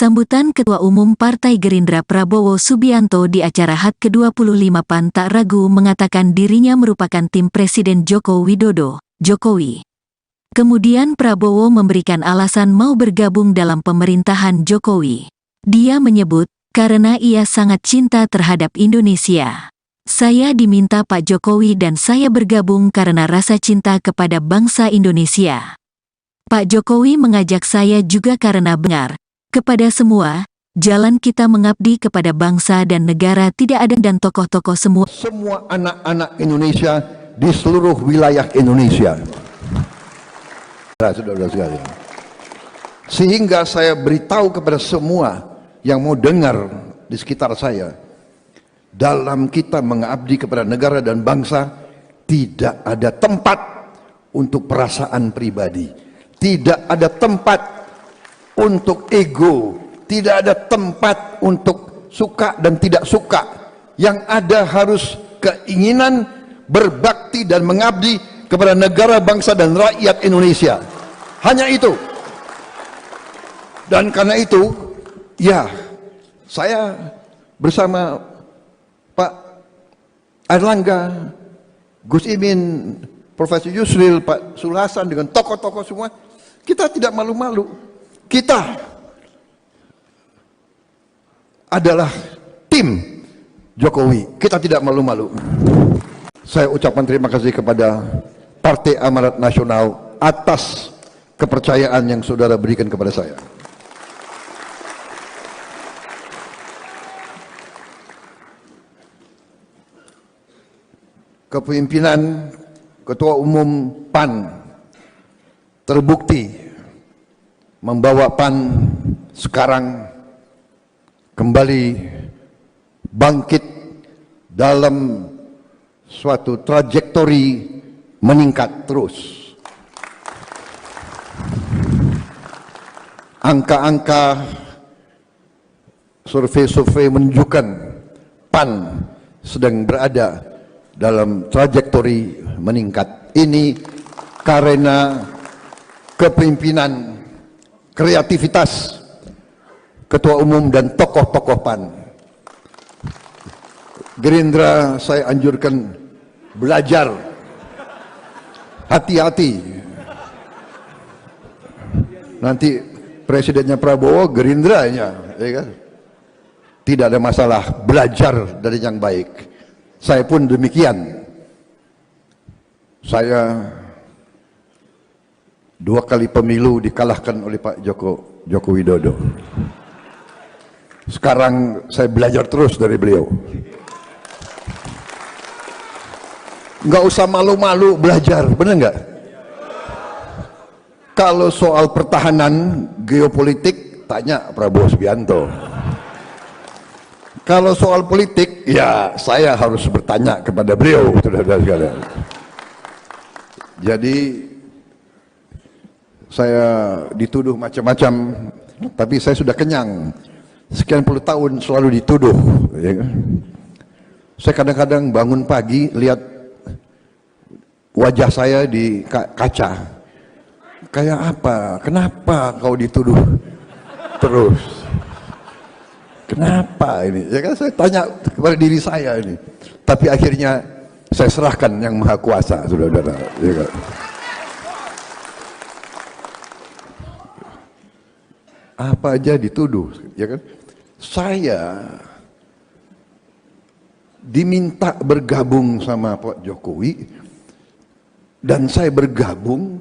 Sambutan Ketua Umum Partai Gerindra Prabowo Subianto di acara HUT ke-25 PAN tak ragu mengatakan dirinya merupakan tim Presiden Joko Widodo, Jokowi. Kemudian Prabowo memberikan alasan mau bergabung dalam pemerintahan Jokowi. Dia menyebut, karena ia sangat cinta terhadap Indonesia. Saya diminta Pak Jokowi dan saya bergabung karena rasa cinta kepada bangsa Indonesia. Pak Jokowi mengajak saya juga karena benar. Kepada semua, jalan kita mengabdi kepada bangsa dan negara tidak ada dan tokoh-tokoh semua anak-anak Indonesia di seluruh wilayah Indonesia. Saudara-saudara sekalian. Sehingga saya beritahu kepada semua yang mau dengar di sekitar saya, dalam kita mengabdi kepada negara dan bangsa tidak ada tempat untuk perasaan pribadi, tidak ada tempat untuk ego, tidak ada tempat untuk suka dan tidak suka. Yang ada harus keinginan berbakti dan mengabdi kepada negara, bangsa dan rakyat Indonesia. Hanya itu. Dan karena itu, ya, saya bersama Pak Airlangga, Gus Imin, Profesor Yusril, Pak Sul Hasan dengan tokoh-tokoh semua, kita tidak malu-malu. Kita adalah tim Jokowi. Kita tidak malu-malu. Saya ucapkan terima kasih kepada Partai Amanat Nasional atas kepercayaan yang saudara berikan kepada saya. Kepemimpinan Ketua Umum PAN terbukti membawa PAN sekarang kembali bangkit dalam suatu trajektori meningkat terus. Angka-angka survei-survei menunjukkan PAN sedang berada dalam trajektori meningkat. Ini karena kepemimpinan, kreativitas Ketua Umum dan tokoh-tokoh PAN. Gerindra saya anjurkan belajar, hati-hati. Nanti presidennya Prabowo, Gerindranya, ya kan? Tidak ada masalah, belajar dari yang baik. Saya pun demikian. Saya 2 kali pemilu dikalahkan oleh Pak Joko Widodo. Sekarang saya belajar terus dari beliau. Nggak usah malu-malu belajar, benar nggak? Kalau soal pertahanan geopolitik, tanya Prabowo Subianto. Kalau soal politik, ya saya harus bertanya kepada beliau, saudara sekalian. Jadi saya dituduh macam-macam, tapi saya sudah kenyang. Sekian puluh tahun selalu dituduh. Ya. Saya kadang-kadang bangun pagi lihat wajah saya di kaca. Kayak apa? Kenapa kau dituduh terus? Kenapa ini? Ya kan saya tanya kepada diri saya ini. Tapi akhirnya saya serahkan yang Maha Kuasa, saudara-saudara. Ya kan? Apa aja dituduh, ya kan? Saya diminta bergabung sama Pak Jokowi dan saya bergabung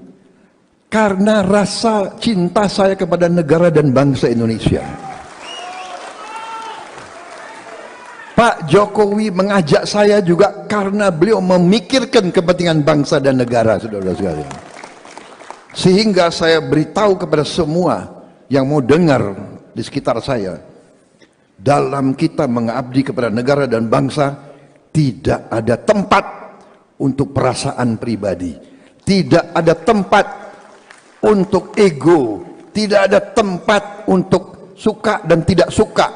karena rasa cinta saya kepada negara dan bangsa Indonesia. Pak Jokowi mengajak saya juga karena beliau memikirkan kepentingan bangsa dan negara, saudara sekalian. Sehingga saya beritahu kepada semua yang mau dengar di sekitar saya, dalam kita mengabdi kepada negara dan bangsa tidak ada tempat untuk perasaan pribadi, tidak ada tempat untuk ego, tidak ada tempat untuk suka dan tidak suka.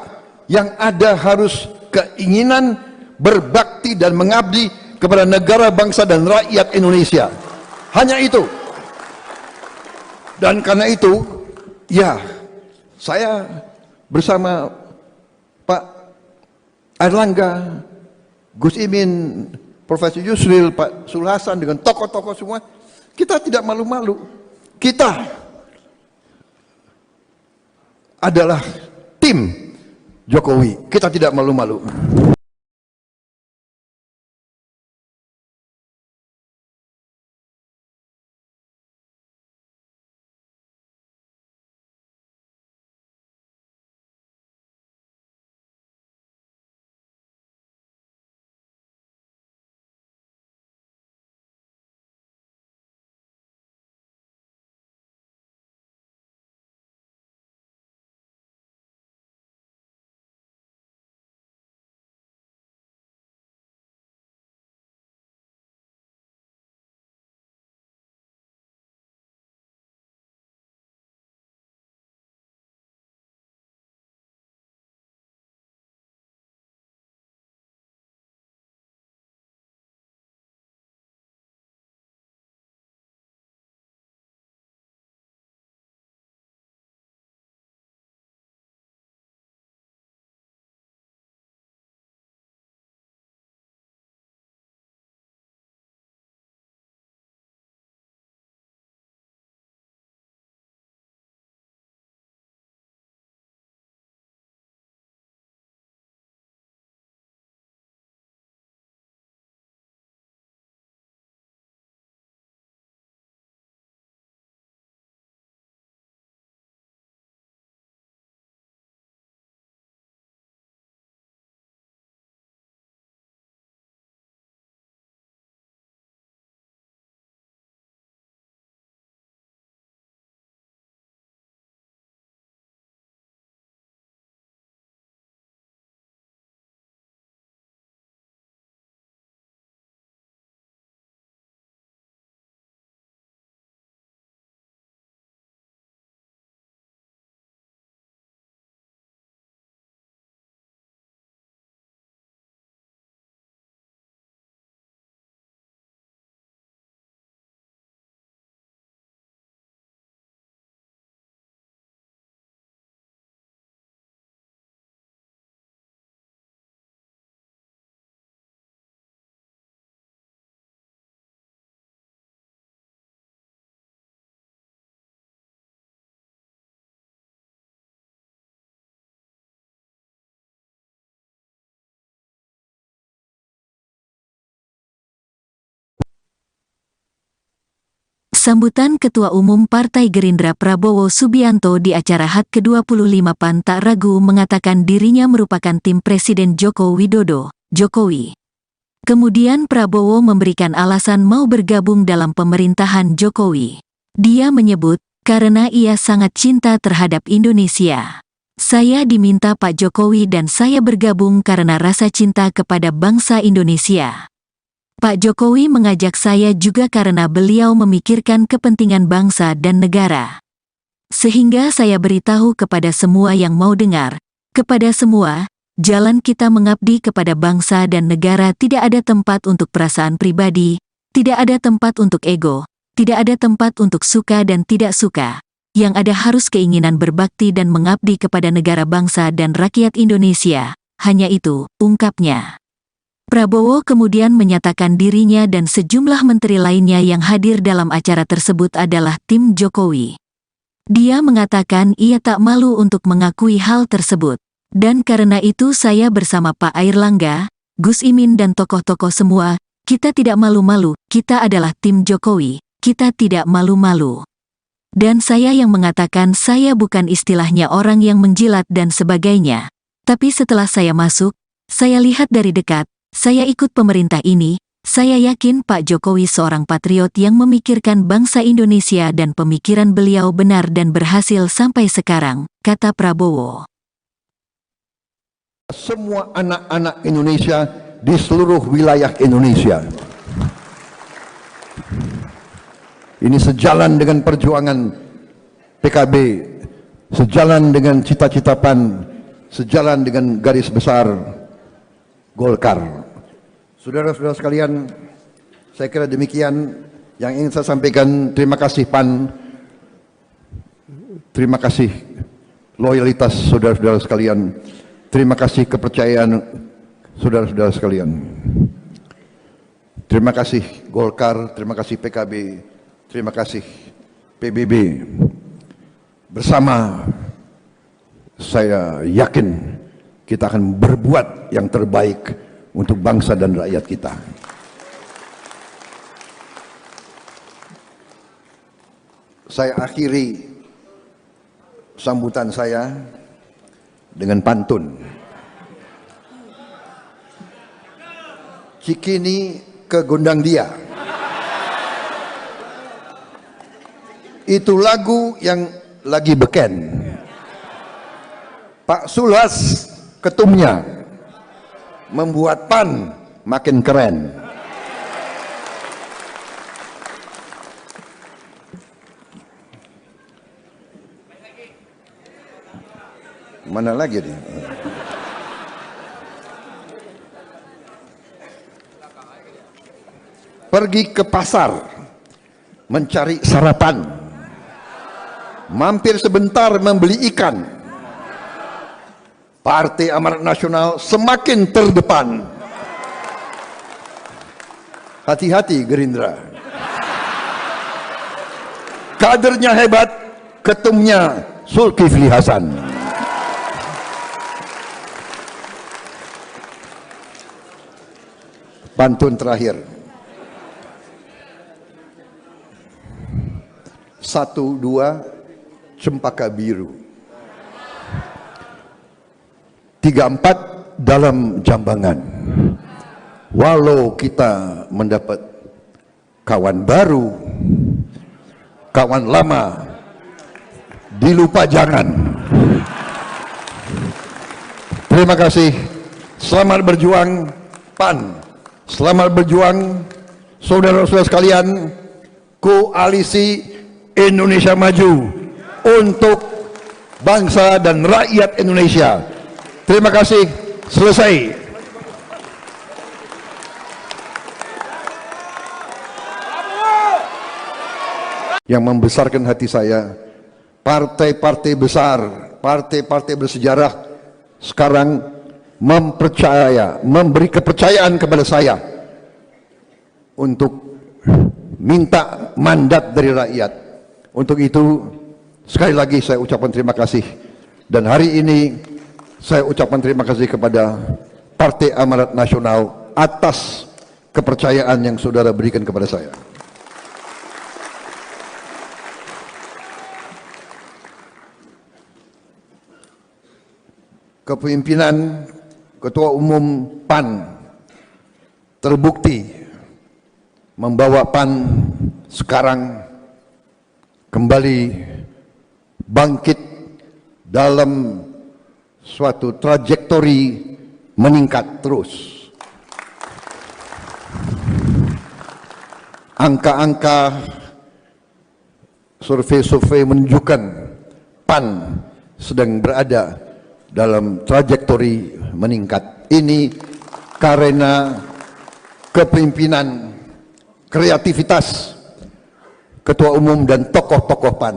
Yang ada harus keinginan berbakti dan mengabdi kepada negara, bangsa dan rakyat Indonesia. Hanya itu. Dan karena itu, ya, saya bersama Pak Airlangga, Gus Imin, Profesor Yusril, Pak Sulhasan, dengan tokoh-tokoh semua, kita tidak malu-malu. Kita adalah tim Jokowi. Kita tidak malu-malu. Sambutan Ketua Umum Partai Gerindra Prabowo Subianto di acara HUT ke-25 PAN tak ragu mengatakan dirinya merupakan tim Presiden Joko Widodo, Jokowi. Kemudian Prabowo memberikan alasan mau bergabung dalam pemerintahan Jokowi. Dia menyebut, karena ia sangat cinta terhadap Indonesia. Saya diminta Pak Jokowi dan saya bergabung karena rasa cinta kepada bangsa Indonesia. Pak Jokowi mengajak saya juga karena beliau memikirkan kepentingan bangsa dan negara. Sehingga saya beritahu kepada semua yang mau dengar, kepada semua, jalan kita mengabdi kepada bangsa dan negara tidak ada tempat untuk perasaan pribadi, tidak ada tempat untuk ego, tidak ada tempat untuk suka dan tidak suka. Yang ada harus keinginan berbakti dan mengabdi kepada negara bangsa dan rakyat Indonesia, hanya itu, ungkapnya. Prabowo kemudian menyatakan dirinya dan sejumlah menteri lainnya yang hadir dalam acara tersebut adalah tim Jokowi. Dia mengatakan ia tak malu untuk mengakui hal tersebut. Dan karena itu saya bersama Pak Airlangga, Gus Imin dan tokoh-tokoh semua, kita tidak malu-malu, kita adalah tim Jokowi, kita tidak malu-malu. Dan saya yang mengatakan saya bukan istilahnya orang yang menjilat dan sebagainya. Tapi setelah saya masuk, saya lihat dari dekat, saya ikut pemerintah ini, saya yakin Pak Jokowi seorang patriot yang memikirkan bangsa Indonesia dan pemikiran beliau benar dan berhasil sampai sekarang, kata Prabowo. Semua anak-anak Indonesia di seluruh wilayah Indonesia. Ini sejalan dengan perjuangan PKB, sejalan dengan cita-cita PAN, sejalan dengan garis besar Golkar. Saudara-saudara sekalian, saya kira demikian yang ingin saya sampaikan. Terima kasih PAN, terima kasih loyalitas saudara-saudara sekalian. Terima kasih kepercayaan saudara-saudara sekalian. Terima kasih Golkar, terima kasih PKB, terima kasih PBB. Bersama saya yakin kita akan berbuat yang terbaik untuk bangsa dan rakyat kita. Saya akhiri sambutan saya dengan pantun. Cikini ke gondang dia. Itu lagu yang lagi beken. Pak Sulas ketumnya membuat PAN makin keren. Mana lagi nih? Pergi ke pasar mencari sarapan, mampir sebentar membeli ikan. Partai Amanat Nasional semakin terdepan. Hati-hati Gerindra. Kadernya hebat, ketumnya Zulkifli Hasan. Pantun terakhir. 1, 2 cempaka biru. 3, 4 dalam jambangan. Walau kita mendapat kawan baru, kawan lama dilupa jangan. Terima kasih. Selamat berjuang PAN. Selamat berjuang saudara-saudara sekalian, Koalisi Indonesia Maju untuk bangsa dan rakyat Indonesia. Terima kasih. Selesai. Yang membesarkan hati saya, partai-partai besar, partai-partai bersejarah sekarang memberi kepercayaan kepada saya untuk minta mandat dari rakyat. Untuk itu sekali lagi saya ucapkan terima kasih, dan hari ini saya ucapkan terima kasih kepada Partai Amanat Nasional atas kepercayaan yang saudara berikan kepada saya. Kepemimpinan Ketua Umum PAN terbukti membawa PAN sekarang kembali bangkit dalam suatu trajektori meningkat terus. Angka-angka survei-survei menunjukkan PAN sedang berada dalam trajektori meningkat. Ini karena kepemimpinan, kreativitas Ketua Umum dan tokoh-tokoh PAN.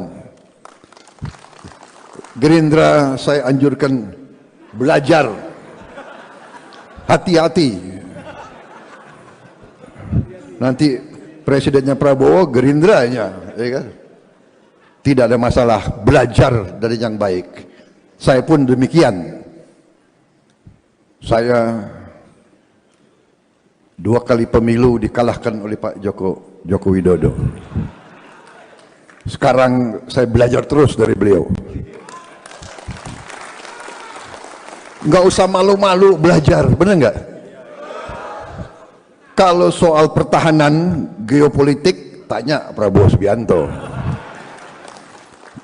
Gerindra saya anjurkan belajar, hati-hati. Nanti presidennya Prabowo, Gerindranya, ya kan? Tidak ada masalah, belajar dari yang baik. Saya pun demikian. Saya 2 kali pemilu dikalahkan oleh Pak Joko Widodo. Sekarang saya belajar terus dari beliau. Nggak usah malu-malu belajar, benar nggak? Kalau soal pertahanan geopolitik, tanya Prabowo Subianto.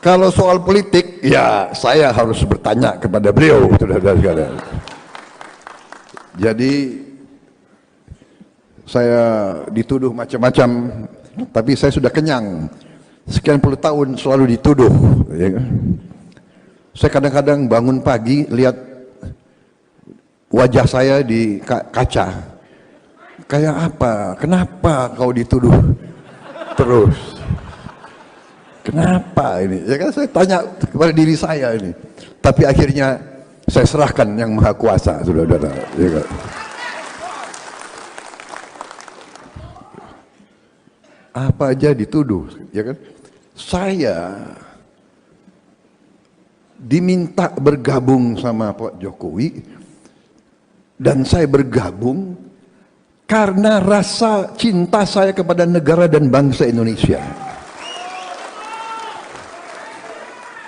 Kalau soal politik, ya saya harus bertanya kepada beliau, saudara-saudara sekalian. Jadi saya dituduh macam-macam, tapi saya sudah kenyang. Sekian puluh tahun selalu dituduh. Ya kan? Saya kadang-kadang bangun pagi lihat wajah saya di kaca. Kayak apa? Kenapa kau dituduh terus? Kenapa ini? Ya kan saya tanya kepada diri saya ini. Tapi akhirnya saya serahkan yang Maha Kuasa, saudara-saudara. Ya kan? Apa aja dituduh, ya kan? Saya diminta bergabung sama Pak Jokowi dan saya bergabung karena rasa cinta saya kepada negara dan bangsa Indonesia.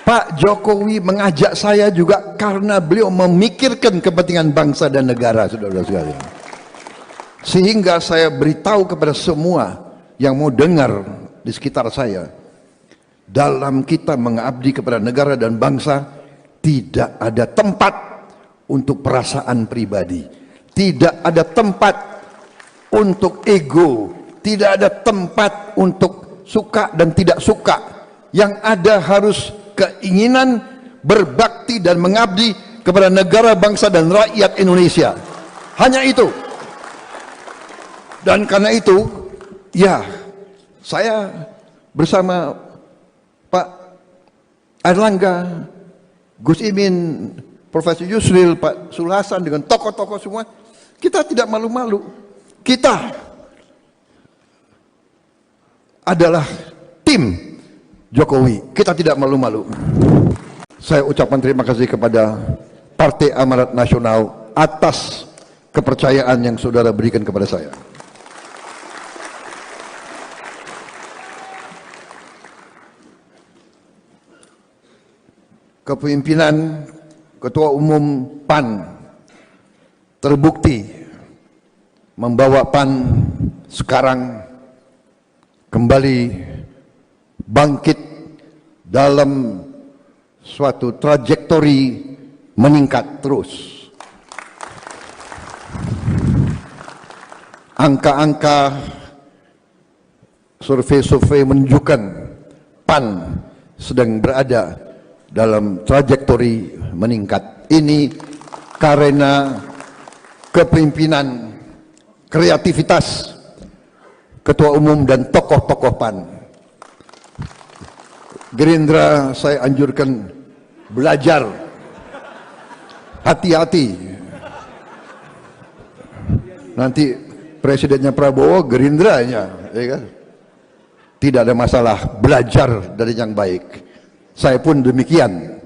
Pak Jokowi mengajak saya juga karena beliau memikirkan kepentingan bangsa dan negara, saudara-saudara sekalian. Sehingga saya beritahu kepada semua yang mau dengar di sekitar saya, dalam kita mengabdi kepada negara dan bangsa tidak ada tempat untuk perasaan pribadi, tidak ada tempat untuk ego, tidak ada tempat untuk suka dan tidak suka. Yang ada harus keinginan berbakti dan mengabdi kepada negara, bangsa dan rakyat Indonesia. Hanya itu. Dan karena itu, ya, saya bersama Pak Airlangga, Gus Imin, Profesor Yusril, Pak Sulhasan, dengan tokoh-tokoh semua, kita tidak malu-malu. Kita adalah tim Jokowi. Kita tidak malu-malu. Saya ucapkan terima kasih kepada Partai Amanat Nasional atas kepercayaan yang saudara berikan kepada saya. Kepemimpinan Ketua Umum PAN terbukti membawa PAN sekarang kembali bangkit dalam suatu trajektori meningkat terus. Angka-angka survei-survei menunjukkan PAN sedang berada dalam trajektori meningkat. Ini karena kepemimpinan, kreativitas Ketua Umum dan tokoh-tokoh PAN. Gerindra saya anjurkan belajar, hati-hati. Nanti presidennya Prabowo, Gerindranya, ya kan? Tidak ada masalah, belajar dari yang baik. Saya pun demikian.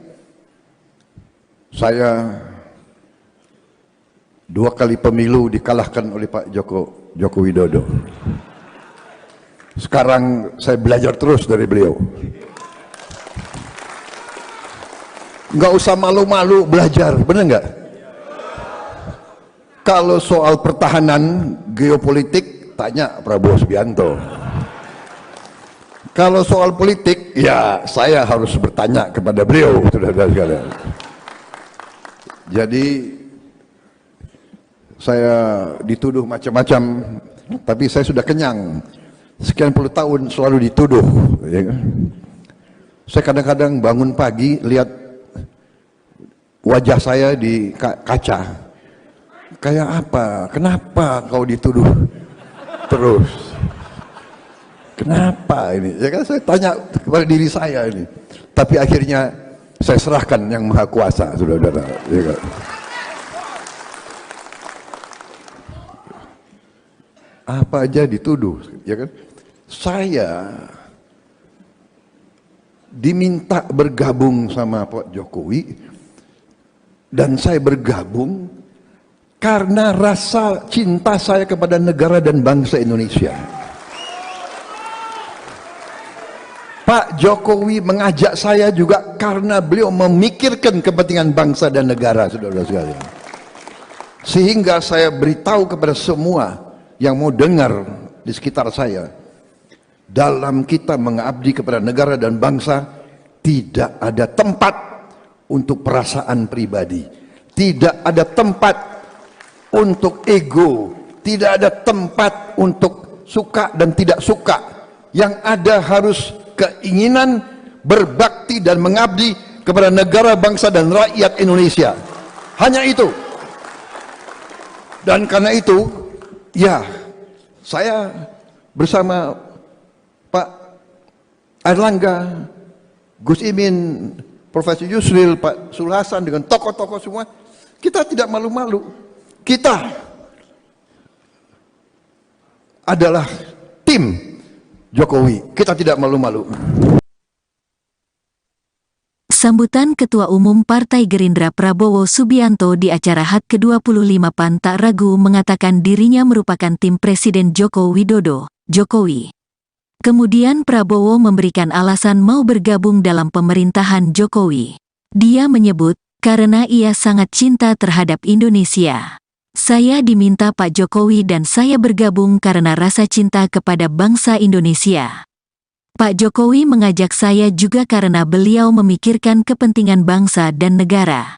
Saya 2 kali pemilu dikalahkan oleh Pak Joko Widodo. Sekarang saya belajar terus dari beliau. Nggak usah malu-malu belajar, benar nggak? Kalau soal pertahanan geopolitik, tanya Prabowo Subianto. Kalau soal politik, ya saya harus bertanya kepada beliau, saudara sekalian. Jadi saya dituduh macam-macam, tapi saya sudah kenyang. Sekian puluh tahun selalu dituduh. Ya. Saya kadang-kadang bangun pagi lihat wajah saya di kaca. Kayak apa? Kenapa kau dituduh terus? Kenapa ini? Ya kan saya tanya kepada diri saya ini. Tapi akhirnya saya serahkan yang Maha Kuasa, saudara-saudara. Ya kan? Apa aja dituduh, ya kan? Saya diminta bergabung sama Pak Jokowi dan saya bergabung karena rasa cinta saya kepada negara dan bangsa Indonesia. Pak Jokowi mengajak saya juga karena beliau memikirkan kepentingan bangsa dan negara, saudara sekalian. Sehingga saya beritahu kepada semua yang mau dengar di sekitar saya, dalam kita mengabdi kepada negara dan bangsa tidak ada tempat untuk perasaan pribadi, tidak ada tempat untuk ego, tidak ada tempat untuk suka dan tidak suka. Yang ada harus keinginan berbakti dan mengabdi kepada negara, bangsa dan rakyat Indonesia. Hanya itu. Dan karena itu, ya, saya bersama Pak Airlangga, Gus Imin, Profesor Yusril, Pak Sulhasan dengan tokoh-tokoh semua, kita tidak malu-malu. Kita adalah tim Jokowi. Kita tidak malu-malu. Sambutan Ketua Umum Partai Gerindra Prabowo Subianto di acara HUT ke-25 PAN tak ragu mengatakan dirinya merupakan tim Presiden Joko Widodo, Jokowi. Kemudian Prabowo memberikan alasan mau bergabung dalam pemerintahan Jokowi. Dia menyebut, karena ia sangat cinta terhadap Indonesia. Saya diminta Pak Jokowi dan saya bergabung karena rasa cinta kepada bangsa Indonesia. Pak Jokowi mengajak saya juga karena beliau memikirkan kepentingan bangsa dan negara.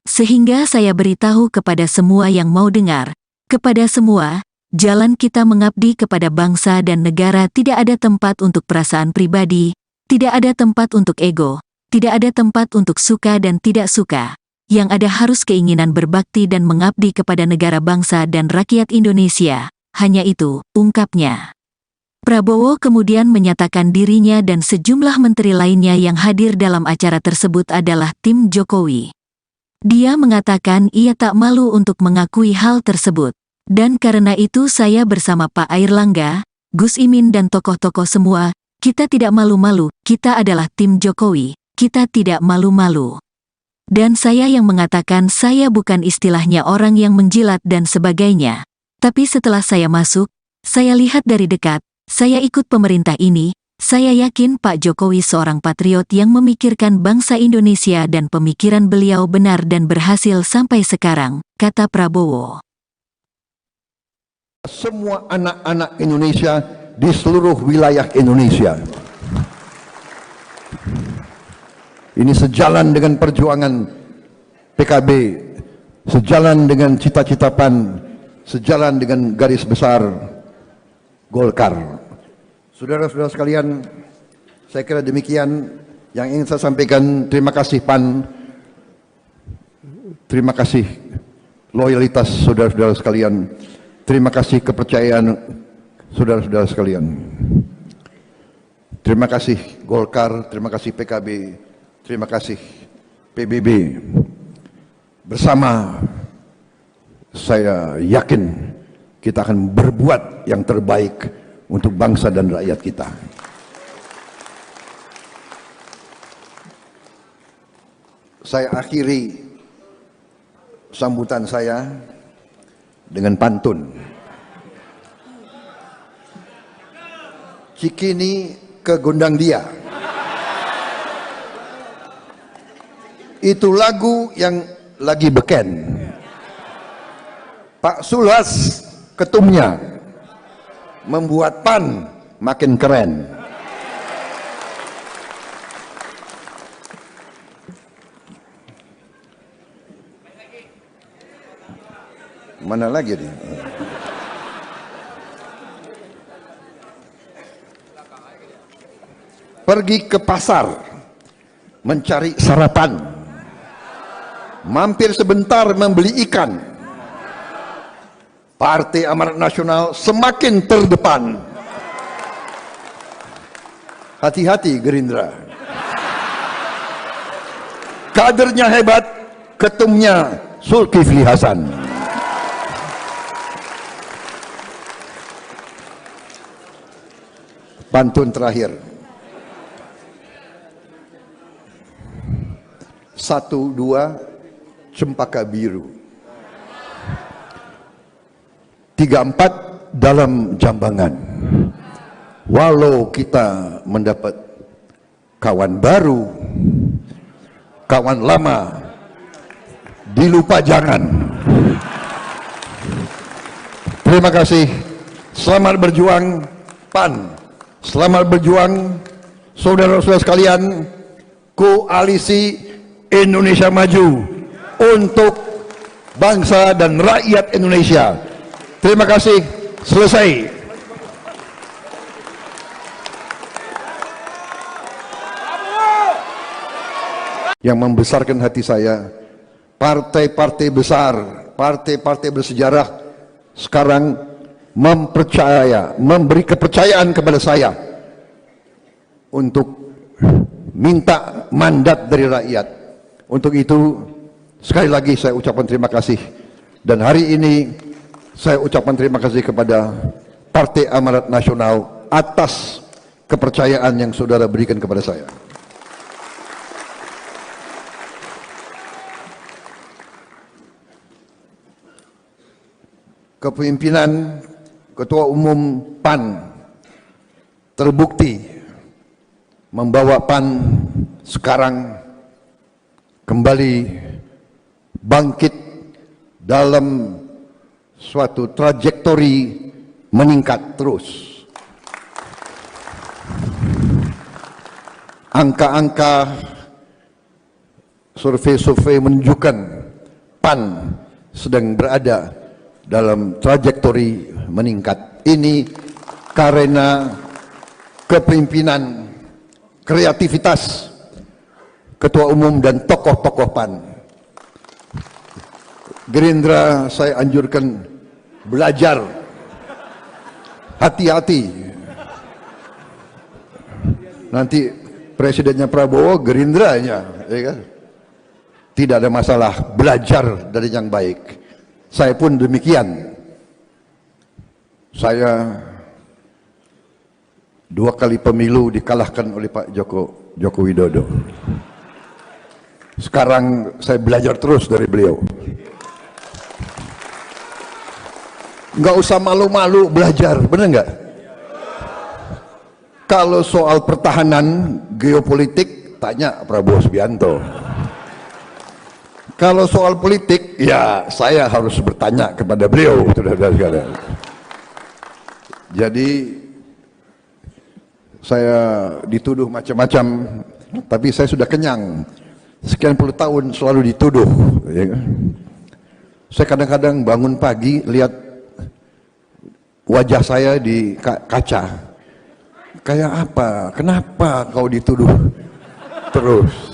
Sehingga saya beritahu kepada semua yang mau dengar, kepada semua, jalan kita mengabdi kepada bangsa dan negara tidak ada tempat untuk perasaan pribadi, tidak ada tempat untuk ego, tidak ada tempat untuk suka dan tidak suka. Yang ada harus keinginan berbakti dan mengabdi kepada negara bangsa dan rakyat Indonesia. Hanya itu, ungkapnya. Prabowo kemudian menyatakan dirinya dan sejumlah menteri lainnya yang hadir dalam acara tersebut adalah tim Jokowi. Dia mengatakan ia tak malu untuk mengakui hal tersebut. Dan karena itu saya bersama Pak Airlangga, Gus Imin dan tokoh-tokoh semua, kita tidak malu-malu, kita adalah tim Jokowi, kita tidak malu-malu. Dan saya yang mengatakan saya bukan istilahnya orang yang menjilat dan sebagainya. Tapi setelah saya masuk, saya lihat dari dekat, saya ikut pemerintah ini, saya yakin Pak Jokowi seorang patriot yang memikirkan bangsa Indonesia dan pemikiran beliau benar dan berhasil sampai sekarang, kata Prabowo. Semua anak-anak Indonesia di seluruh wilayah Indonesia. Ini sejalan dengan perjuangan PKB, sejalan dengan cita-cita PAN, sejalan dengan garis besar Golkar. Saudara-saudara sekalian, saya kira demikian yang ingin saya sampaikan. Terima kasih PAN, terima kasih loyalitas saudara-saudara sekalian, terima kasih kepercayaan saudara-saudara sekalian. Terima kasih Golkar, terima kasih PKB, terima kasih PBB. Bersama saya yakin kita akan berbuat yang terbaik untuk bangsa dan rakyat kita. Saya akhiri sambutan saya dengan pantun. Cikini ke gondang dia. Itu lagu yang lagi beken. Pak Sulhas ketumnya membuat PAN makin keren. Mana lagi nih? Pergi ke pasar mencari sarapan, mampir sebentar membeli ikan. Partai Amanat Nasional semakin terdepan. Hati-hati Gerindra. Kadernya hebat, ketumnya Zulkifli Hasan. Pantun terakhir. 1, 2, cempaka biru. 3, 4 dalam jambangan. Walau kita mendapat kawan baru, kawan lama dilupa jangan. Terima kasih. Selamat berjuang PAN. Selamat berjuang saudara-saudara sekalian. Koalisi Indonesia Maju untuk bangsa dan rakyat Indonesia. Terima kasih. Selesai. Yang membesarkan hati saya, partai-partai besar, partai-partai bersejarah sekarang memberi kepercayaan kepada saya untuk minta mandat dari rakyat. Untuk itu sekali lagi saya ucapkan terima kasih, dan hari ini saya ucapkan terima kasih kepada Partai Amanat Nasional atas kepercayaan yang saudara berikan kepada saya. Kepemimpinan Ketua Umum PAN terbukti membawa PAN sekarang kembali bangkit dalam suatu trajektori meningkat terus. Angka-angka survei-survei menunjukkan PAN sedang berada dalam trajektori meningkat. Ini karena kepemimpinan, kreativitas Ketua Umum dan tokoh-tokoh PAN. Gerindra saya anjurkan belajar, hati-hati. Nanti presidennya Prabowo, Gerindranya, ya kan? Tidak ada masalah, belajar dari yang baik. Saya pun demikian. Saya 2 kali pemilu dikalahkan oleh Pak Joko Widodo. Sekarang saya belajar terus dari beliau. Nggak usah malu-malu belajar, benar nggak? Kalau soal pertahanan geopolitik, tanya Prabowo Subianto. Kalau soal politik, ya saya harus bertanya kepada beliau, saudara-saudara sekalian. Jadi saya dituduh macam-macam, tapi saya sudah kenyang. Sekian puluh tahun selalu dituduh. Ya kan? Saya kadang-kadang bangun pagi lihat wajah saya di kaca. Kayak apa? Kenapa kau dituduh terus?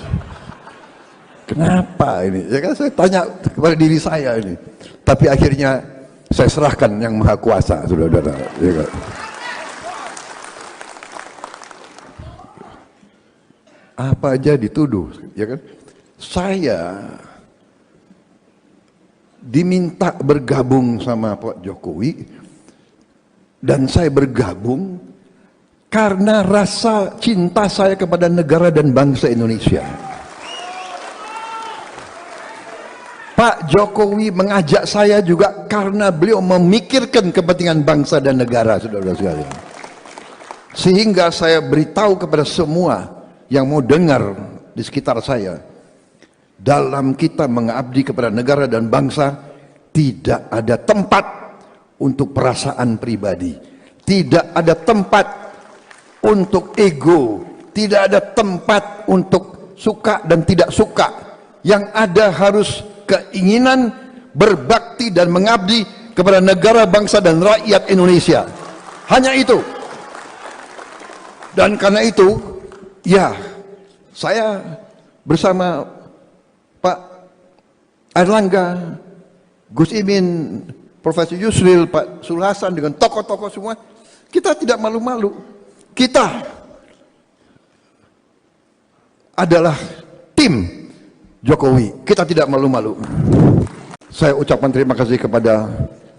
Kenapa ini? Ya kan saya tanya kepada diri saya ini. Tapi akhirnya saya serahkan yang Maha Kuasa, saudara-saudara. Ya kan? Apa aja dituduh, ya kan? Saya diminta bergabung sama Pak Jokowi, dan saya bergabung karena rasa cinta saya kepada negara dan bangsa Indonesia. Pak Jokowi mengajak saya juga karena beliau memikirkan kepentingan bangsa dan negara, saudara-saudara sekalian. Sehingga saya beritahu kepada semua yang mau dengar di sekitar saya, dalam kita mengabdi kepada negara dan bangsa, tidak ada tempat untuk perasaan pribadi, tidak ada tempat untuk ego, tidak ada tempat untuk suka dan tidak suka. Yang ada harus keinginan berbakti dan mengabdi kepada negara, bangsa dan rakyat Indonesia. Hanya itu. Dan karena itu, ya, saya bersama Pak Airlangga, Gus Imin, Profesor Yusril, Pak Sul Hasan, dengan tokoh-tokoh semua, kita tidak malu-malu. Kita adalah tim Jokowi, kita tidak malu-malu. Saya ucapkan terima kasih kepada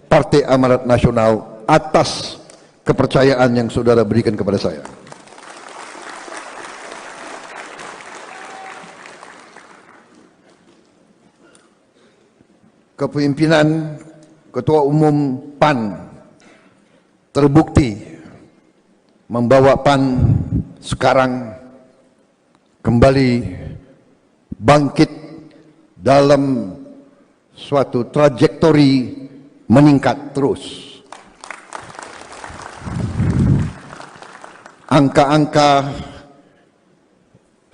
Partai Amanat Nasional atas kepercayaan yang saudara berikan kepada saya. Kepemimpinan Ketua Umum PAN terbukti membawa PAN sekarang kembali bangkit dalam suatu trajektori meningkat terus. Angka-angka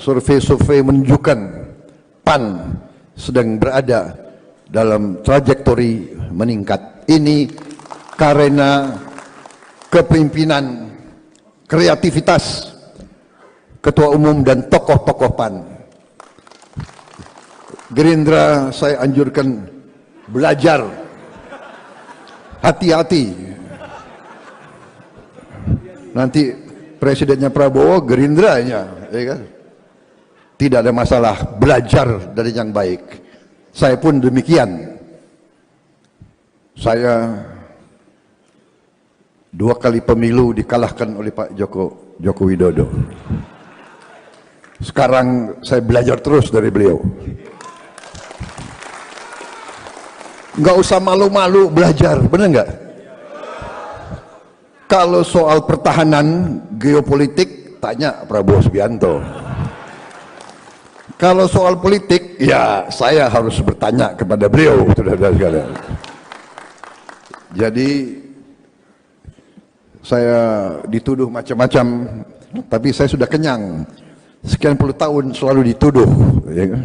survei-survei menunjukkan PAN sedang berada dalam trajektori meningkat. Ini karena kepemimpinan, kreativitas Ketua Umum dan tokoh-tokoh PAN. Gerindra saya anjurkan belajar, hati-hati. Nanti presidennya Prabowo, Gerindranya, ya kan? Tidak ada masalah, belajar dari yang baik. Saya pun demikian. Saya 2 kali pemilu dikalahkan oleh Pak Joko Widodo. Sekarang saya belajar terus dari beliau. Nggak usah malu-malu belajar, benar nggak? Kalau soal pertahanan geopolitik, tanya Prabowo Subianto. Kalau soal politik, ya saya harus bertanya kepada beliau, saudara-saudara sekalian. Jadi saya dituduh macam-macam, tapi saya sudah kenyang. Sekian puluh tahun selalu dituduh. Ya kan?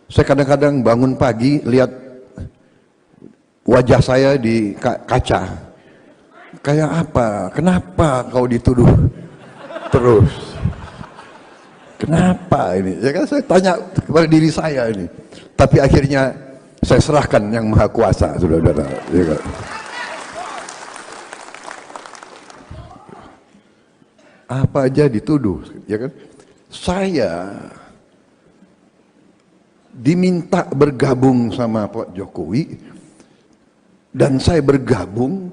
Saya kadang-kadang bangun pagi lihat wajah saya di kaca. Kayak apa? Kenapa kau dituduh terus? Kenapa ini? Ya kan saya tanya kepada diri saya ini. Tapi akhirnya saya serahkan yang Maha Kuasa, saudara-saudara. Ya kan? Apa aja dituduh, ya kan? Saya diminta bergabung sama Pak Jokowi, dan saya bergabung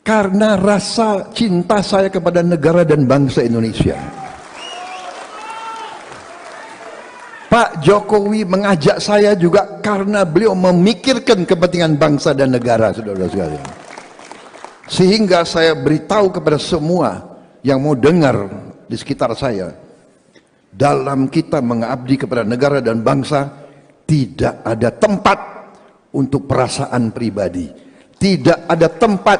karena rasa cinta saya kepada negara dan bangsa Indonesia. Pak Jokowi mengajak saya juga karena beliau memikirkan kepentingan bangsa dan negara, saudara sekalian. Sehingga saya beritahu kepada semua yang mau dengar di sekitar saya, dalam kita mengabdi kepada negara dan bangsa, tidak ada tempat untuk perasaan pribadi, tidak ada tempat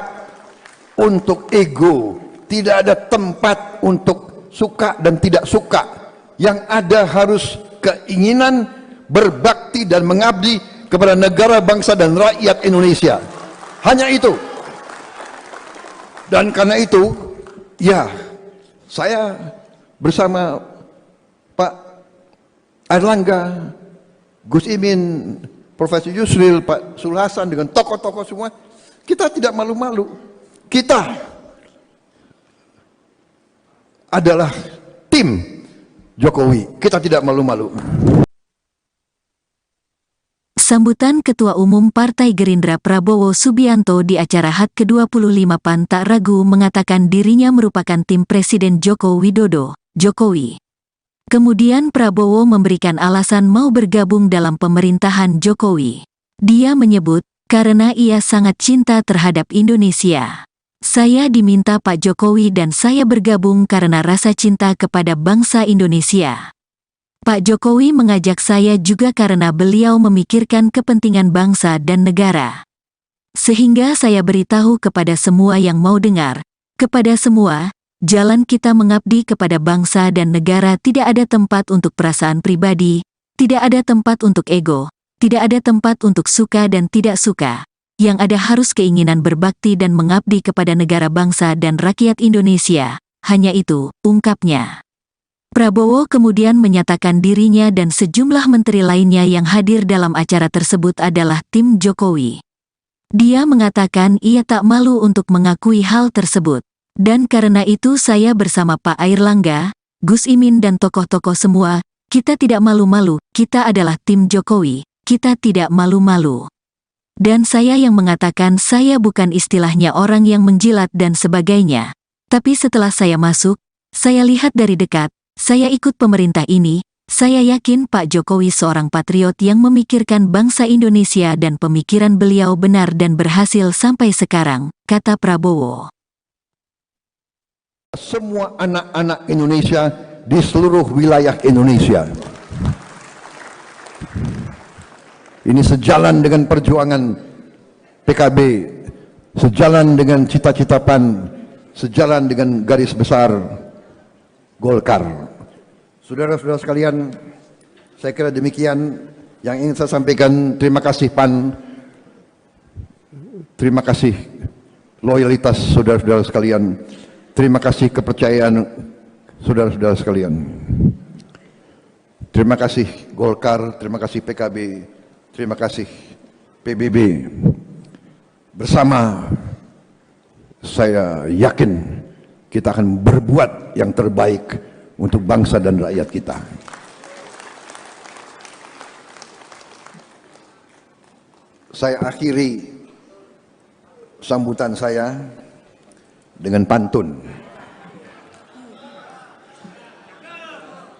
untuk ego, tidak ada tempat untuk suka dan tidak suka. Yang ada harus keinginan berbakti dan mengabdi kepada negara, bangsa dan rakyat Indonesia. Hanya itu. Dan karena itu, ya, saya bersama Pak Airlangga, Gus Imin, Profesor Yusril, Pak Sulhasan, dengan tokoh-tokoh semua, kita tidak malu-malu. Kita adalah tim Jokowi. Kita tidak malu-malu. Sambutan Ketua Umum Partai Gerindra Prabowo Subianto di acara HUT ke-25 PAN tak ragu mengatakan dirinya merupakan tim Presiden Joko Widodo, Jokowi. Kemudian Prabowo memberikan alasan mau bergabung dalam pemerintahan Jokowi. Dia menyebut, karena ia sangat cinta terhadap Indonesia. Saya diminta Pak Jokowi dan saya bergabung karena rasa cinta kepada bangsa Indonesia. Pak Jokowi mengajak saya juga karena beliau memikirkan kepentingan bangsa dan negara. Sehingga saya beritahu kepada semua yang mau dengar, kepada semua, jalan kita mengabdi kepada bangsa dan negara tidak ada tempat untuk perasaan pribadi, tidak ada tempat untuk ego, tidak ada tempat untuk suka dan tidak suka. Yang ada harus keinginan berbakti dan mengabdi kepada negara, bangsa dan rakyat Indonesia. Hanya itu, ungkapnya. Prabowo kemudian menyatakan dirinya dan sejumlah menteri lainnya yang hadir dalam acara tersebut adalah tim Jokowi. Dia mengatakan ia tak malu untuk mengakui hal tersebut. Dan karena itu saya bersama Pak Airlangga, Gus Imin dan tokoh-tokoh semua, kita tidak malu-malu, kita adalah tim Jokowi, kita tidak malu-malu. Dan saya yang mengatakan saya bukan istilahnya orang yang menjilat dan sebagainya. Tapi setelah saya masuk, saya lihat dari dekat, saya ikut pemerintah ini, saya yakin Pak Jokowi seorang patriot yang memikirkan bangsa Indonesia dan pemikiran beliau benar dan berhasil sampai sekarang, kata Prabowo. Semua anak-anak Indonesia di seluruh wilayah Indonesia. Ini sejalan dengan perjuangan PKB, sejalan dengan cita-cita PAN, sejalan dengan garis besar Golkar. Saudara-saudara sekalian, saya kira demikian yang ingin saya sampaikan. Terima kasih PAN, terima kasih loyalitas saudara-saudara sekalian, terima kasih kepercayaan saudara-saudara sekalian. Terima kasih Golkar, terima kasih PKB, terima kasih PBB. Bersama saya yakin kita akan berbuat yang terbaik untuk bangsa dan rakyat kita. Saya akhiri sambutan saya dengan pantun.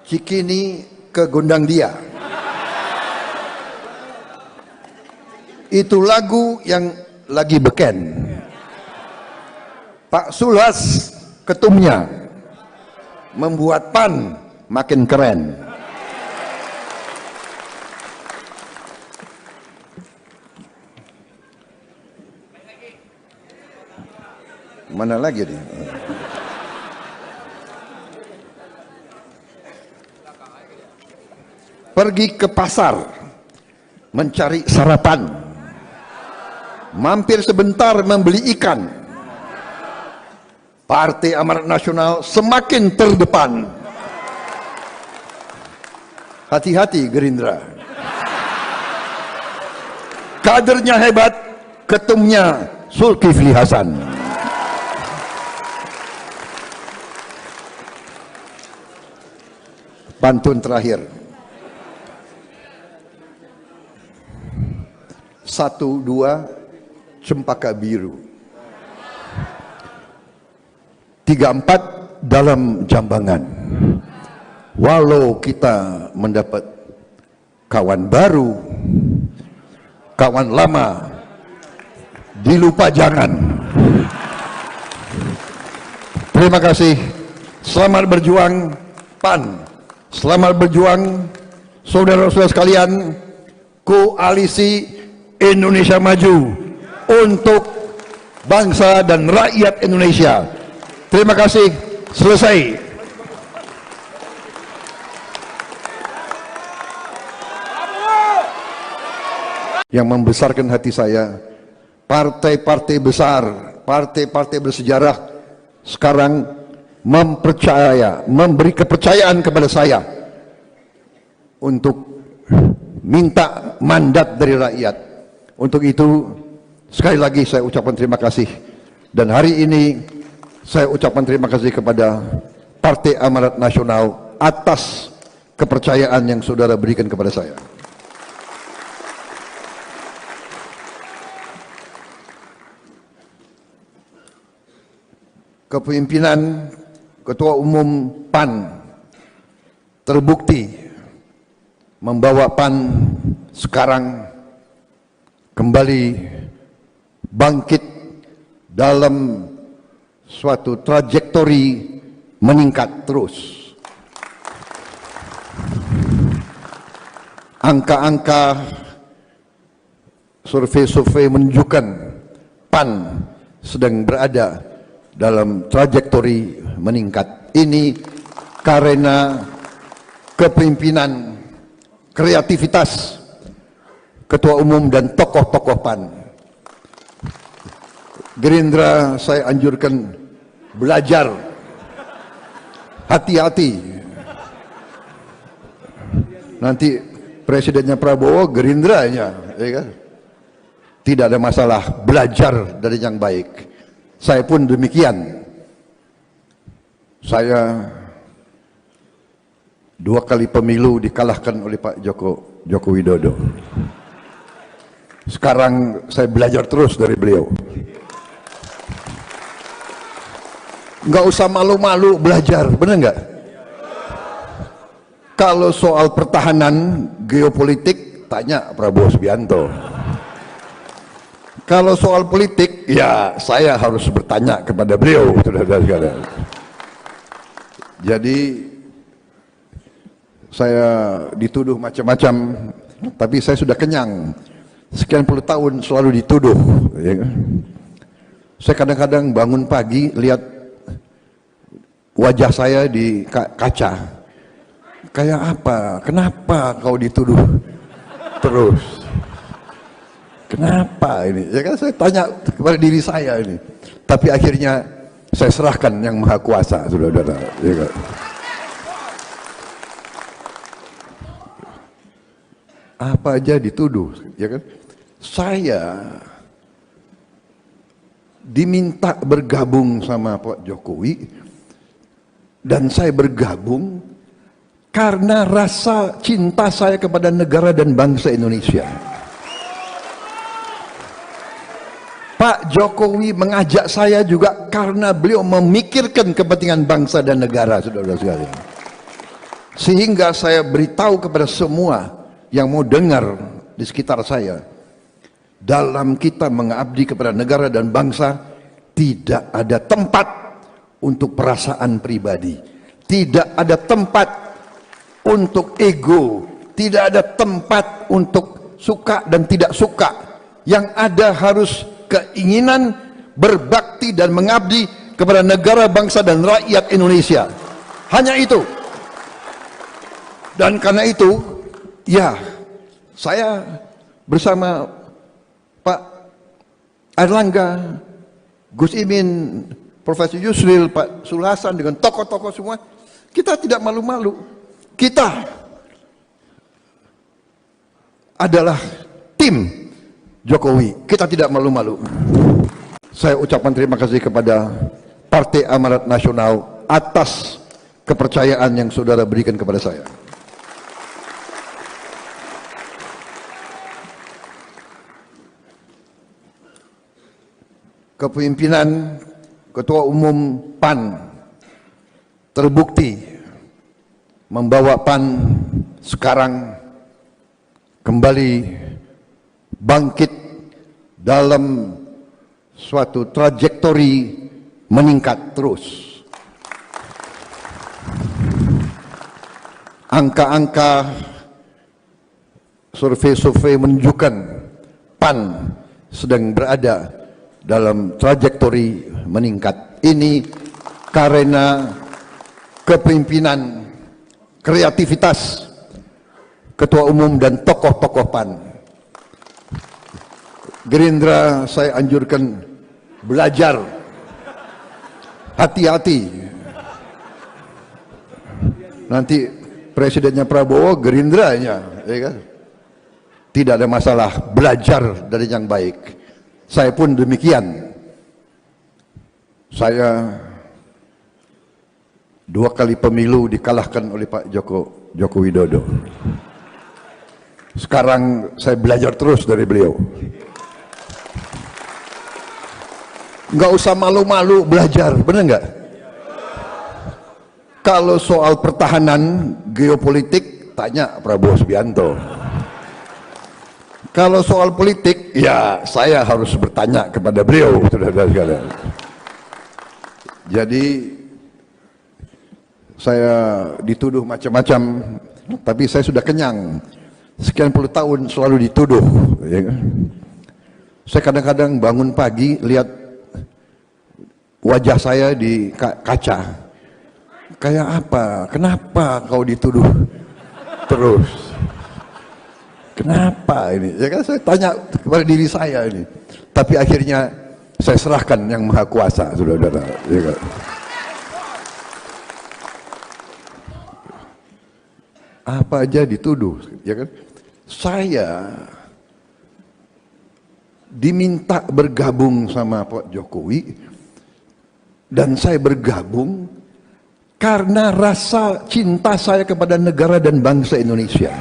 Cikini ke Gondang Dia. Itu lagu yang lagi beken. Pak Sulhas ketumnya membuat PAN makin keren. Mana lagi nih? Pergi ke pasar mencari sarapan, mampir sebentar membeli ikan. Partai Amanat Nasional semakin terdepan. Hati-hati Gerindra. Kadernya hebat, ketumnya Zulkifli Hasan. Pantun terakhir. 1, 2 cempaka biru. 3, 4 dalam jambangan. Walau kita mendapat kawan baru, kawan lama dilupa jangan. Terima kasih. Selamat berjuang PAN. Selamat berjuang saudara-saudara sekalian, Koalisi Indonesia Maju untuk bangsa dan rakyat Indonesia. Terima kasih. Selesai. Yang membesarkan hati saya, partai-partai besar, partai-partai bersejarah sekarang memberi kepercayaan kepada saya untuk minta mandat dari rakyat. Untuk itu sekali lagi saya ucapkan terima kasih, dan hari ini saya ucapkan terima kasih kepada Partai Amanat Nasional atas kepercayaan yang saudara berikan kepada saya. Kepemimpinan Ketua Umum PAN terbukti membawa PAN sekarang kembali bangkit dalam suatu trajektori meningkat terus. Angka-angka survei-survei menunjukkan PAN sedang berada dalam trajektori meningkat. Ini karena kepemimpinan, kreativitas Ketua Umum dan tokoh-tokoh PAN. Gerindra saya anjurkan belajar, hati-hati. Nanti presidennya Prabowo, Gerindranya, ya kan? Tidak ada masalah, belajar dari yang baik. Saya pun demikian. Saya 2 kali pemilu dikalahkan oleh Pak Joko Widodo. Sekarang saya belajar terus dari beliau. Nggak usah malu-malu belajar, benar nggak? Kalau soal pertahanan geopolitik, tanya Prabowo Subianto. Kalau soal politik, ya saya harus bertanya kepada beliau, saudara sekalian. Jadi saya dituduh macam-macam, tapi saya sudah kenyang. Sekian puluh tahun selalu dituduh. Ya. Saya kadang-kadang bangun pagi lihat wajah saya di kaca. Kayak apa? Kenapa kau dituduh terus? Kenapa ini? Ya kan saya tanya kepada diri saya ini. Tapi akhirnya saya serahkan yang Maha Kuasa, saudara-saudara. Ya kan? Apa aja dituduh, ya kan? Saya diminta bergabung sama Pak Jokowi dan saya bergabung karena rasa cinta saya kepada negara dan bangsa Indonesia. Pak Jokowi mengajak saya juga karena beliau memikirkan kepentingan bangsa dan negara, saudara sekalian. Sehingga saya beritahu kepada semua yang mau dengar di sekitar saya, dalam kita mengabdi kepada negara dan bangsa, tidak ada tempat untuk perasaan pribadi, tidak ada tempat untuk ego, tidak ada tempat untuk suka dan tidak suka. Yang ada harus keinginan berbakti dan mengabdi kepada negara, bangsa dan rakyat Indonesia. Hanya itu. Dan karena itu, ya, saya bersama Pak Airlangga, Gus Imin, Profesor Yusril, Pak Sulhasan, dengan tokoh-tokoh semua, kita tidak malu-malu. Kita adalah tim Jokowi, kita tidak malu-malu. Saya ucapkan terima kasih kepada Partai Amanat Nasional atas kepercayaan yang saudara berikan kepada saya. Kepemimpinan Ketua Umum PAN terbukti membawa PAN sekarang kembali bangkit dalam suatu trajektori meningkat terus. Angka-angka survei-survei menunjukkan PAN sedang berada dalam trajektori meningkat. Ini karena kepemimpinan, kreativitas Ketua Umum dan tokoh-tokoh PAN. Gerindra saya anjurkan belajar, hati-hati. Nanti presidennya Prabowo, Gerindranya, ya kan? Tidak ada masalah, belajar dari yang baik. Saya pun demikian. Saya 2 kali pemilu dikalahkan oleh Pak Joko Widodo. Sekarang saya belajar terus dari beliau. Nggak usah malu-malu belajar, bener nggak? Kalau soal pertahanan geopolitik, tanya Prabowo Subianto. Kalau soal politik, ya saya harus bertanya kepada beliau, saudara sekalian. Jadi saya dituduh macam-macam, tapi saya sudah kenyang. Sekian puluh tahun selalu dituduh. Ya kan? Saya kadang-kadang bangun pagi lihat wajah saya di kaca. Kayak apa? Kenapa kau dituduh terus? Kenapa ini? Ya kan saya tanya kepada diri saya ini. Tapi akhirnya saya serahkan yang Maha Kuasa, saudara-saudara. Ya kan? Apa aja dituduh, ya kan? Saya diminta bergabung sama Pak Jokowi, dan saya bergabung karena rasa cinta saya kepada negara dan bangsa Indonesia.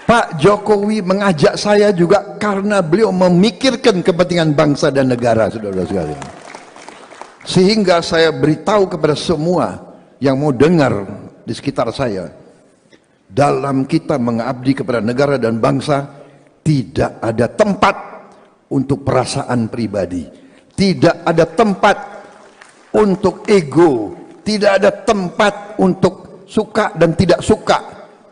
Pak Jokowi mengajak saya juga karena beliau memikirkan kepentingan bangsa dan negara, saudara sekalian. Sehingga saya beritahu kepada semua yang mau dengar di sekitar saya, dalam kita mengabdi kepada negara dan bangsa, tidak ada tempat untuk perasaan pribadi, tidak ada tempat untuk ego, tidak ada tempat untuk suka dan tidak suka.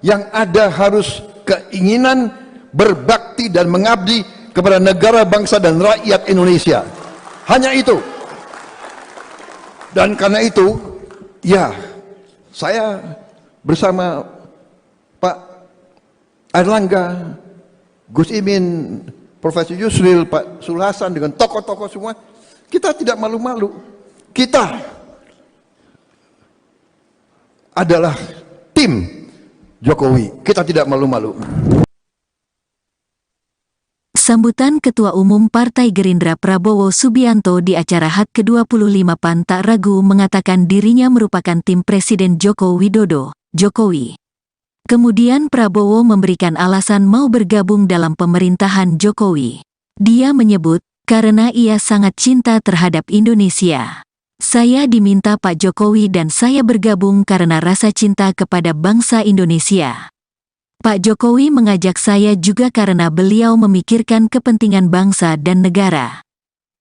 Yang ada harus keinginan berbakti dan mengabdi kepada negara, bangsa dan rakyat Indonesia. Hanya itu. Dan karena itu, ya, saya bersama Pak Airlangga, Gus Imin, Profesor Yusril, Pak Sulhasan, dengan tokoh-tokoh semua, kita tidak malu-malu. Kita adalah tim Jokowi, kita tidak malu-malu. Sambutan Ketua Umum Partai Gerindra Prabowo Subianto di acara HUT ke-25 PAN tak ragu mengatakan dirinya merupakan tim Presiden Joko Widodo, Jokowi. Kemudian Prabowo memberikan alasan mau bergabung dalam pemerintahan Jokowi. Dia menyebut, karena ia sangat cinta terhadap Indonesia. Saya diminta Pak Jokowi dan saya bergabung karena rasa cinta kepada bangsa Indonesia. Pak Jokowi mengajak saya juga karena beliau memikirkan kepentingan bangsa dan negara.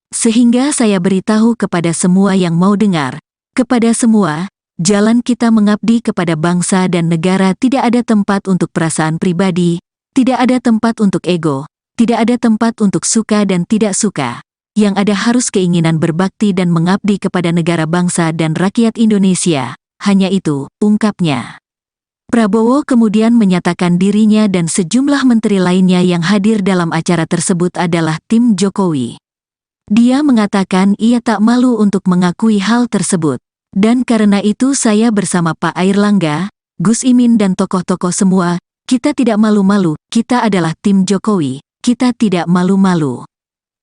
Sehingga saya beritahu kepada semua yang mau dengar, kepada semua, jalan kita mengabdi kepada bangsa dan negara tidak ada tempat untuk perasaan pribadi, tidak ada tempat untuk ego, tidak ada tempat untuk suka dan tidak suka. Yang ada harus keinginan berbakti dan mengabdi kepada negara bangsa dan rakyat Indonesia, hanya itu, ungkapnya. Prabowo kemudian menyatakan dirinya dan sejumlah menteri lainnya yang hadir dalam acara tersebut adalah tim Jokowi. Dia mengatakan ia tak malu untuk mengakui hal tersebut. Dan karena itu saya bersama Pak Airlangga, Gus Imin dan tokoh-tokoh semua, kita tidak malu-malu, kita adalah tim Jokowi, kita tidak malu-malu.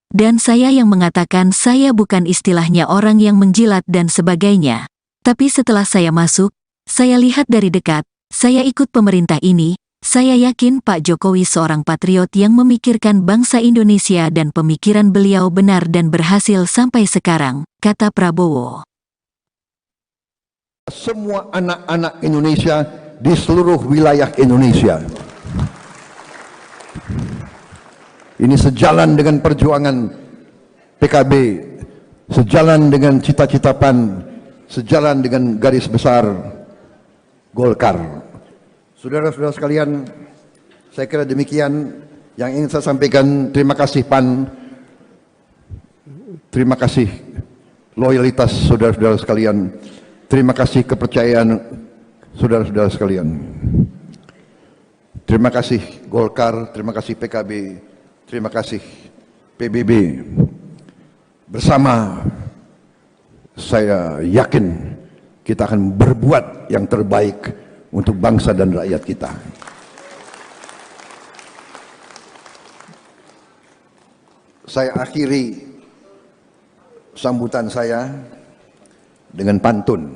Dan saya yang mengatakan saya bukan istilahnya orang yang menjilat dan sebagainya. Tapi setelah saya masuk, saya lihat dari dekat, saya ikut pemerintah ini, saya yakin Pak Jokowi seorang patriot yang memikirkan bangsa Indonesia dan pemikiran beliau benar dan berhasil sampai sekarang, kata Prabowo. Semua anak-anak Indonesia di seluruh wilayah Indonesia. Ini sejalan dengan perjuangan PKB, sejalan dengan cita-cita PAN, sejalan dengan garis besar Golkar. Saudara-saudara sekalian, saya kira demikian yang ingin saya sampaikan. Terima kasih PAN, terima kasih loyalitas saudara-saudara sekalian, terima kasih kepercayaan saudara-saudara sekalian. Terima kasih Golkar, terima kasih PKB, terima kasih PBB. Bersama saya yakin kita akan berbuat yang terbaik untuk bangsa dan rakyat kita. Saya akhiri sambutan saya dengan pantun.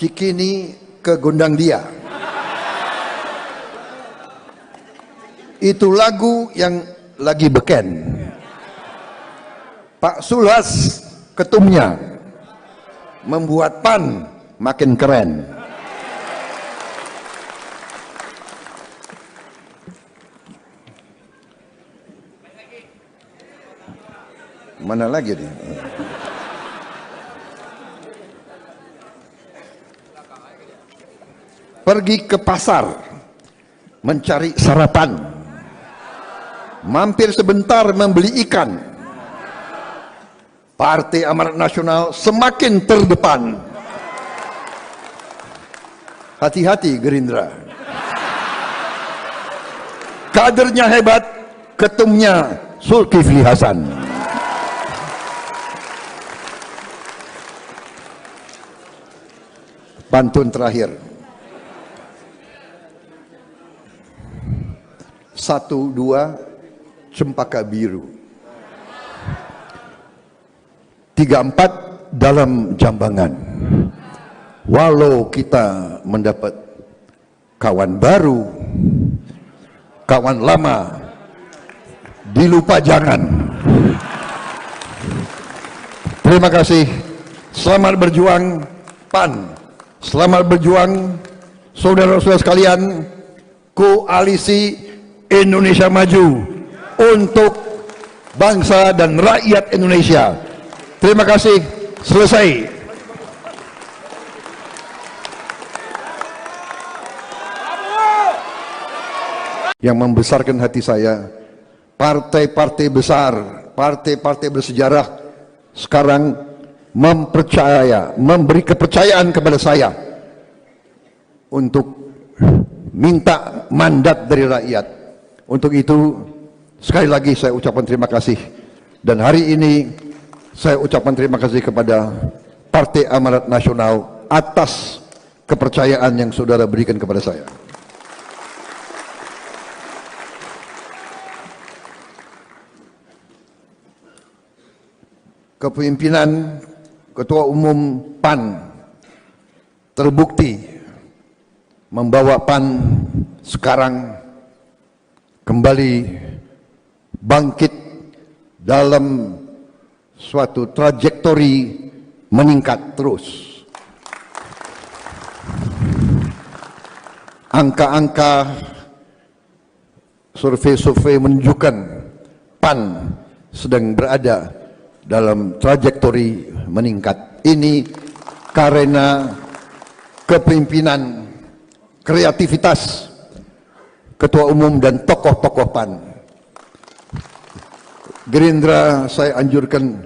Cikini ke gondang dia. Itu lagu yang lagi beken. Pak Sulas ketumnya membuat PAN makin keren. Mana lagi nih? Pergi ke pasar mencari sarapan, mampir sebentar membeli ikan. Partai Amanat Nasional semakin terdepan. Hati-hati Gerindra. Kadernya hebat, ketumnya Zulkifli Hasan. Pantun terakhir. 1, 2, cempaka biru. 3, 4 dalam jambangan. Walau kita mendapat kawan baru, kawan lama dilupa jangan. Terima kasih. Selamat berjuang PAN. Selamat berjuang saudara-saudara sekalian, Koalisi Indonesia Maju untuk bangsa dan rakyat Indonesia. Terima kasih. Selesai. Yang membesarkan hati saya, partai-partai besar, partai-partai bersejarah sekarang memberi kepercayaan kepada saya untuk minta mandat dari rakyat. Untuk itu sekali lagi saya ucapkan terima kasih, dan hari ini saya ucapkan terima kasih kepada Partai Amanat Nasional atas kepercayaan yang saudara berikan kepada saya. kepemimpinan Ketua Umum PAN terbukti membawa PAN sekarang kembali bangkit dalam suatu trajektori meningkat terus. Angka-angka survei-survei menunjukkan PAN sedang berada dalam trajektori meningkat. Ini karena kepemimpinan, kreativitas Ketua Umum dan tokoh-tokoh PAN. Gerindra saya anjurkan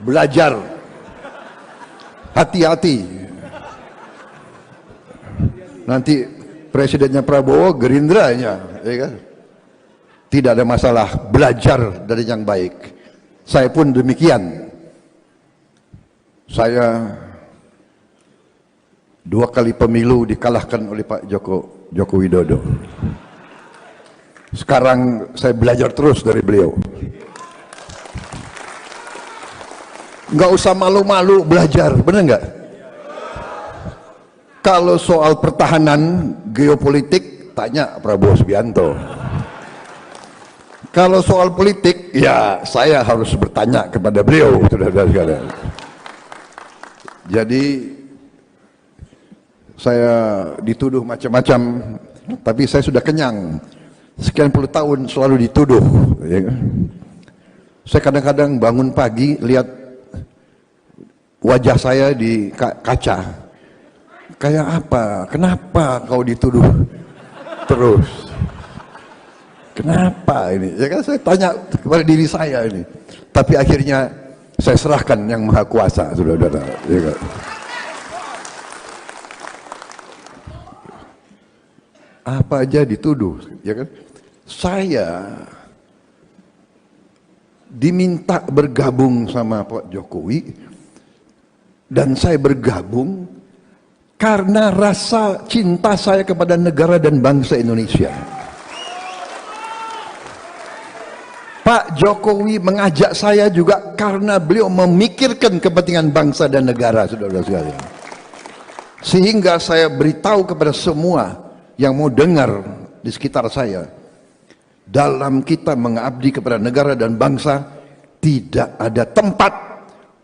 belajar, hati-hati. Nanti presidennya Prabowo, Gerindranya, ya kan? Tidak ada masalah, belajar dari yang baik. Saya pun demikian. Saya 2 kali pemilu dikalahkan oleh Pak Joko Widodo. Sekarang saya belajar terus dari beliau. Nggak usah malu-malu belajar, benar nggak? Kalau soal pertahanan geopolitik, tanya Prabowo Subianto. Kalau soal politik, ya saya harus bertanya kepada beliau, saudara-saudara sekalian. Jadi saya dituduh macam-macam, tapi saya sudah kenyang. Sekian puluh tahun selalu dituduh. Ya. Saya kadang-kadang bangun pagi lihat wajah saya di kaca. Kayak apa? Kenapa kau dituduh terus? Kenapa ini? Ya kan saya tanya kepada diri saya ini. Tapi akhirnya saya serahkan yang Maha Kuasa, saudara-saudara. Ya kan? Apa aja dituduh, ya kan? Saya diminta bergabung sama Pak Jokowi, dan saya bergabung karena rasa cinta saya kepada negara dan bangsa Indonesia. Pak Jokowi mengajak saya juga karena beliau memikirkan kepentingan bangsa dan negara, saudara-saudara sekalian. Sehingga saya beritahu kepada semua yang mau dengar di sekitar saya, dalam kita mengabdi kepada negara dan bangsa, tidak ada tempat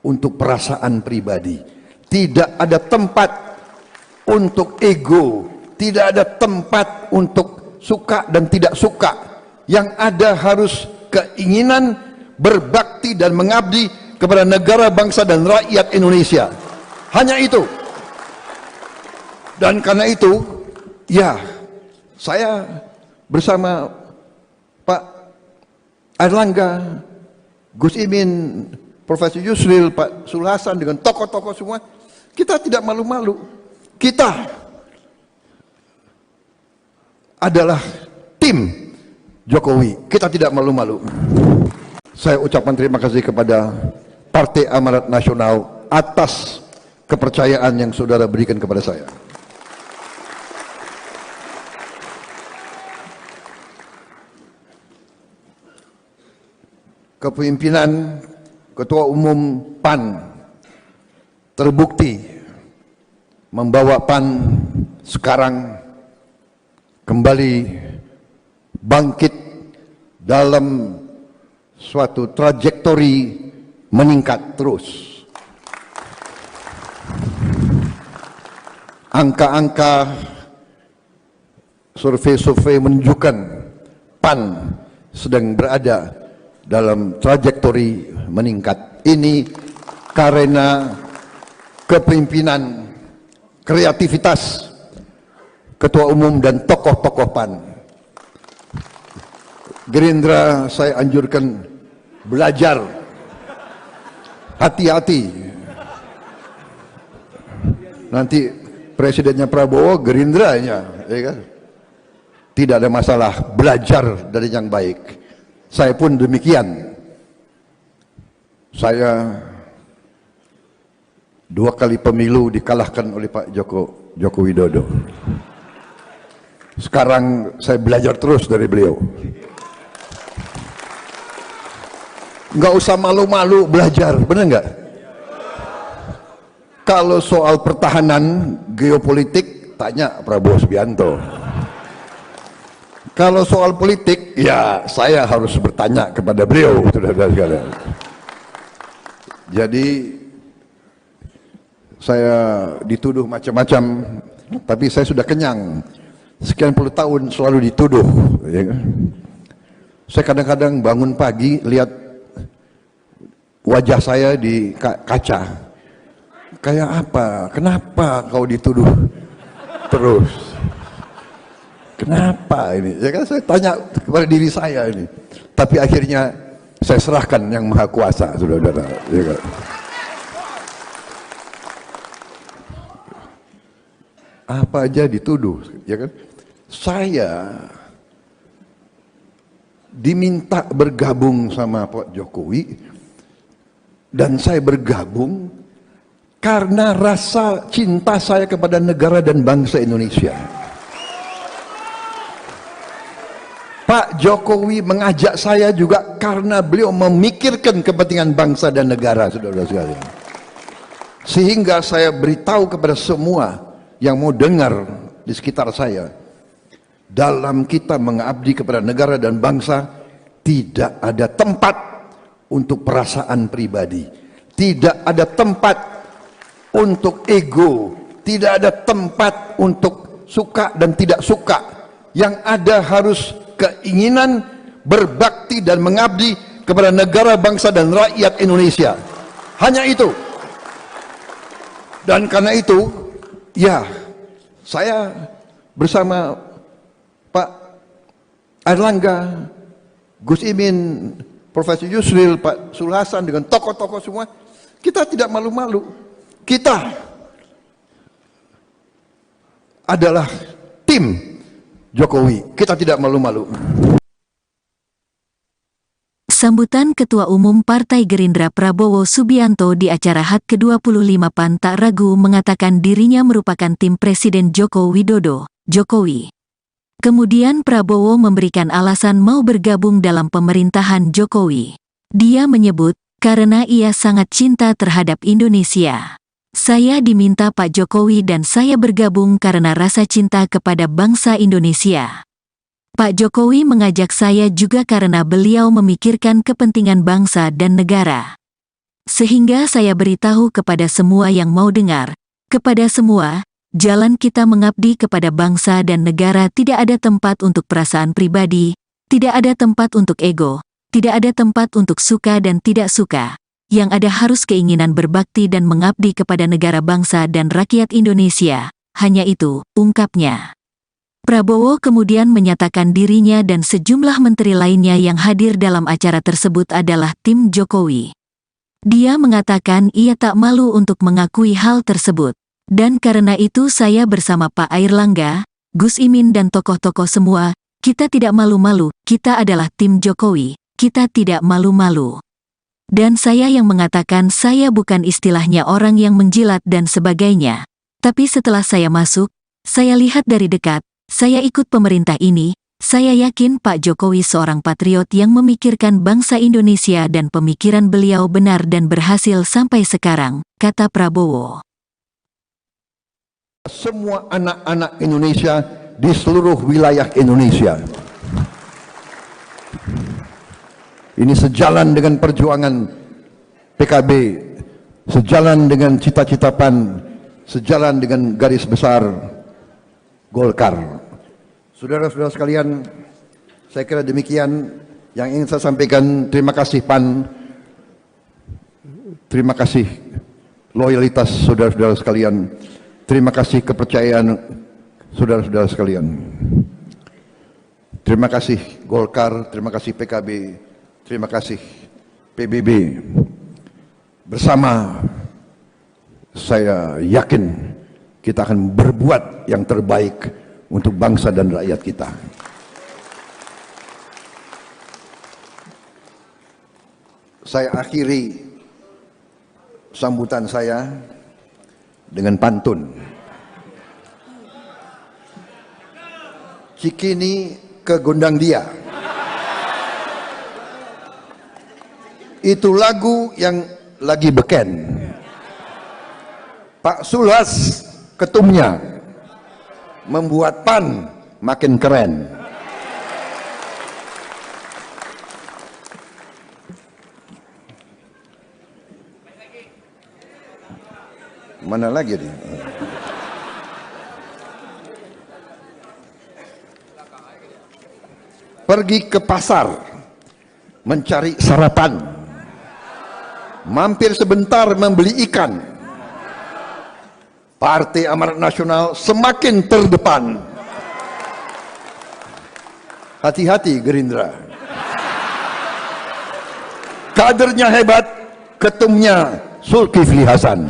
untuk perasaan pribadi, tidak ada tempat untuk ego, tidak ada tempat untuk suka dan tidak suka. Yang ada harus keinginan berbakti dan mengabdi kepada negara, bangsa dan rakyat Indonesia. Hanya itu. Dan karena itu, ya, saya bersama Pak Airlangga, Gus Imin, Profesor Yusril, Pak Sulhasan, dengan tokoh-tokoh semua, kita tidak malu-malu. Kita adalah tim Jokowi. Kita tidak malu-malu. Saya ucapkan terima kasih kepada Partai Amanat Nasional atas kepercayaan yang saudara berikan kepada saya. Kepemimpinan Ketua Umum PAN terbukti membawa PAN sekarang kembali bangkit dalam suatu trajektori meningkat terus. Angka-angka survei-survei menunjukkan PAN sedang berada dalam trajektori meningkat. Ini karena kepemimpinan, kreativitas Ketua Umum dan tokoh-tokoh PAN. Gerindra saya anjurkan belajar, hati-hati. Nanti presidennya Prabowo, Gerindranya, ya kan? Tidak ada masalah, belajar dari yang baik. Saya pun demikian. Saya 2 kali pemilu dikalahkan oleh Pak Joko Widodo. Sekarang saya belajar terus dari beliau. nggak usah malu-malu belajar, bener nggak? Kalau soal pertahanan geopolitik, tanya Prabowo Subianto. Kalau soal politik, ya saya harus bertanya kepada beliau, saudara sekalian. Jadi saya dituduh macam-macam, tapi saya sudah kenyang. Sekian puluh tahun selalu dituduh. Ya kan? Saya kadang-kadang bangun pagi lihat wajah saya di kaca. Kayak apa? Kenapa kau dituduh terus? Kenapa ini? Ya kan saya tanya kepada diri saya ini. Tapi akhirnya saya serahkan yang Maha Kuasa, saudara-saudara. Ya kan? Apa aja dituduh, ya kan? Saya diminta bergabung sama Pak Jokowi, dan saya bergabung karena rasa cinta saya kepada negara dan bangsa Indonesia. Pak Jokowi mengajak saya juga karena beliau memikirkan kepentingan bangsa dan negara, saudara-saudara sekalian. Sehingga saya beritahu kepada semua yang mau dengar di sekitar saya, dalam kita mengabdi kepada negara dan bangsa, tidak ada tempat untuk perasaan pribadi, tidak ada tempat untuk ego, tidak ada tempat untuk suka dan tidak suka. Yang ada harus keinginan berbakti dan mengabdi kepada negara, bangsa dan rakyat Indonesia. Hanya itu. Dan karena itu, ya, saya bersama Pak Airlangga, Gus Imin, Profesor Yusril, Pak Sul Hasan, dengan tokoh-tokoh semua, kita tidak malu-malu. Kita adalah tim Jokowi. Kita tidak malu-malu. Sambutan Ketua Umum Partai Gerindra Prabowo Subianto di acara HUT ke-25 PAN tak ragu mengatakan dirinya merupakan tim Presiden Joko Widodo, Jokowi. Kemudian Prabowo memberikan alasan mau bergabung dalam pemerintahan Jokowi. Dia menyebut, karena ia sangat cinta terhadap Indonesia. Saya diminta Pak Jokowi dan saya bergabung karena rasa cinta kepada bangsa Indonesia. Pak Jokowi mengajak saya juga karena beliau memikirkan kepentingan bangsa dan negara. Sehingga saya beritahu kepada semua yang mau dengar, kepada semua, jalan kita mengabdi kepada bangsa dan negara tidak ada tempat untuk perasaan pribadi, tidak ada tempat untuk ego, tidak ada tempat untuk suka dan tidak suka. Yang ada harus keinginan berbakti dan mengabdi kepada negara, bangsa dan rakyat Indonesia. Hanya itu, ungkapnya. Prabowo kemudian menyatakan dirinya dan sejumlah menteri lainnya yang hadir dalam acara tersebut adalah tim Jokowi. Dia mengatakan ia tak malu untuk mengakui hal tersebut. Dan karena itu saya bersama Pak Airlangga, Gus Imin dan tokoh-tokoh semua, kita tidak malu-malu, kita adalah tim Jokowi, kita tidak malu-malu. Dan saya yang mengatakan saya bukan istilahnya orang yang menjilat dan sebagainya. Tapi setelah saya masuk, saya lihat dari dekat, saya ikut pemerintah ini, saya yakin Pak Jokowi seorang patriot yang memikirkan bangsa Indonesia dan pemikiran beliau benar dan berhasil sampai sekarang, kata Prabowo. Semua anak-anak Indonesia di seluruh wilayah Indonesia. Ini sejalan dengan perjuangan PKB, sejalan dengan cita-cita PAN, sejalan dengan garis besar Golkar. Saudara-saudara sekalian, saya kira demikian yang ingin saya sampaikan. Terima kasih PAN, terima kasih loyalitas saudara-saudara sekalian, terima kasih kepercayaan saudara-saudara sekalian. Terima kasih Golkar, terima kasih PKB, terima kasih PBB. Bersama saya yakin kita akan berbuat yang terbaik untuk bangsa dan rakyat kita. Saya akhiri sambutan saya dengan pantun. Cikini ke gondang dia. Itu lagu yang lagi beken. Pak Sulas ketumnya membuat PAN makin keren. Mana lagi nih? Pergi ke pasar mencari sarapan, mampir sebentar membeli ikan. Partai Amanat Nasional semakin terdepan. Hati-hati Gerindra. Kadernya hebat, ketumnya Zulkifli Hasan.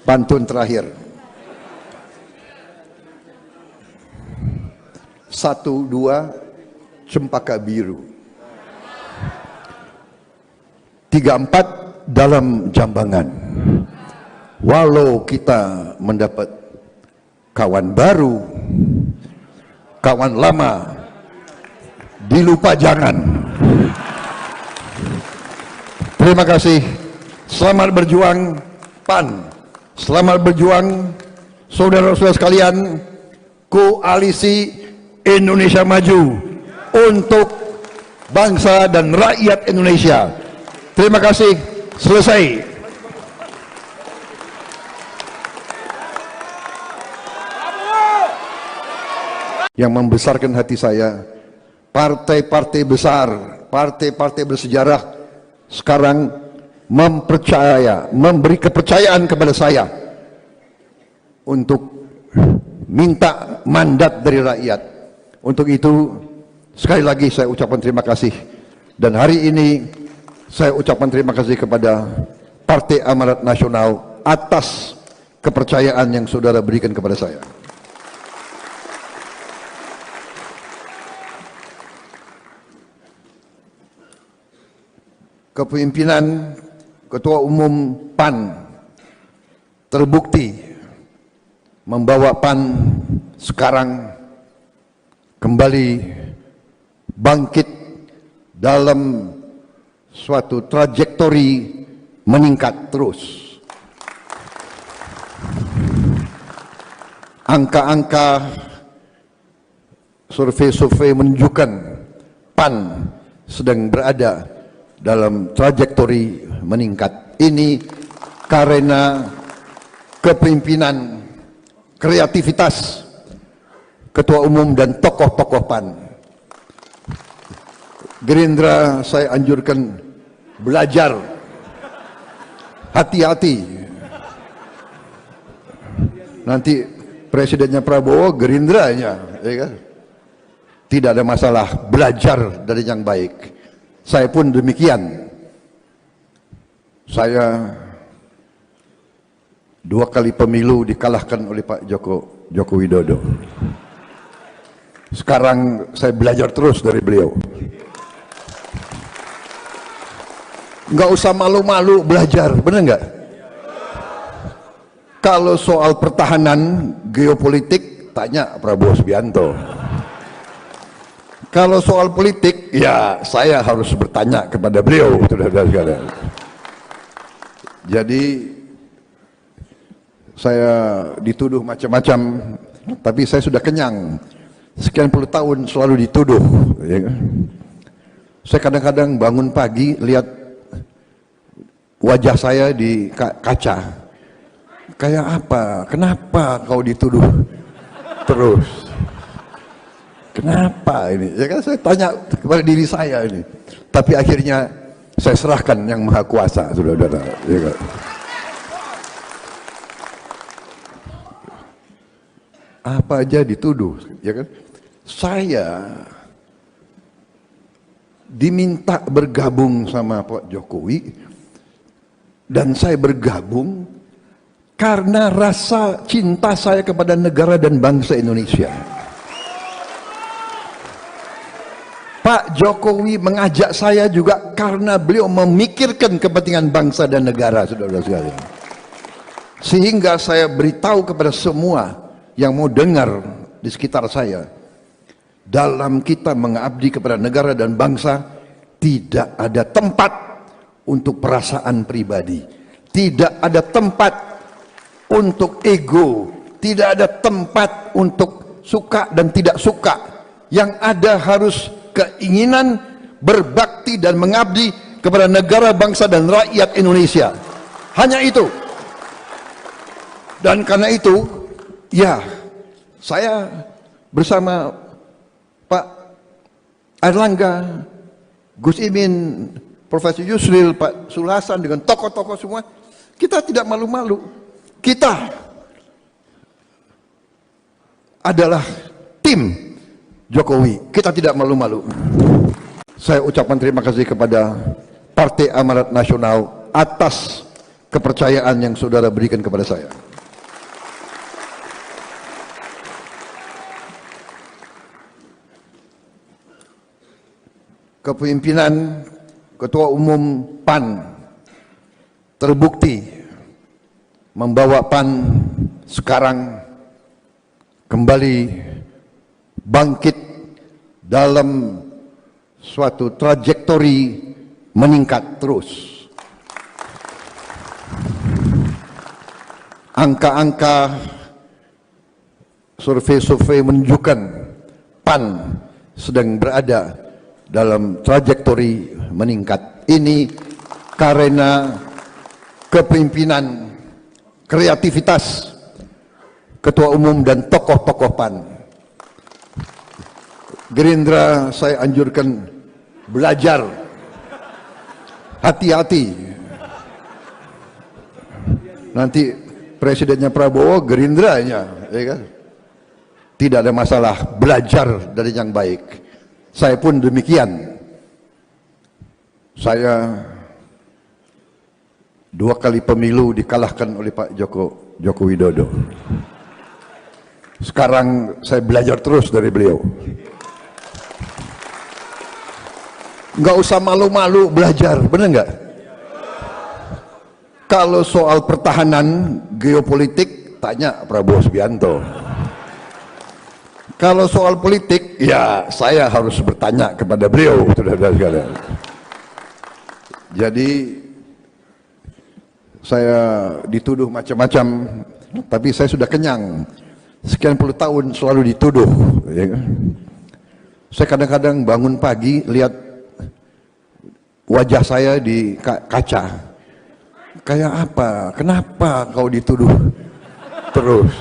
Pantun terakhir. 1, 2 cempaka biru. 3, 4 dalam jambangan. Walau kita mendapat kawan baru, kawan lama dilupa jangan. Terima kasih. Selamat berjuang PAN. Selamat berjuang saudara-saudara sekalian, Koalisi Indonesia Maju untuk bangsa dan rakyat Indonesia. Terima kasih. Selesai. Yang membesarkan hati saya, partai-partai besar, partai-partai bersejarah sekarang memberi kepercayaan kepada saya untuk minta mandat dari rakyat. Untuk itu sekali lagi saya ucapkan terima kasih, dan hari ini saya ucapkan terima kasih kepada Partai Amanat Nasional atas kepercayaan yang saudara berikan kepada saya. Kepemimpinan Ketua Umum PAN terbukti membawa PAN sekarang kembali bangkit dalam suatu trajektori meningkat terus. Angka-angka survei-survei menunjukkan PAN sedang berada dalam trajektori meningkat. Ini karena kepemimpinan, kreativitas Ketua Umum dan tokoh-tokoh PAN. Gerindra saya anjurkan belajar, hati-hati. Nanti presidennya Prabowo, Gerindranya, ya kan? Tidak ada masalah, belajar dari yang baik. Saya pun demikian. Saya 2 kali pemilu dikalahkan oleh Pak Joko Widodo. Sekarang saya belajar terus dari beliau. Nggak usah malu-malu belajar, benar nggak? Kalau soal pertahanan geopolitik, tanya Prabowo Subianto. Kalau soal politik, ya saya harus bertanya kepada beliau, saudara-saudara sekalian. Jadi saya dituduh macam-macam, tapi saya sudah kenyang. Sekian puluh tahun selalu dituduh. Ya. Saya kadang-kadang bangun pagi lihat wajah saya di kaca. Kayak apa? Kenapa kau dituduh terus? Kenapa ini? Ya kan saya tanya kepada diri saya ini. Tapi akhirnya saya serahkan yang Maha Kuasa, saudara-saudara. Ya kan? Apa aja dituduh, ya kan? Saya diminta bergabung sama Pak Jokowi, dan saya bergabung karena rasa cinta saya kepada negara dan bangsa Indonesia. Pak Jokowi mengajak saya juga karena beliau memikirkan kepentingan bangsa dan negara, saudara-saudara sekalian. Sehingga saya beritahu kepada semua yang mau dengar di sekitar saya, dalam kita mengabdi kepada negara dan bangsa tidak ada tempat untuk perasaan pribadi, tidak ada tempat untuk ego, tidak ada tempat untuk suka dan tidak suka. Yang ada harus keinginan berbakti dan mengabdi kepada negara, bangsa dan rakyat Indonesia. Hanya itu. Dan karena itu, ya, saya bersama Pak Airlangga, Gus Imin, Profesor Yusril, Pak Sulhasan, dengan tokoh-tokoh semua, kita tidak malu-malu. Kita adalah tim Jokowi. Kita tidak malu-malu. Saya ucapkan terima kasih kepada Partai Amanat Nasional atas kepercayaan yang saudara berikan kepada saya. Kepemimpinan Ketua Umum PAN terbukti membawa PAN sekarang kembali bangkit dalam suatu trajektori meningkat terus. Angka-angka survei-survei menunjukkan PAN sedang berada dalam trajektori meningkat. Ini karena kepemimpinan, kreativitas Ketua Umum dan tokoh-tokoh PAN. Gerindra saya anjurkan belajar, hati-hati. Nanti presidennya Prabowo, Gerindranya, ya kan? Tidak ada masalah, belajar dari yang baik. Saya pun demikian. Saya 2 kali pemilu dikalahkan oleh Pak Joko Widodo. Sekarang saya belajar terus dari beliau. Nggak usah malu-malu belajar, bener nggak? Kalau soal pertahanan geopolitik, tanya Prabowo Subianto. Kalau soal politik, ya saya harus bertanya kepada beliau, saudara sekalian. Jadi saya dituduh macam-macam, tapi saya sudah kenyang. Sekian puluh tahun selalu dituduh. Ya kan? Saya kadang-kadang bangun pagi lihat wajah saya di kaca. Kayak apa? Kenapa kau dituduh terus?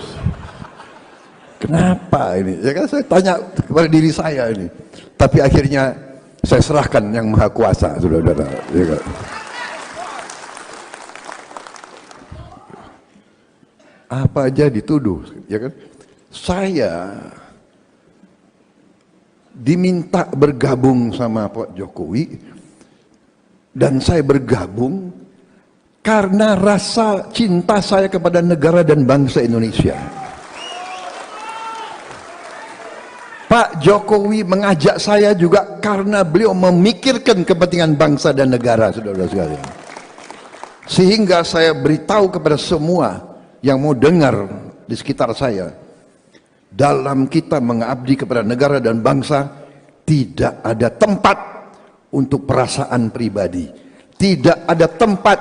Kenapa ini? Ya kan saya tanya kepada diri saya ini. Tapi akhirnya saya serahkan yang Maha Kuasa, saudara-saudara. Ya kan? Apa aja dituduh, ya kan? Saya diminta bergabung sama Pak Jokowi, dan saya bergabung karena rasa cinta saya kepada negara dan bangsa Indonesia. Pak Jokowi mengajak saya juga karena beliau memikirkan kepentingan bangsa dan negara, saudara-saudara sekalian. Sehingga saya beritahu kepada semua yang mau dengar di sekitar saya, dalam kita mengabdi kepada negara dan bangsa tidak ada tempat untuk perasaan pribadi, tidak ada tempat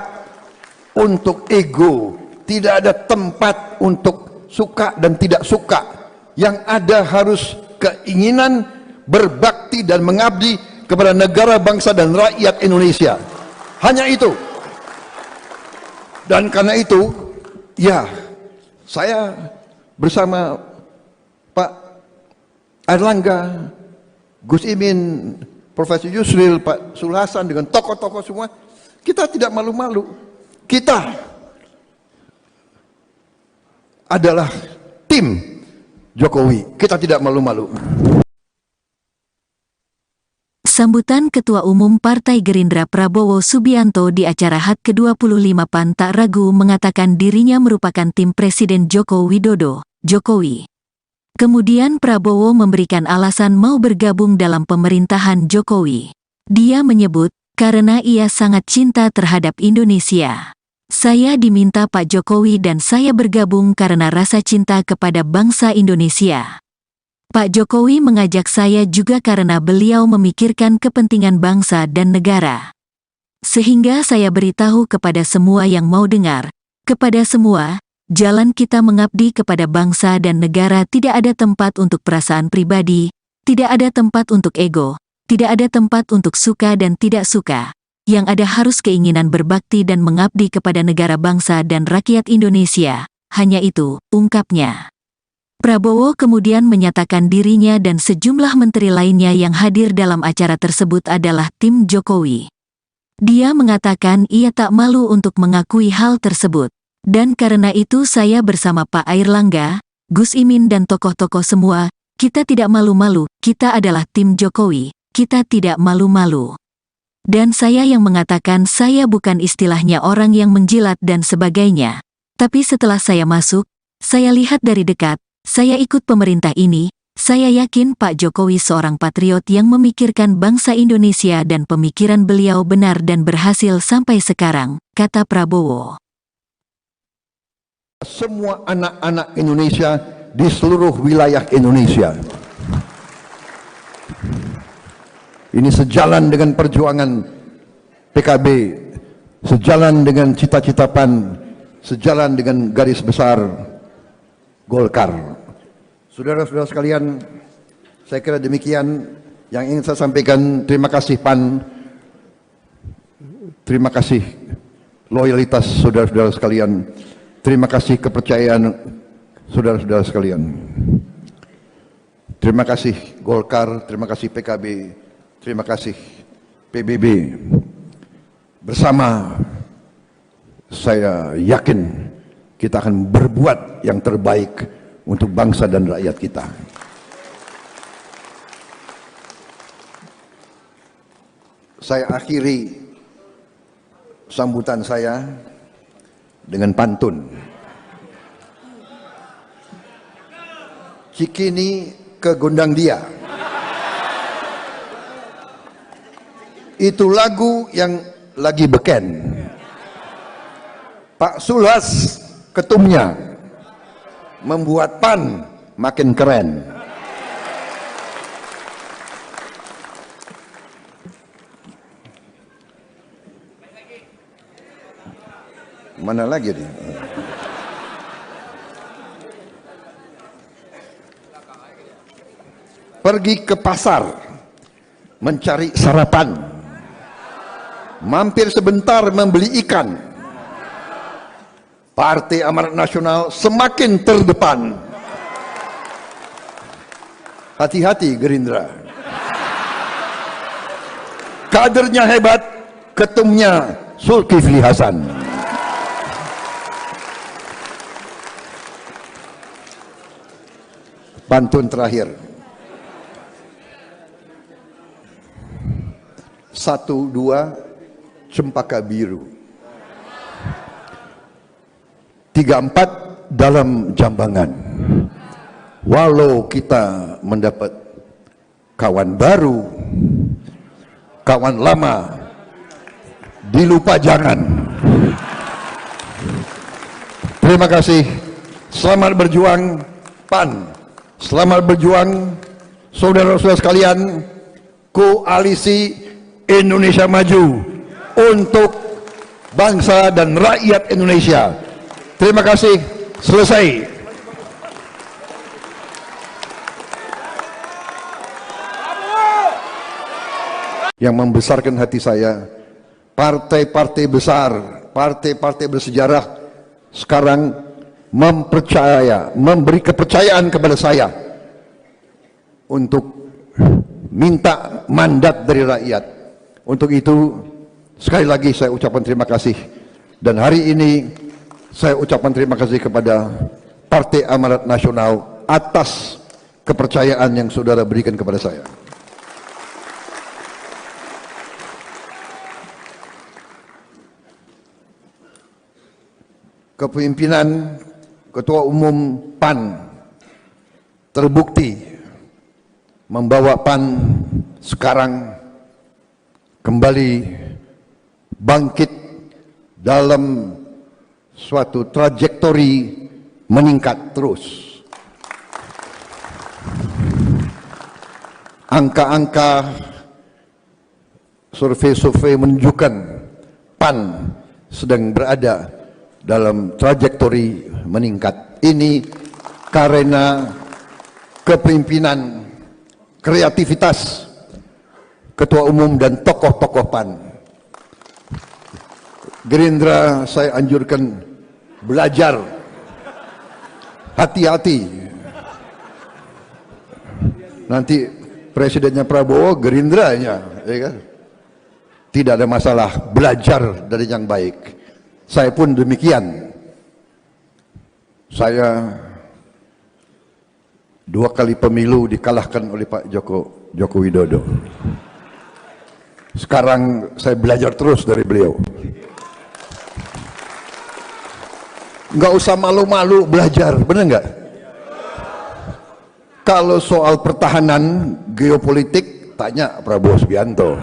untuk ego, tidak ada tempat untuk suka dan tidak suka. Yang ada harus keinginan berbakti dan mengabdi kepada negara, bangsa dan rakyat Indonesia. Hanya itu. Dan karena itu, ya, saya bersama Pak Airlangga, Gus Imin, Profesor Yusril, Pak Sulhasan, dengan tokoh-tokoh semua, kita tidak malu-malu. Kita adalah tim Jokowi. Kita tidak malu-malu. Sambutan Ketua Umum Partai Gerindra Prabowo Subianto di acara HUT ke-25 PAN tak ragu mengatakan dirinya merupakan tim Presiden Joko Widodo, Jokowi. Kemudian Prabowo memberikan alasan mau bergabung dalam pemerintahan Jokowi. Dia menyebut, karena ia sangat cinta terhadap Indonesia. Saya diminta Pak Jokowi dan saya bergabung karena rasa cinta kepada bangsa Indonesia. Pak Jokowi mengajak saya juga karena beliau memikirkan kepentingan bangsa dan negara. Sehingga saya beritahu kepada semua yang mau dengar, kepada semua, jalan kita mengabdi kepada bangsa dan negara tidak ada tempat untuk perasaan pribadi, tidak ada tempat untuk ego, tidak ada tempat untuk suka dan tidak suka. Yang ada harus keinginan berbakti dan mengabdi kepada negara bangsa dan rakyat Indonesia. Hanya itu, ungkapnya. Prabowo kemudian menyatakan dirinya dan sejumlah menteri lainnya yang hadir dalam acara tersebut adalah tim Jokowi. Dia mengatakan ia tak malu untuk mengakui hal tersebut. Dan karena itu saya bersama Pak Airlangga, Gus Imin dan tokoh-tokoh semua, kita tidak malu-malu, kita adalah tim Jokowi, kita tidak malu-malu. Dan saya yang mengatakan saya bukan istilahnya orang yang menjilat dan sebagainya. Tapi setelah saya masuk, saya lihat dari dekat, saya ikut pemerintah ini, saya yakin Pak Jokowi seorang patriot yang memikirkan bangsa Indonesia dan pemikiran beliau benar dan berhasil sampai sekarang, kata Prabowo. Semua anak-anak Indonesia di seluruh wilayah Indonesia. Ini sejalan dengan perjuangan PKB, sejalan dengan cita-cita PAN, sejalan dengan garis besar Golkar. Saudara-saudara sekalian, saya kira demikian yang ingin saya sampaikan. Terima kasih PAN, terima kasih loyalitas saudara-saudara sekalian, terima kasih kepercayaan saudara-saudara sekalian. Terima kasih Golkar, terima kasih PKB, terima kasih PBB. Bersama saya yakin kita akan berbuat yang terbaik untuk bangsa dan rakyat kita. Saya akhiri sambutan saya dengan pantun. Cikini ke gondang dia. Itu lagu yang lagi beken. Pak Sulhas ketumnya membuat PAN makin keren. Mana lagi nih? Pergi ke pasar mencari sarapan, mampir sebentar membeli ikan. Partai Amanat Nasional semakin terdepan. Hati-hati Gerindra. Kadernya hebat, ketumnya Zulkifli Hasan. Pantun terakhir. 1, 2 cempaka biru. 3, 4 dalam jambangan. Walau kita mendapat kawan baru, kawan lama dilupa jangan. Terima kasih. Selamat berjuang PAN. Selamat berjuang saudara-saudara sekalian, Koalisi Indonesia Maju untuk bangsa dan rakyat Indonesia. Terima kasih. Selesai. Yang membesarkan hati saya, partai-partai besar, partai-partai bersejarah sekarang memberi kepercayaan kepada saya untuk minta mandat dari rakyat. Untuk itu sekali lagi saya ucapkan terima kasih, dan hari ini saya ucapkan terima kasih kepada Partai Amanat Nasional atas kepercayaan yang saudara berikan kepada saya. Kepemimpinan Ketua Umum PAN terbukti membawa PAN sekarang kembali bangkit dalam suatu trajektori meningkat terus. Angka-angka survei-survei menunjukkan PAN sedang berada dalam trajektori meningkat. Ini karena kepemimpinan, kreativitas Ketua Umum dan tokoh-tokoh PAN. Gerindra saya anjurkan belajar, hati-hati. Nanti presidennya Prabowo, Gerindranya, ya kan? Tidak ada masalah, belajar dari yang baik. Saya pun demikian. Saya 2 kali pemilu dikalahkan oleh Pak Joko Widodo. Sekarang saya belajar terus dari beliau. Nggak usah malu-malu belajar, bener nggak? Kalau soal pertahanan geopolitik, tanya Prabowo Subianto.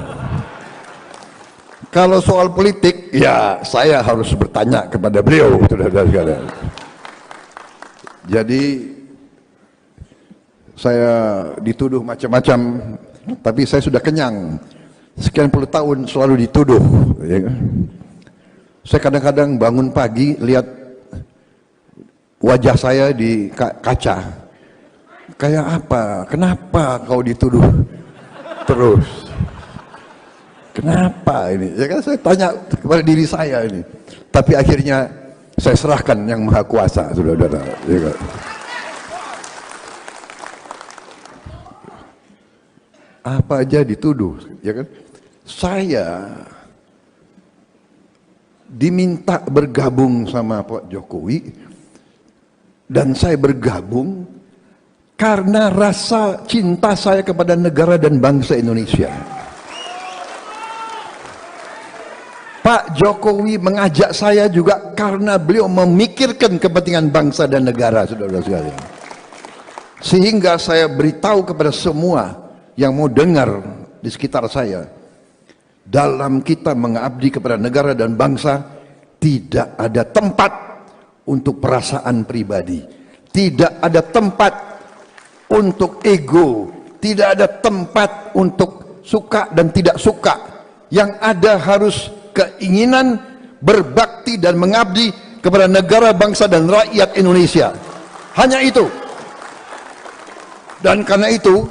Kalau soal politik, ya saya harus bertanya kepada beliau, saudara sekalian. Jadi saya dituduh macam-macam, tapi saya sudah kenyang. Sekian puluh tahun selalu dituduh. Ya kan? Saya kadang-kadang bangun pagi lihat wajah saya di kaca. Kayak apa? Kenapa kau dituduh terus? Kenapa ini? Ya kan saya tanya kepada diri saya ini. Tapi akhirnya saya serahkan yang Maha Kuasa, saudara-saudara. Ya kan? Apa aja dituduh, ya kan? Saya diminta bergabung sama Pak Jokowi dan saya bergabung karena rasa cinta saya kepada negara dan bangsa Indonesia. Pak Jokowi mengajak saya juga karena beliau memikirkan kepentingan bangsa dan negara, saudara sekalian. Sehingga saya beritahu kepada semua yang mau dengar di sekitar saya, dalam kita mengabdi kepada negara dan bangsa, tidak ada tempat untuk perasaan pribadi, tidak ada tempat untuk ego, tidak ada tempat untuk suka dan tidak suka. Yang ada harus keinginan berbakti dan mengabdi kepada negara, bangsa dan rakyat Indonesia. Hanya itu. Dan karena itu,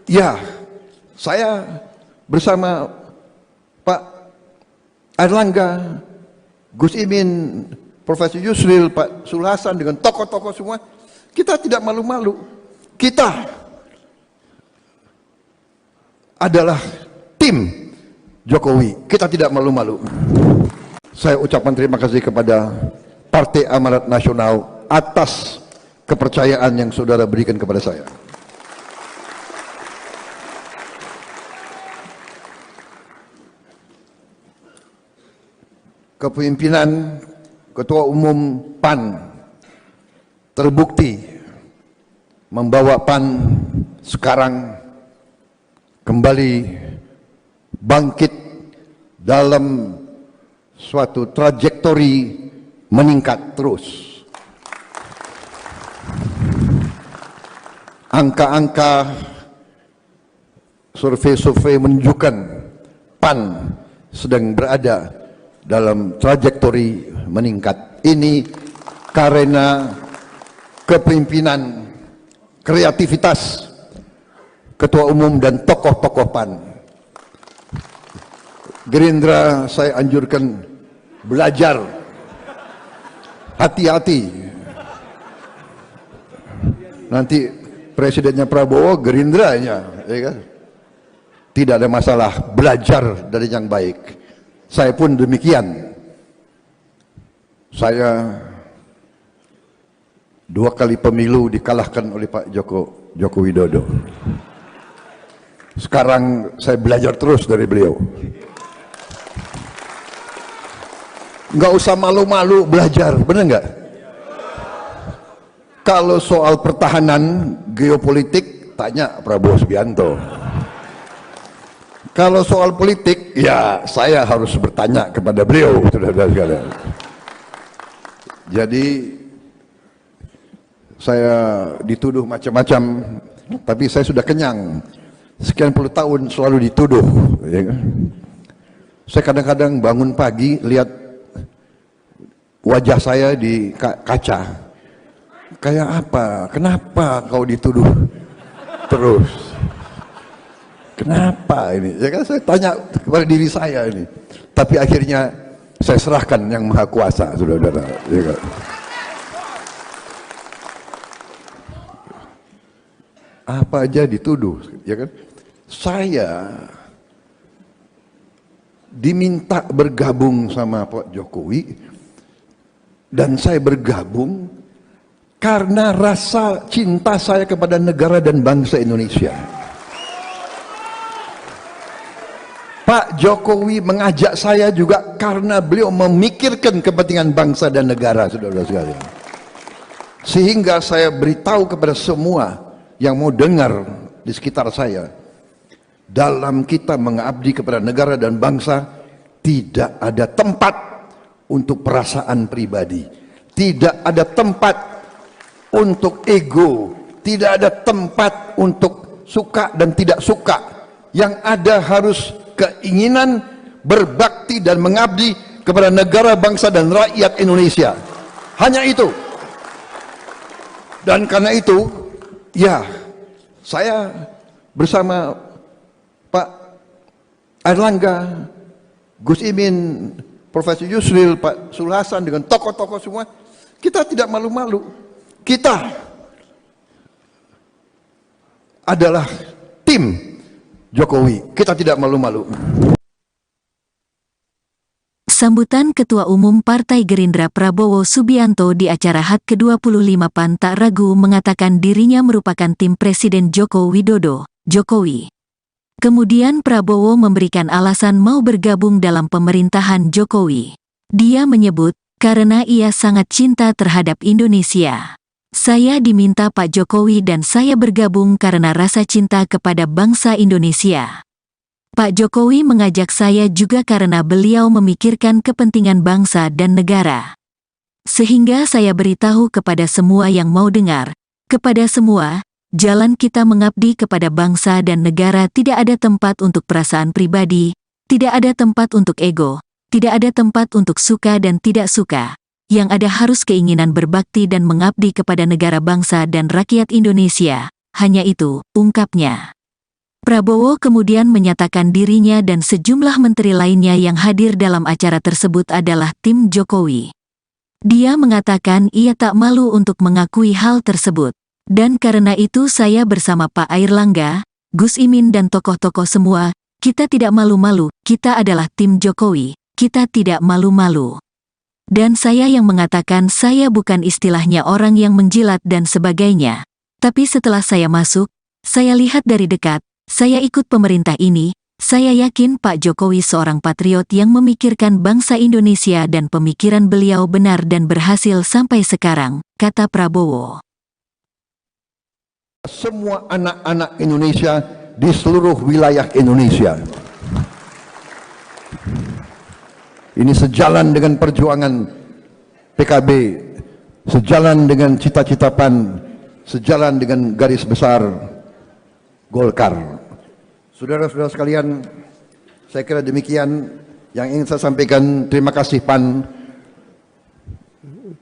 ya, saya bersama Pak Airlangga, Gus Imin, Profesor Yusril, Pak Sulhasan, dengan tokoh-tokoh semua, kita tidak malu-malu. Kita adalah tim Jokowi. Kita tidak malu-malu. Saya ucapkan terima kasih kepada Partai Amanat Nasional atas kepercayaan yang saudara berikan kepada saya. Kepemimpinan Ketua Umum PAN terbukti membawa PAN sekarang kembali bangkit dalam suatu trajektori meningkat terus. Angka-angka survei-survei menunjukkan PAN sedang berada dalam trajektori meningkat. Ini karena kepemimpinan, kreativitas Ketua Umum dan tokoh-tokoh PAN. Gerindra saya anjurkan belajar, hati-hati. Nanti presidennya Prabowo, Gerindranya, ya kan? Tidak ada masalah, belajar dari yang baik. Saya pun demikian. Saya 2 kali pemilu dikalahkan oleh Pak Joko Widodo. Sekarang saya belajar terus dari beliau. Nggak usah malu-malu belajar, bener nggak? Kalau soal pertahanan geopolitik, tanya Prabowo Subianto. Kalau soal politik, ya saya harus bertanya kepada beliau, saudara sekalian. Jadi saya dituduh macam-macam, tapi saya sudah kenyang. sekian puluh tahun selalu dituduh, ya kan? Saya kadang-kadang bangun pagi lihat wajah saya di kaca, kayak apa? Kenapa kau dituduh terus? Kenapa ini? Ya kan saya tanya kepada diri saya ini. Tapi akhirnya saya serahkan yang Maha Kuasa, saudara-saudara. Ya kan? Apa aja dituduh, ya kan? Saya diminta bergabung sama Pak Jokowi, dan saya bergabung karena rasa cinta saya kepada negara dan bangsa Indonesia. Pak Jokowi mengajak saya juga karena beliau memikirkan kepentingan bangsa dan negara, saudara-saudara sekalian. Sehingga saya beritahu kepada semua yang mau dengar di sekitar saya, dalam kita mengabdi kepada negara dan bangsa, tidak ada tempat untuk perasaan pribadi, tidak ada tempat untuk ego, tidak ada tempat untuk suka dan tidak suka. Yang ada harus keinginan berbakti dan mengabdi kepada negara, bangsa dan rakyat Indonesia. Hanya itu. Dan karena itu, ya, saya bersama Pak Airlangga, Gus Imin, Profesor Yusril, Pak Sul Hasan, dengan tokoh-tokoh semua, kita tidak malu-malu. Kita adalah tim Jokowi. Kita tidak malu-malu. Sambutan Ketua Umum Partai Gerindra Prabowo Subianto di acara HUT ke-25 PAN tak ragu mengatakan dirinya merupakan tim Presiden Joko Widodo, Jokowi. Kemudian Prabowo memberikan alasan mau bergabung dalam pemerintahan Jokowi. Dia menyebut, karena ia sangat cinta terhadap Indonesia. Saya diminta Pak Jokowi dan saya bergabung karena rasa cinta kepada bangsa Indonesia. Pak Jokowi mengajak saya juga karena beliau memikirkan kepentingan bangsa dan negara. Sehingga saya beritahu kepada semua yang mau dengar, kepada semua, jalan kita mengabdi kepada bangsa dan negara tidak ada tempat untuk perasaan pribadi, tidak ada tempat untuk ego, tidak ada tempat untuk suka dan tidak suka. Yang ada harus keinginan berbakti dan mengabdi kepada negara, bangsa dan rakyat Indonesia. Hanya itu, ungkapnya. Prabowo kemudian menyatakan dirinya dan sejumlah menteri lainnya yang hadir dalam acara tersebut adalah tim Jokowi. Dia mengatakan ia tak malu untuk mengakui hal tersebut. Dan karena itu saya bersama Pak Airlangga, Gus Imin dan tokoh-tokoh semua, kita tidak malu-malu, kita adalah tim Jokowi, kita tidak malu-malu. Dan saya yang mengatakan saya bukan istilahnya orang yang menjilat dan sebagainya. Tapi setelah saya masuk, saya lihat dari dekat, saya ikut pemerintah ini, saya yakin Pak Jokowi seorang patriot yang memikirkan bangsa Indonesia dan pemikiran beliau benar dan berhasil sampai sekarang, kata Prabowo. Semua anak-anak Indonesia di seluruh wilayah Indonesia. Ini sejalan dengan perjuangan PKB, sejalan dengan cita-cita PAN, sejalan dengan garis besar Golkar. Saudara-saudara sekalian, saya kira demikian yang ingin saya sampaikan. Terima kasih PAN,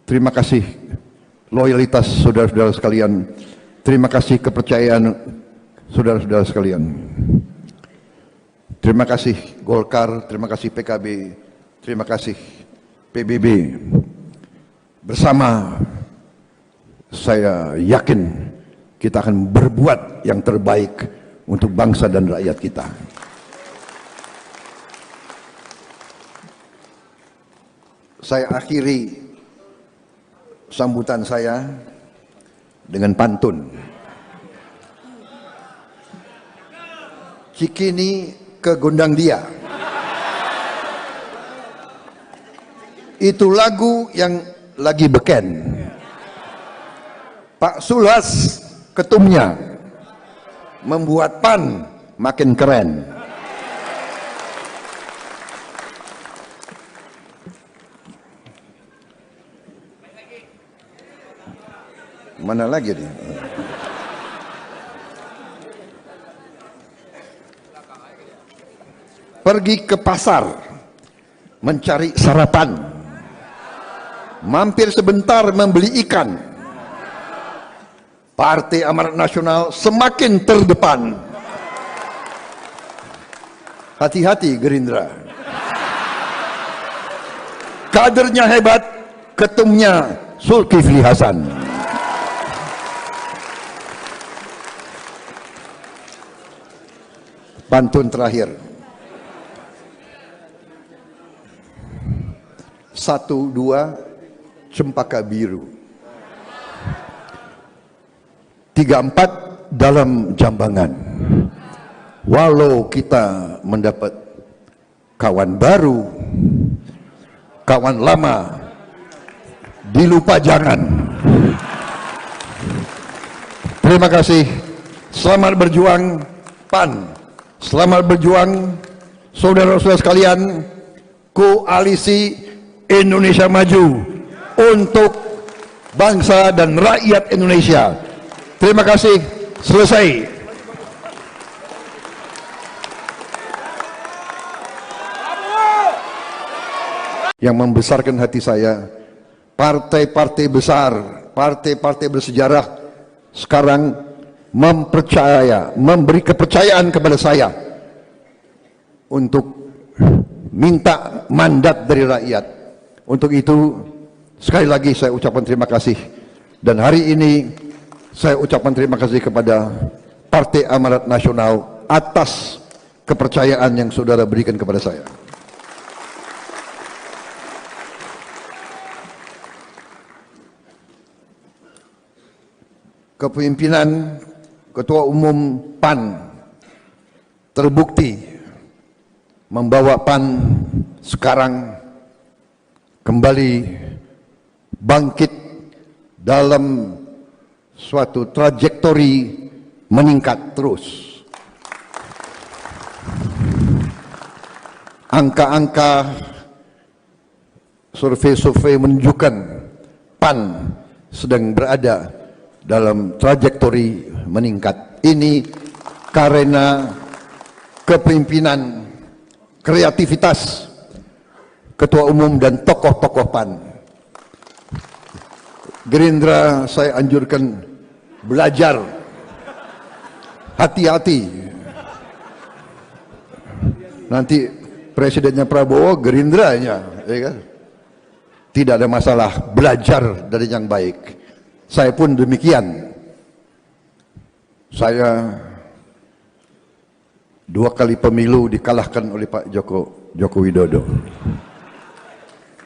terima kasih loyalitas saudara-saudara sekalian. Terima kasih kepercayaan saudara-saudara sekalian. Terima kasih Golkar, terima kasih PKB, terima kasih PBB. Bersama saya yakin kita akan berbuat yang terbaik untuk bangsa dan rakyat kita. Saya akhiri sambutan saya dengan pantun. Cikini ke Gondang Dia. Itu lagu yang lagi beken. Pak Sulhas ketumnya membuat PAN makin keren. Mana lagi nih? pergi ke pasar mencari sarapan, mampir sebentar membeli ikan. Partai Amanat Nasional semakin terdepan. Hati-hati Gerindra. Kadernya hebat, ketumnya Zulkifli Hasan. Pantun terakhir. 1, 2 cempaka biru. 3, 4 dalam jambangan. Walau kita mendapat kawan baru, kawan lama dilupa jangan. Terima kasih. Selamat berjuang PAN. Selamat berjuang saudara-saudara sekalian, Koalisi Indonesia Maju untuk bangsa dan rakyat Indonesia. Terima kasih. Selesai. Yang membesarkan hati saya, partai-partai besar, partai-partai bersejarah sekarang memberi kepercayaan kepada saya untuk minta mandat dari rakyat. Untuk itu sekali lagi saya ucapkan terima kasih, dan hari ini saya ucapkan terima kasih kepada Partai Amanat Nasional atas kepercayaan yang saudara berikan kepada saya. Kepemimpinan Ketua Umum PAN terbukti membawa PAN sekarang kembali bangkit dalam suatu trajektori meningkat terus. Angka-angka survei-survei menunjukkan PAN sedang berada dalam trajektori meningkat. Ini karena kepemimpinan, kreativitas Ketua Umum dan tokoh-tokoh PAN. Gerindra saya anjurkan belajar, hati-hati. Nanti presidennya Prabowo, Gerindranya, ya kan? Tidak ada masalah, belajar dari yang baik. Saya pun demikian. Saya 2 kali pemilu dikalahkan oleh Pak Joko Widodo.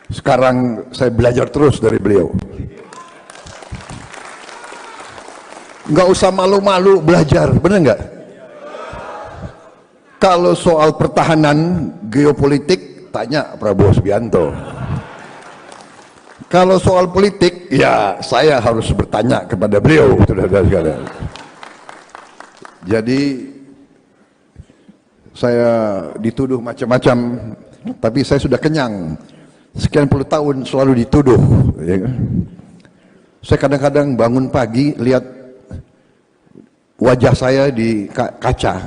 Sekarang saya belajar terus dari beliau. Nggak usah malu-malu belajar, benar nggak? Kalau soal pertahanan geopolitik, tanya Prabowo Subianto. Kalau soal politik, ya saya harus bertanya kepada beliau, saudara-saudara sekalian. Jadi saya dituduh macam-macam, tapi saya sudah kenyang. Sekian puluh tahun selalu dituduh. Ya. Saya kadang-kadang bangun pagi lihat wajah saya di kaca.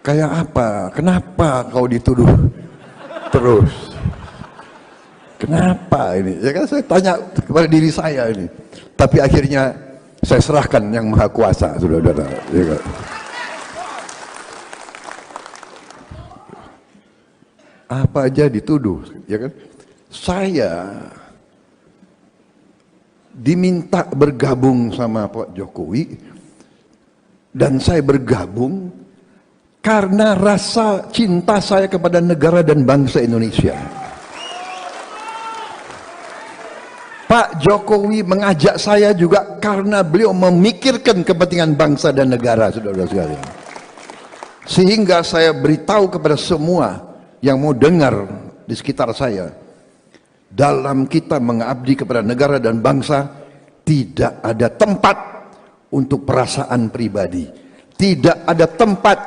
Kayak apa? Kenapa kau dituduh terus? Kenapa ini? Ya kan saya tanya kepada diri saya ini. Tapi akhirnya saya serahkan yang Maha Kuasa, saudara-saudara. Ya kan? Apa aja dituduh, ya kan? Saya diminta bergabung sama Pak Jokowi, dan saya bergabung karena rasa cinta saya kepada negara dan bangsa Indonesia. Pak Jokowi mengajak saya juga karena beliau memikirkan kepentingan bangsa dan negara, saudara-saudara sekalian. Sehingga saya beritahu kepada semua yang mau dengar di sekitar saya, dalam kita mengabdi kepada negara dan bangsa, tidak ada tempat untuk perasaan pribadi, tidak ada tempat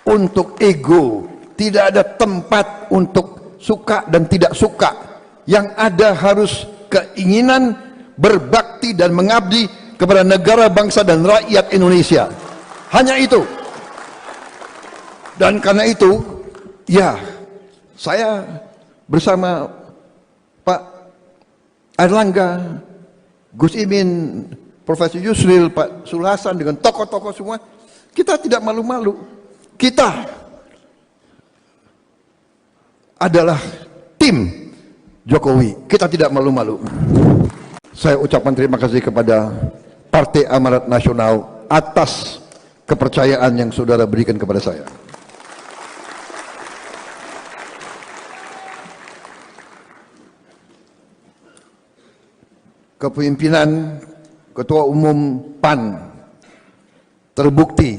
untuk ego, tidak ada tempat untuk suka dan tidak suka. Yang ada harus keinginan berbakti dan mengabdi kepada negara, bangsa dan rakyat Indonesia. Hanya itu. Dan karena itu ya, saya bersama Pak Airlangga, Gus Imin, Profesor Yusril, Pak Sulhasan, dengan tokoh-tokoh semua, kita tidak malu-malu. Kita adalah tim Jokowi. Kita tidak malu-malu. Saya ucapkan terima kasih kepada Partai Amanat Nasional atas kepercayaan yang saudara berikan kepada saya. Kepemimpinan Ketua Umum PAN terbukti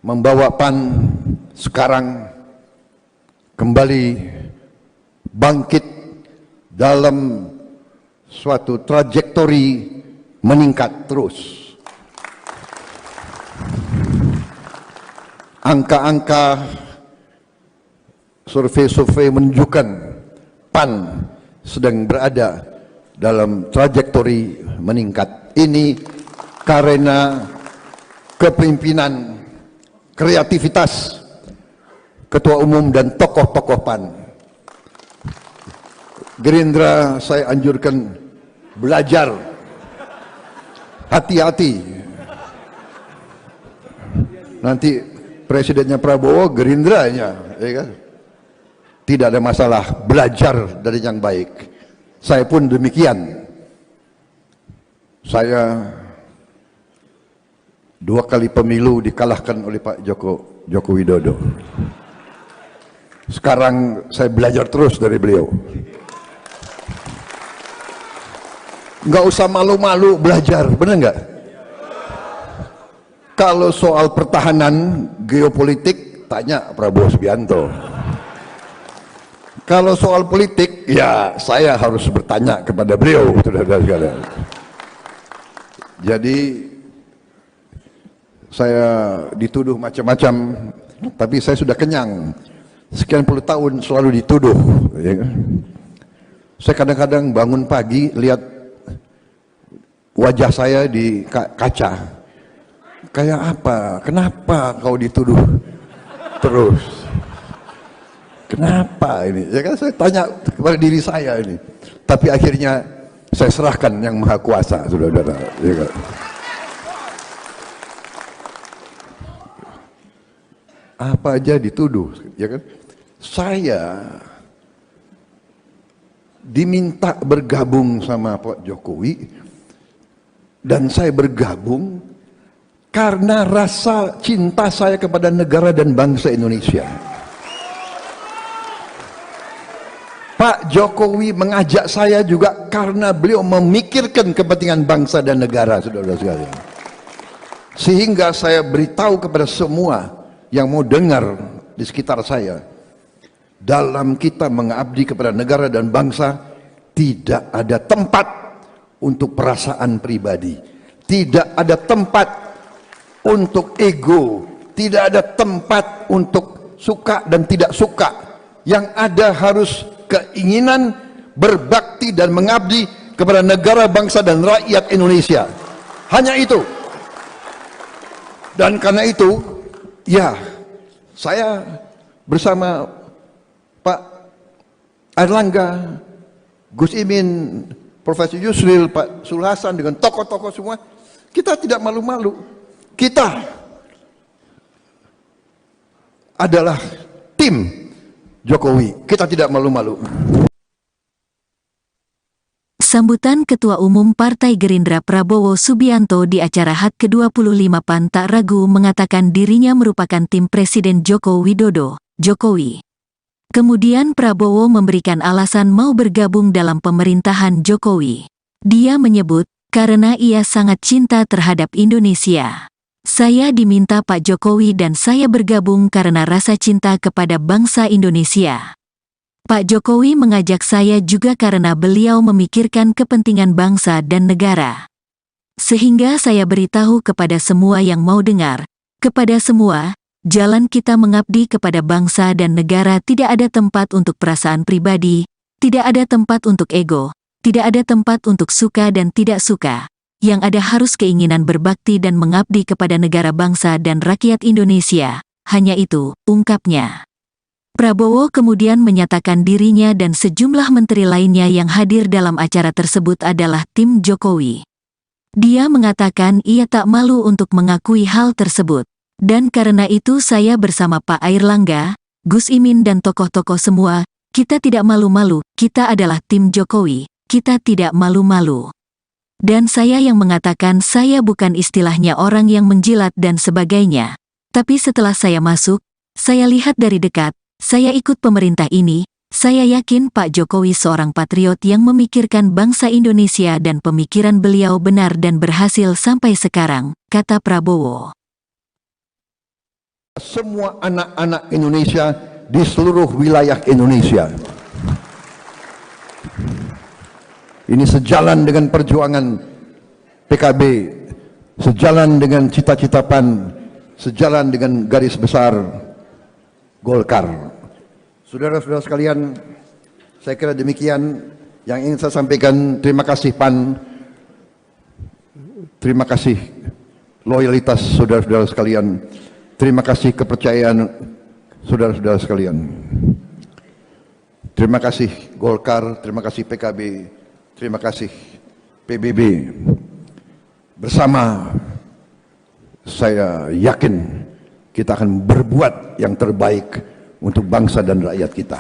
membawa PAN sekarang kembali bangkit dalam suatu trajektori meningkat terus. Angka-angka survei-survei menunjukkan PAN sedang berada dalam trajektori meningkat. Ini karena kepemimpinan, kreativitas Ketua Umum dan tokoh-tokoh PAN. Gerindra saya anjurkan belajar, hati-hati. Nanti presidennya Prabowo, Gerindranya, ya kan? Tidak ada masalah, belajar dari yang baik. Saya pun demikian. Saya 2 kali pemilu dikalahkan oleh Pak Joko Widodo. Sekarang saya belajar terus dari beliau. Nggak usah malu-malu belajar, benar nggak? Kalau soal pertahanan geopolitik, tanya Prabowo Subianto. Kalau soal politik, ya saya harus bertanya kepada beliau, saudara sekalian. Jadi saya dituduh macam-macam, tapi saya sudah kenyang. Sekian puluh tahun selalu dituduh. Ya. Saya kadang-kadang bangun pagi lihat wajah saya di kaca. Kayak apa? Kenapa kau dituduh terus? Kenapa ini? Ya kan saya tanya kepada diri saya ini. Tapi akhirnya saya serahkan yang Maha Kuasa, saudara-saudara. Ya kan? Apa aja dituduh, ya kan? Saya diminta bergabung sama Pak Jokowi, dan saya bergabung karena rasa cinta saya kepada negara dan bangsa Indonesia. Pak Jokowi mengajak saya juga karena beliau memikirkan kepentingan bangsa dan negara, saudara sekalian. Sehingga saya beritahu kepada semua yang mau dengar di sekitar saya, dalam kita mengabdi kepada negara dan bangsa, tidak ada tempat untuk perasaan pribadi, tidak ada tempat untuk ego, tidak ada tempat untuk suka dan tidak suka. Yang ada harus keinginan berbakti dan mengabdi kepada negara, bangsa dan rakyat Indonesia. Hanya itu. Dan karena itu, ya, saya bersama Pak Airlangga, Gus Imin, Profesor Yusril, Pak Sulhasan, dengan tokoh-tokoh semua, kita tidak malu-malu. Kita adalah tim Jokowi. Kita tidak malu-malu. Sambutan Ketua Umum Partai Gerindra Prabowo Subianto di acara HUT ke-25 PAN tak ragu mengatakan dirinya merupakan tim Presiden Joko Widodo, Jokowi. Kemudian Prabowo memberikan alasan mau bergabung dalam pemerintahan Jokowi. Dia menyebut, karena ia sangat cinta terhadap Indonesia. Saya diminta Pak Jokowi dan saya bergabung karena rasa cinta kepada bangsa Indonesia. Pak Jokowi mengajak saya juga karena beliau memikirkan kepentingan bangsa dan negara. Sehingga saya beritahu kepada semua yang mau dengar, kepada semua, jalan kita mengabdi kepada bangsa dan negara tidak ada tempat untuk perasaan pribadi, tidak ada tempat untuk ego, tidak ada tempat untuk suka dan tidak suka. Yang ada harus keinginan berbakti dan mengabdi kepada negara, bangsa dan rakyat Indonesia. Hanya itu, ungkapnya. Prabowo kemudian menyatakan dirinya dan sejumlah menteri lainnya yang hadir dalam acara tersebut adalah tim Jokowi. Dia mengatakan ia tak malu untuk mengakui hal tersebut. Dan karena itu saya bersama Pak Airlangga, Gus Imin dan tokoh-tokoh semua, kita tidak malu-malu, kita adalah tim Jokowi, kita tidak malu-malu. Dan saya yang mengatakan saya bukan istilahnya orang yang menjilat dan sebagainya. Tapi setelah saya masuk, saya lihat dari dekat, saya ikut pemerintah ini, saya yakin Pak Jokowi seorang patriot yang memikirkan bangsa Indonesia dan pemikiran beliau benar dan berhasil sampai sekarang, kata Prabowo. Semua anak-anak Indonesia di seluruh wilayah Indonesia. Ini sejalan dengan perjuangan PKB, sejalan dengan cita-cita PAN, sejalan dengan garis besar Golkar. Saudara-saudara sekalian, saya kira demikian yang ingin saya sampaikan. Terima kasih PAN, terima kasih loyalitas saudara-saudara sekalian, terima kasih kepercayaan saudara-saudara sekalian. Terima kasih Golkar, terima kasih PKB, terima kasih PBB. Bersama saya yakin kita akan berbuat yang terbaik untuk bangsa dan rakyat kita.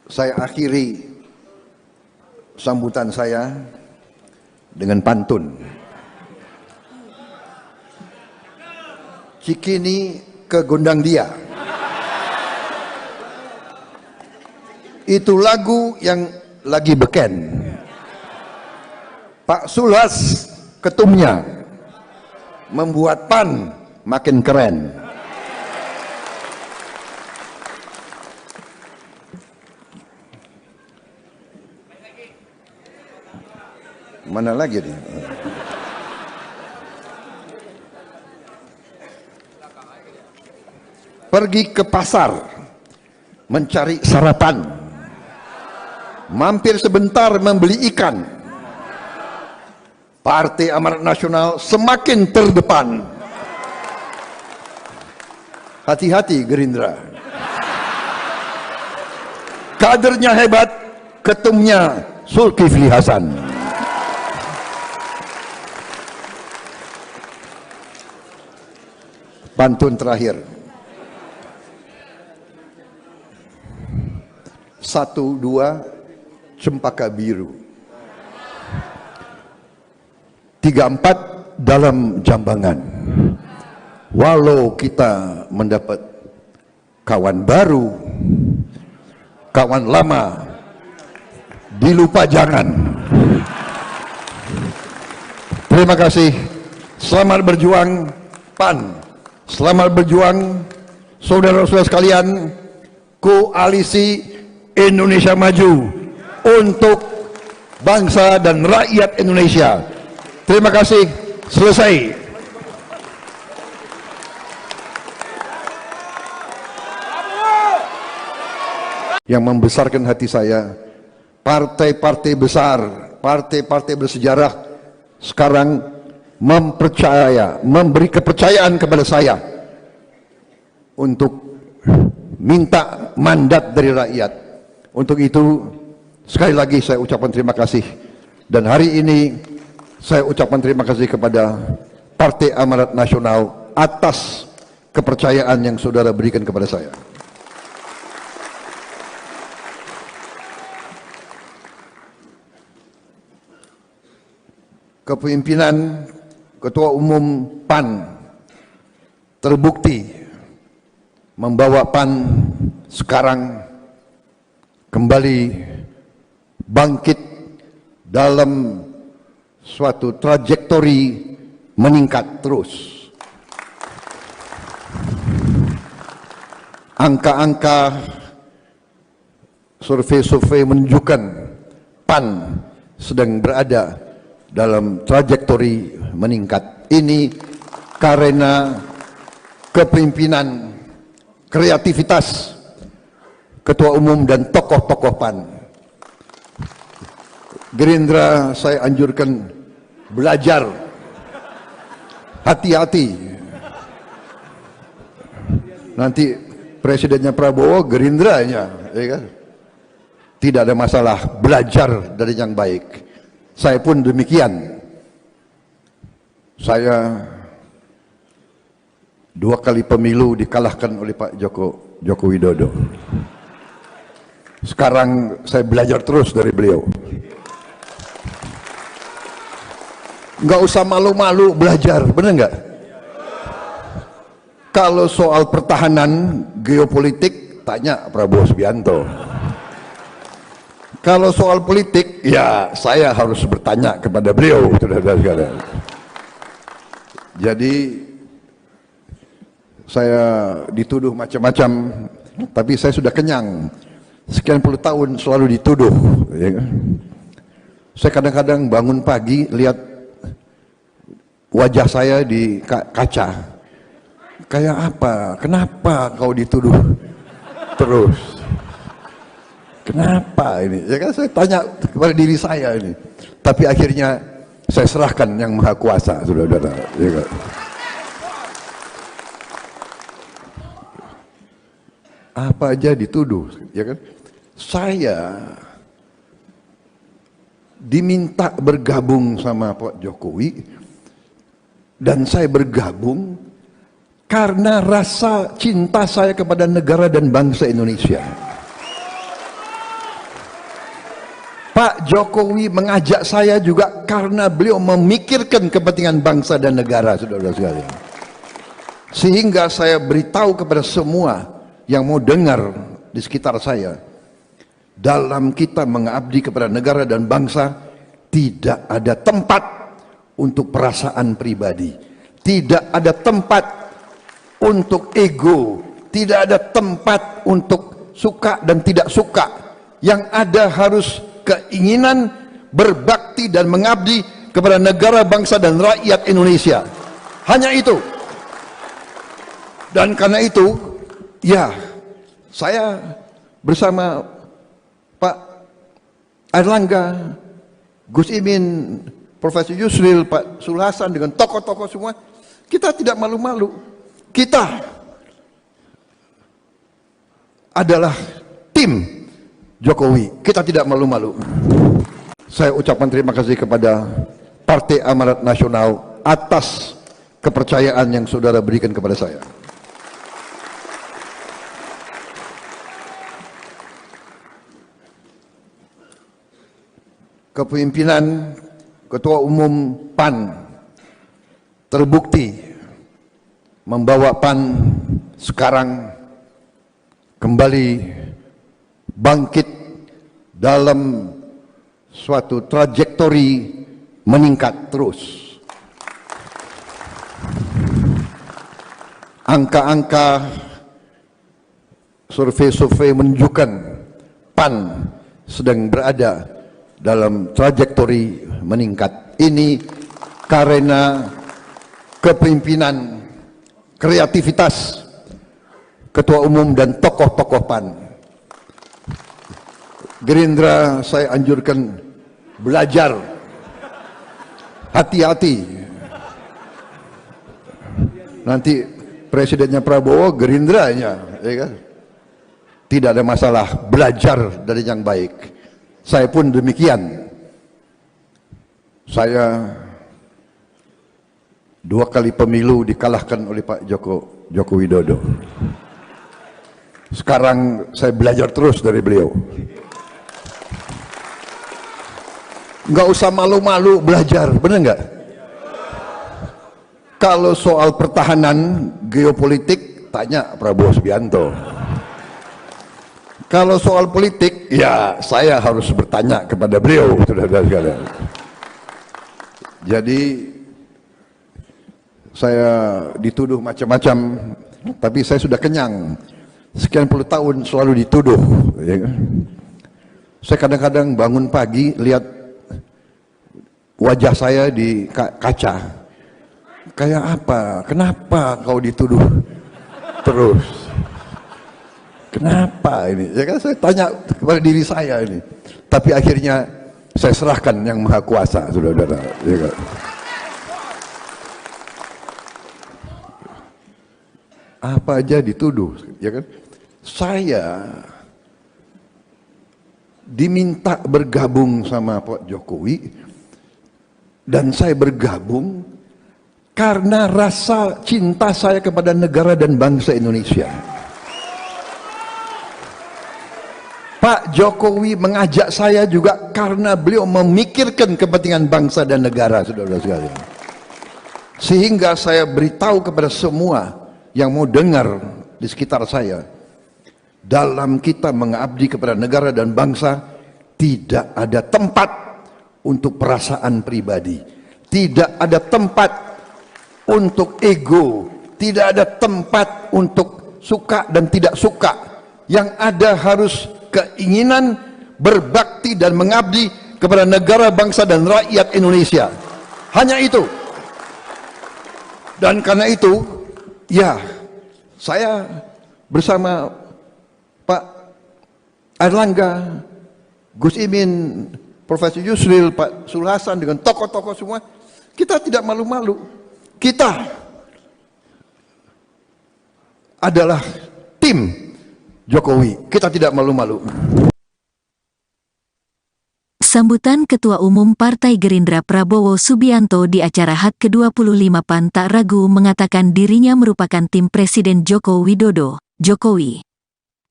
Saya akhiri sambutan saya dengan pantun. Cikini ke gondang dia. Itu lagu yang lagi beken. Pak Sulhas ketumnya membuat PAN makin keren. Mana lagi nih? Pergi ke pasar mencari sarapan, mampir sebentar membeli ikan. Partai Amanat Nasional semakin terdepan. Hati-hati Gerindra. Kadernya hebat, ketumnya Zulkifli Hasan. Pantun terakhir. 1, 2, cempaka biru. 3, 4 dalam jambangan. Walau kita mendapat kawan baru, kawan lama dilupa jangan. Terima kasih. Selamat berjuang PAN. Selamat berjuang saudara-saudara sekalian, Koalisi Indonesia Maju untuk bangsa dan rakyat Indonesia. Terima kasih. Selesai. Yang membesarkan hati saya, partai-partai besar, partai-partai bersejarah sekarang memberi kepercayaan kepada saya untuk minta mandat dari rakyat. Untuk itu sekali lagi saya ucapkan terima kasih. Dan hari ini saya ucapkan terima kasih kepada Partai Amanat Nasional atas kepercayaan yang saudara berikan kepada saya. Kepemimpinan Ketua Umum PAN terbukti membawa PAN sekarang kembali bangkit dalam suatu trajektori meningkat terus. Angka-angka survei-survei menunjukkan PAN sedang berada dalam trajektori meningkat. Ini karena kepemimpinan, kreativitas Ketua Umum dan tokoh-tokoh PAN. Gerindra saya anjurkan belajar, hati-hati, Nanti presidennya Prabowo, Gerindranya, ya kan? Tidak ada masalah, belajar dari yang baik. Saya pun demikian. Saya 2 kali pemilu dikalahkan oleh Pak Joko Widodo. Sekarang saya belajar terus dari beliau. Nggak usah malu-malu belajar, bener nggak? Kalau soal pertahanan geopolitik, tanya Prabowo Subianto. Kalau soal politik, ya saya harus bertanya kepada beliau, saudara-saudara sekalian. Jadi saya dituduh macam-macam, tapi saya sudah kenyang. Sekian puluh tahun selalu dituduh. Ya kan? Saya kadang-kadang bangun pagi lihat wajah saya di kaca. Kayak apa? Kenapa kau dituduh terus? Kenapa ini? Ya kan saya tanya kepada diri saya ini. Tapi akhirnya saya serahkan yang Maha Kuasa, saudara-saudara. Ya kan? Apa aja dituduh, ya kan? Saya diminta bergabung sama Pak Jokowi dan saya bergabung karena rasa cinta saya kepada negara dan bangsa Indonesia. Pak Jokowi mengajak saya juga karena beliau memikirkan kepentingan bangsa dan negara, saudara-saudara sekalian. Sehingga saya beritahu kepada semua yang mau dengar di sekitar saya, dalam kita mengabdi kepada negara dan bangsa, tidak ada tempat untuk perasaan pribadi, tidak ada tempat untuk ego, tidak ada tempat untuk suka dan tidak suka. Yang ada harus keinginan berbakti dan mengabdi kepada negara, bangsa dan rakyat Indonesia. Hanya itu. Dan karena itu, ya, saya bersama Pak Airlangga, Gus Imin, Profesor Yusril, Pak Sulhasan, dengan tokoh-tokoh semua, kita tidak malu-malu. Kita adalah tim Jokowi, kita tidak malu-malu. Saya ucapkan terima kasih kepada Partai Amanat Nasional atas kepercayaan yang saudara berikan kepada saya. Kepemimpinan Ketua Umum PAN terbukti membawa PAN sekarang kembali bangkit dalam suatu trajektori meningkat terus. Angka-angka survei-survei menunjukkan PAN sedang berada dalam trajektori meningkat. Ini karena kepemimpinan, kreativitas Ketua Umum dan tokoh-tokoh PAN. Gerindra saya anjurkan belajar, hati-hati. Nanti presidennya Prabowo, Gerindranya, ya kan? Tidak ada masalah, belajar dari yang baik. Saya pun demikian. Saya 2 kali pemilu dikalahkan oleh Pak Joko Widodo. Sekarang saya belajar terus dari beliau. Nggak usah malu-malu belajar, bener nggak? Kalau soal pertahanan geopolitik, tanya Prabowo Subianto. Kalau soal politik, ya saya harus bertanya kepada beliau, saudara-saudara sekalian. Jadi saya dituduh macam-macam, tapi saya sudah kenyang. Sekian puluh tahun selalu dituduh. Ya. Saya kadang-kadang bangun pagi lihat wajah saya di kaca. Kayak apa? Kenapa kau dituduh terus? Kenapa ini? Ya kan saya tanya kepada diri saya ini. Tapi akhirnya saya serahkan yang Maha Kuasa, saudara-saudara. Ya kan? apa aja dituduh, ya kan? Saya diminta bergabung sama Pak Jokowi, dan saya bergabung karena rasa cinta saya kepada negara dan bangsa Indonesia. Pak Jokowi mengajak saya juga karena beliau memikirkan kepentingan bangsa dan negara, saudara sekalian. Sehingga saya beritahu kepada semua yang mau dengar di sekitar saya, dalam kita mengabdi kepada negara dan bangsa, tidak ada tempat untuk perasaan pribadi, tidak ada tempat untuk ego, tidak ada tempat untuk suka dan tidak suka. Yang ada harus keinginan berbakti dan mengabdi kepada negara, bangsa dan rakyat Indonesia. Hanya itu. Dan karena itu, ya, saya bersama Pak Airlangga, Gus Imin, Profesor Yusril, Pak Sulhasan, dengan tokoh-tokoh semua, kita tidak malu-malu. Kita adalah tim Jokowi, kita tidak malu-malu. Sambutan Ketua Umum Partai Gerindra Prabowo Subianto di acara HUT ke-25 PAN tak ragu mengatakan dirinya merupakan tim Presiden Joko Widodo, Jokowi.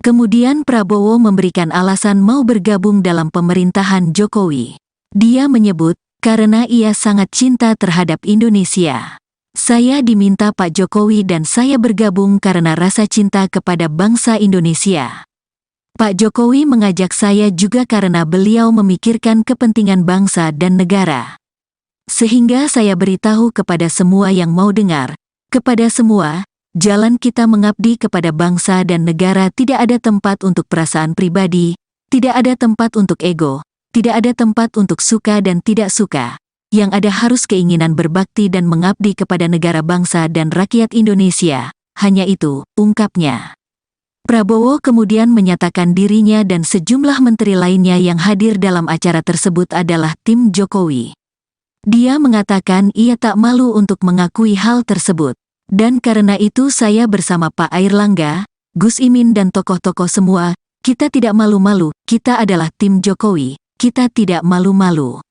Kemudian Prabowo memberikan alasan mau bergabung dalam pemerintahan Jokowi. Dia menyebut, karena ia sangat cinta terhadap Indonesia. Saya diminta Pak Jokowi dan saya bergabung karena rasa cinta kepada bangsa Indonesia. Pak Jokowi mengajak saya juga karena beliau memikirkan kepentingan bangsa dan negara. Sehingga saya beritahu kepada semua yang mau dengar, kepada semua, jalan kita mengabdi kepada bangsa dan negara tidak ada tempat untuk perasaan pribadi, tidak ada tempat untuk ego, tidak ada tempat untuk suka dan tidak suka. Yang ada harus keinginan berbakti dan mengabdi kepada negara, bangsa dan rakyat Indonesia. Hanya itu, ungkapnya. Prabowo kemudian menyatakan dirinya dan sejumlah menteri lainnya yang hadir dalam acara tersebut adalah tim Jokowi. Dia mengatakan ia tak malu untuk mengakui hal tersebut. Dan karena itu saya bersama Pak Airlangga, Gus Imin dan tokoh-tokoh semua, kita tidak malu-malu, kita adalah tim Jokowi, kita tidak malu-malu.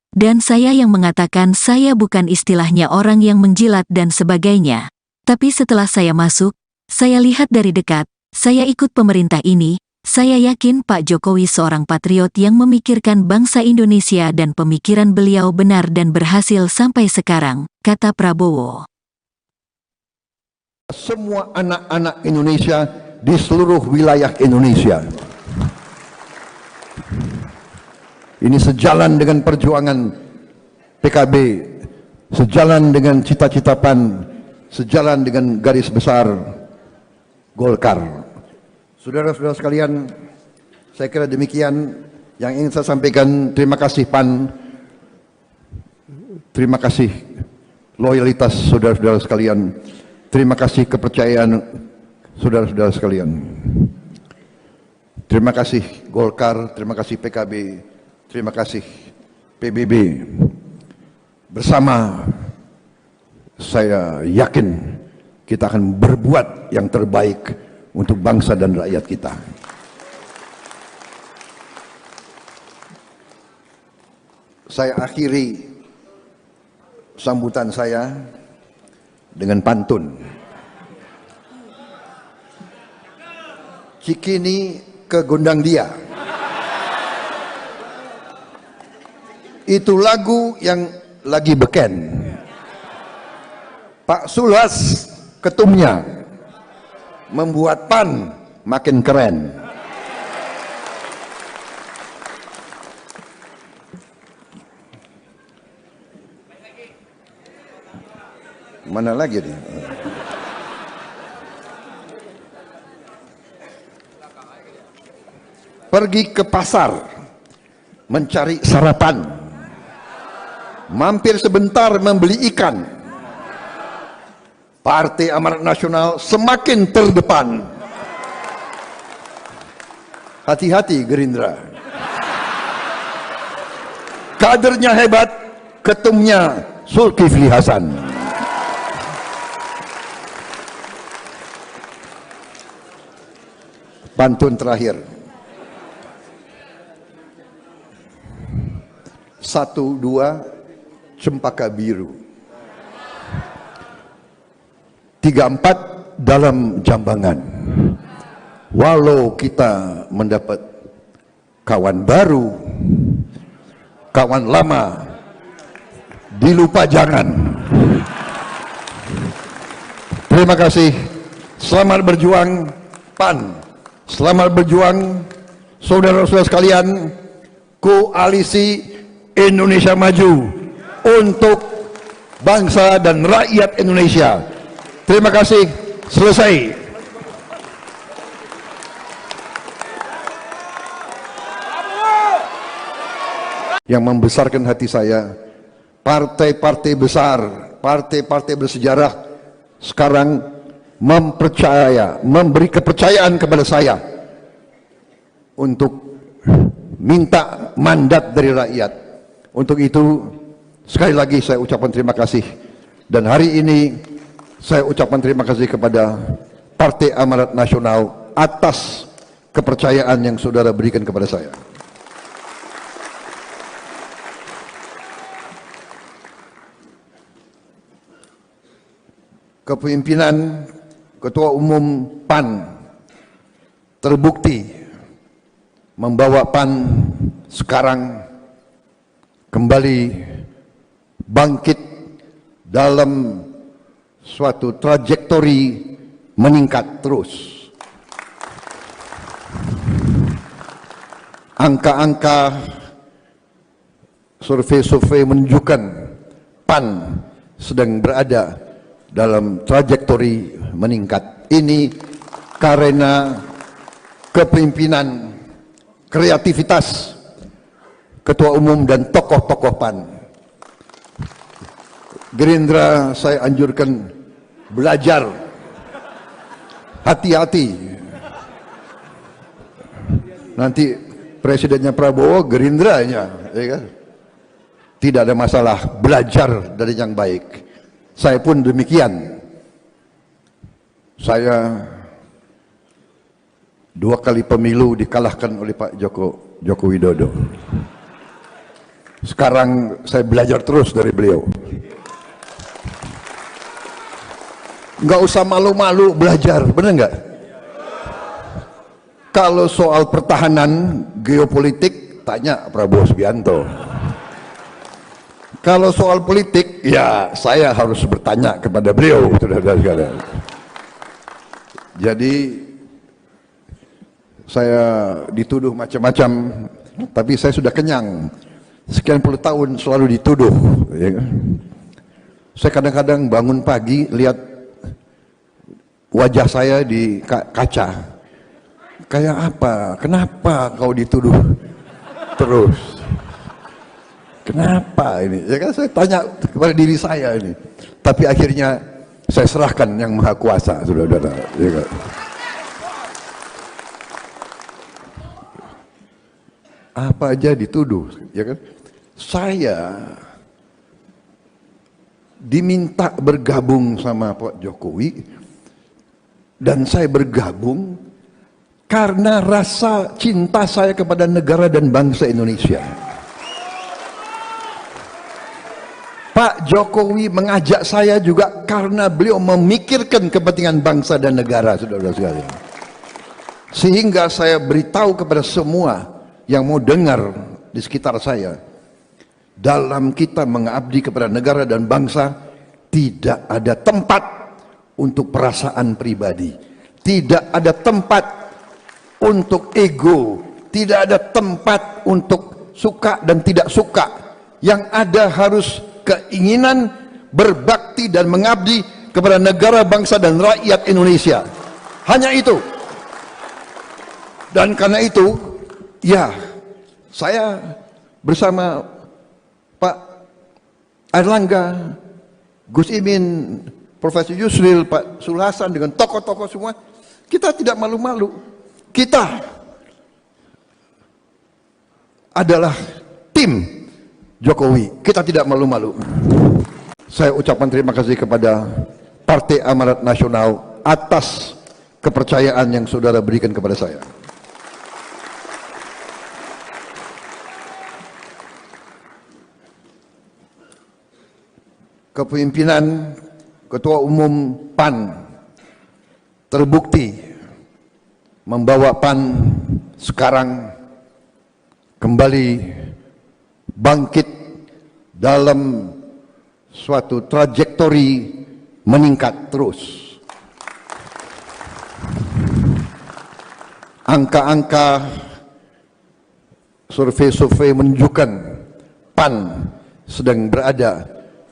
Dan saya yang mengatakan saya bukan istilahnya orang yang menjilat dan sebagainya. Tapi setelah saya masuk, saya lihat dari dekat, saya ikut pemerintah ini, saya yakin Pak Jokowi seorang patriot yang memikirkan bangsa Indonesia dan pemikiran beliau benar dan berhasil sampai sekarang, kata Prabowo. Semua anak-anak Indonesia di seluruh wilayah Indonesia. Ini sejalan dengan perjuangan PKB, sejalan dengan cita-cita PAN, sejalan dengan garis besar Golkar. Saudara-saudara sekalian, saya kira demikian yang ingin saya sampaikan. Terima kasih PAN, terima kasih loyalitas saudara-saudara sekalian, terima kasih kepercayaan saudara-saudara sekalian. Terima kasih Golkar, terima kasih PKB, terima kasih PBB. Bersama saya yakin kita akan berbuat yang terbaik untuk bangsa dan rakyat kita. Saya akhiri sambutan saya dengan pantun. Cikini ke Gondang Dia. Itu lagu yang lagi beken. Pak Sulhas ketumnya membuat PAN makin keren. Mana lagi nih? Pergi ke pasar mencari sarapan, mampir sebentar membeli ikan. Partai Amanat Nasional semakin terdepan. Hati-hati Gerindra. Kadernya hebat, ketumnya Zulkifli Hasan. Pantun terakhir. 1, 2, cempaka biru. 3, 4, dalam jambangan. Walau kita mendapat kawan baru, kawan lama dilupa jangan. Terima kasih. Selamat berjuang PAN. Selamat berjuang saudara-saudara sekalian, Koalisi Indonesia Maju untuk bangsa dan rakyat Indonesia. Terima kasih. Selesai. Yang membesarkan hati saya, partai-partai besar, partai-partai bersejarah sekarang memberi kepercayaan kepada saya untuk minta mandat dari rakyat. Untuk itu sekali lagi saya ucapkan terima kasih, dan hari ini saya ucapkan terima kasih kepada Partai Amanat Nasional atas kepercayaan yang saudara berikan kepada saya. Kepemimpinan Ketua Umum PAN terbukti membawa PAN sekarang kembali bangkit dalam suatu trajektori meningkat terus. Angka-angka survei-survei menunjukkan PAN sedang berada dalam trajektori meningkat. Ini karena kepemimpinan, kreativitas Ketua Umum dan tokoh-tokoh PAN. Gerindra saya anjurkan belajar, hati-hati. Nanti presidennya Prabowo, Gerindranya, ya kan? Tidak ada masalah, belajar dari yang baik. Saya pun demikian. Saya 2 kali pemilu dikalahkan oleh Pak Joko Widodo. Sekarang saya belajar terus dari beliau. Nggak usah malu-malu belajar, benar nggak? Kalau soal pertahanan geopolitik, tanya Prabowo Subianto. Kalau soal politik, ya saya harus bertanya kepada beliau, saudara sekalian. Jadi saya dituduh macam-macam, tapi saya sudah kenyang. Sekian puluh tahun selalu dituduh. Ya. Saya kadang-kadang bangun pagi lihat wajah saya di kaca. Kayak apa? Kenapa kau dituduh terus? Kenapa ini? Ya kan saya tanya kepada diri saya ini. Tapi akhirnya saya serahkan yang Maha Kuasa, saudara-saudara. Ya kan? Apa aja dituduh, ya kan? Saya diminta bergabung sama Pak Jokowi, dan saya bergabung karena rasa cinta saya kepada negara dan bangsa Indonesia. Pak Jokowi mengajak saya juga karena beliau memikirkan kepentingan bangsa dan negara, saudara-saudara sekalian. Sehingga saya beritahu kepada semua yang mau dengar di sekitar saya, dalam kita mengabdi kepada negara dan bangsa, tidak ada tempat untuk perasaan pribadi, tidak ada tempat untuk ego, tidak ada tempat untuk suka dan tidak suka. Yang ada harus keinginan berbakti dan mengabdi kepada negara, bangsa dan rakyat Indonesia. Hanya itu. Dan karena itu, ya, saya bersama Pak Airlangga, Gus Imin, Profesor Yusril, Pak Sulhasan, dengan tokoh-tokoh semua, kita tidak malu-malu. Kita adalah tim Jokowi, kita tidak malu-malu. Saya ucapkan terima kasih kepada Partai Amanat Nasional atas kepercayaan yang saudara berikan kepada saya. Kepemimpinan Ketua Umum PAN terbukti membawa PAN sekarang kembali bangkit dalam suatu trajektori meningkat terus. Angka-angka survei-survei menunjukkan PAN sedang berada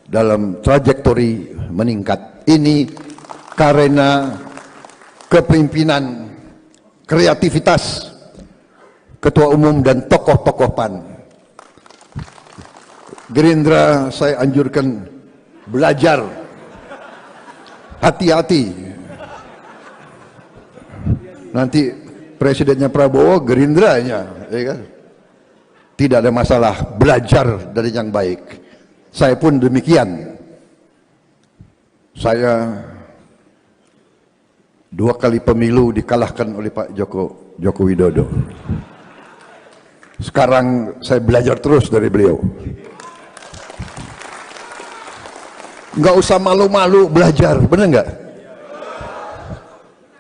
dalam trajektori meningkat. Ini karena kepemimpinan, kreativitas Ketua Umum dan tokoh-tokoh PAN. Gerindra saya anjurkan belajar, hati-hati. Nanti presidennya Prabowo, Gerindranya, ya kan? Tidak ada masalah, belajar dari yang baik. Saya pun demikian. Saya 2 kali pemilu dikalahkan oleh Pak Joko Widodo. Sekarang saya belajar terus dari beliau. Nggak usah malu-malu belajar, benar nggak?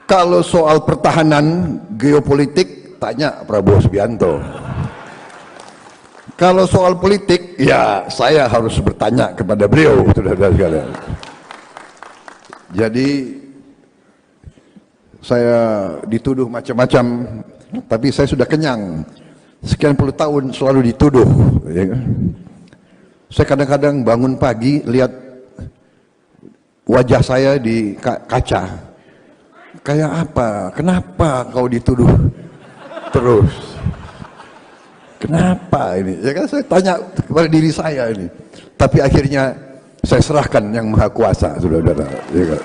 Kalau soal pertahanan geopolitik, tanya Prabowo Subianto. Kalau soal politik, ya saya harus bertanya kepada beliau, saudara sekalian. Jadi saya dituduh macam-macam, tapi saya sudah kenyang. Sekian puluh tahun selalu dituduh. Ya kan? Saya kadang-kadang bangun pagi lihat wajah saya di kaca. Kayak apa? Kenapa kau dituduh terus? Kenapa ini? Ya kan saya tanya kepada diri saya ini. Tapi akhirnya saya serahkan yang Maha Kuasa, saudara-saudara. Ya kan?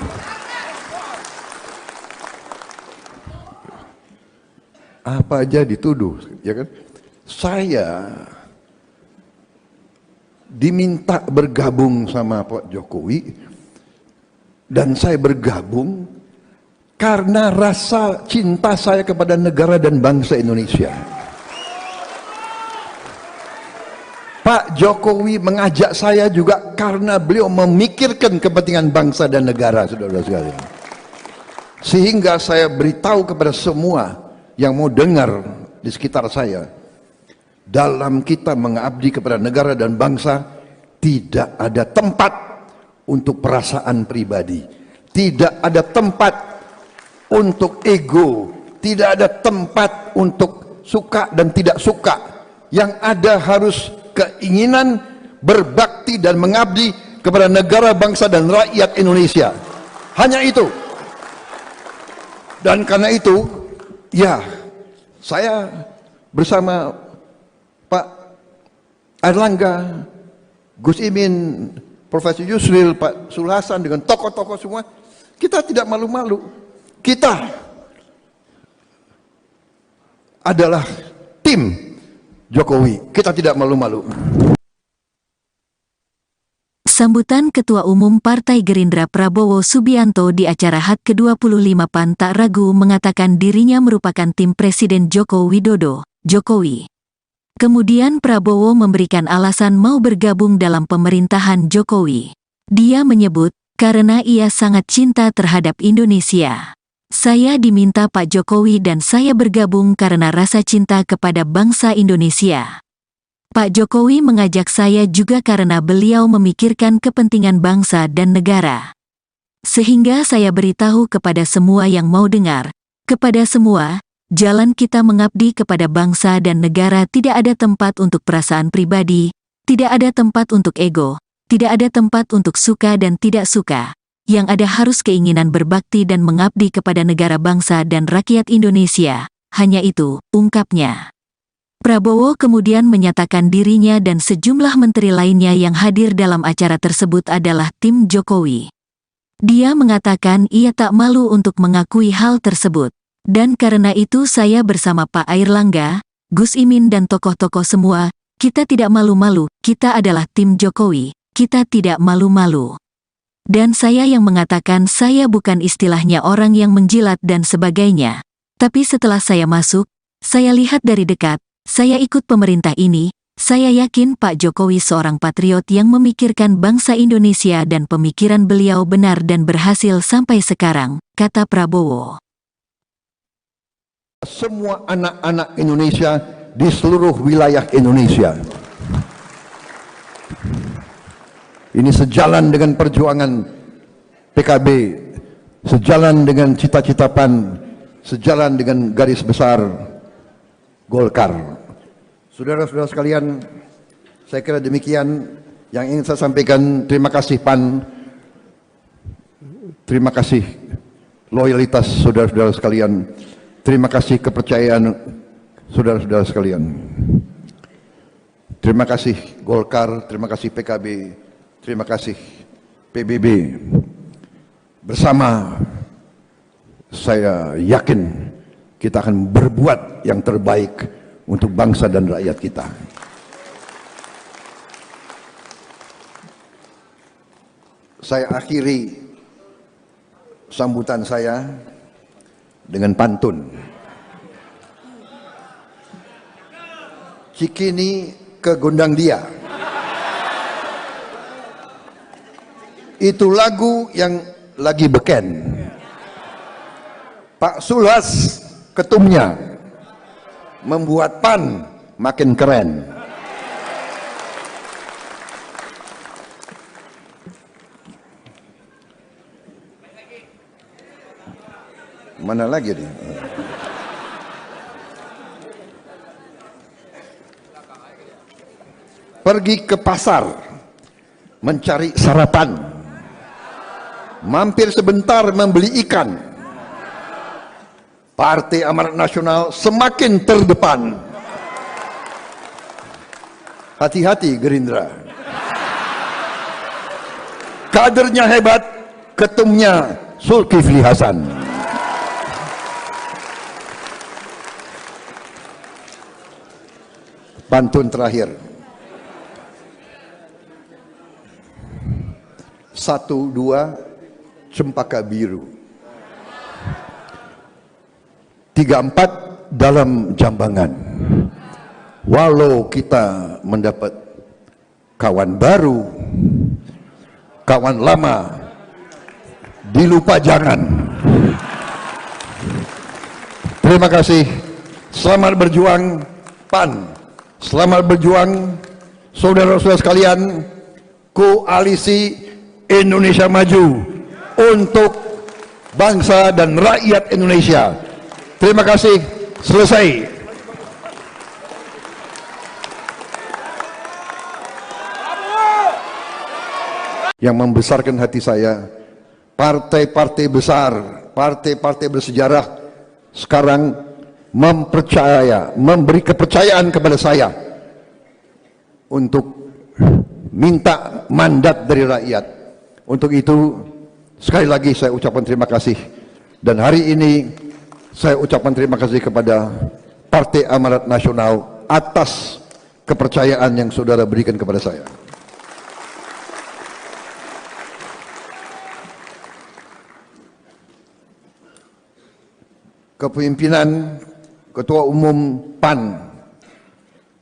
Apa aja dituduh, ya kan? Saya diminta bergabung sama Pak Jokowi, dan saya bergabung karena rasa cinta saya kepada negara dan bangsa Indonesia. Pak Jokowi mengajak saya juga karena beliau memikirkan kepentingan bangsa dan negara, saudara-saudara sekalian. Sehingga saya beritahu kepada semua yang mau dengar di sekitar saya, dalam kita mengabdi kepada negara dan bangsa, tidak ada tempat untuk perasaan pribadi, tidak ada tempat untuk ego, tidak ada tempat untuk suka dan tidak suka. Yang ada harus keinginan berbakti dan mengabdi kepada negara, bangsa dan rakyat Indonesia. Hanya itu. Dan karena itu, ya, saya bersama Pak Airlangga, Gus Imin, Profesor Yusril, Pak Sul Hasan, dengan tokoh-tokoh semua, kita tidak malu-malu. Kita adalah tim Jokowi. Kita tidak malu-malu. Sambutan Ketua Umum Partai Gerindra Prabowo Subianto di acara HUT ke-25 PAN tak ragu mengatakan dirinya merupakan tim Presiden Joko Widodo, Jokowi. Kemudian Prabowo memberikan alasan mau bergabung dalam pemerintahan Jokowi. Dia menyebut, karena ia sangat cinta terhadap Indonesia. Saya diminta Pak Jokowi dan saya bergabung karena rasa cinta kepada bangsa Indonesia. Pak Jokowi mengajak saya juga karena beliau memikirkan kepentingan bangsa dan negara. Sehingga saya beritahu kepada semua yang mau dengar, kepada semua, jalan kita mengabdi kepada bangsa dan negara tidak ada tempat untuk perasaan pribadi, tidak ada tempat untuk ego, tidak ada tempat untuk suka dan tidak suka. Yang ada harus keinginan berbakti dan mengabdi kepada negara, bangsa dan rakyat Indonesia. Hanya itu, ungkapnya. Prabowo kemudian menyatakan dirinya dan sejumlah menteri lainnya yang hadir dalam acara tersebut adalah tim Jokowi. Dia mengatakan ia tak malu untuk mengakui hal tersebut. Dan karena itu saya bersama Pak Airlangga, Gus Imin dan tokoh-tokoh semua, kita tidak malu-malu, kita adalah tim Jokowi, kita tidak malu-malu. Dan saya yang mengatakan saya bukan istilahnya orang yang menjilat dan sebagainya. Tapi setelah saya masuk, saya lihat dari dekat, saya ikut pemerintah ini, saya yakin Pak Jokowi seorang patriot yang memikirkan bangsa Indonesia dan pemikiran beliau benar dan berhasil sampai sekarang, kata Prabowo. Semua anak-anak Indonesia di seluruh wilayah Indonesia. Ini sejalan dengan perjuangan PKB, sejalan dengan cita-cita PAN, sejalan dengan garis besar Golkar. Saudara-saudara sekalian, saya kira demikian yang ingin saya sampaikan. Terima kasih PAN, terima kasih loyalitas saudara-saudara sekalian, terima kasih kepercayaan saudara-saudara sekalian. Terima kasih Golkar, terima kasih PKB, terima kasih PBB. Bersama saya yakin kita akan berbuat yang terbaik untuk bangsa dan rakyat kita. Saya akhiri sambutan saya dengan pantun. Cikini ke Gondang Dia. Itu lagu yang lagi beken. Pak Sulhas ketumnya membuat PAN makin keren. Mana lagi nih? Pergi ke pasar mencari sarapan, mampir sebentar membeli ikan. Partai Amanat Nasional semakin terdepan. Hati-hati Gerindra. Kadernya hebat, ketumnya Zulkifli Hasan. Pantun terakhir. 1, 2 cempaka biru, 3, 4 dalam jambangan. Walau kita mendapat kawan baru, kawan lama dilupa jangan. Terima kasih. Selamat berjuang PAN, selamat berjuang saudara-saudara sekalian. Koalisi Indonesia Maju untuk bangsa dan rakyat Indonesia. Terima kasih. Selesai. Yang membesarkan hati saya, partai-partai besar, partai-partai bersejarah sekarang memberi kepercayaan kepada saya untuk minta mandat dari rakyat. Untuk itu sekali lagi saya ucapkan terima kasih, dan hari ini saya ucapkan terima kasih kepada Partai Amanat Nasional atas kepercayaan yang saudara berikan kepada saya. Kepemimpinan Ketua Umum PAN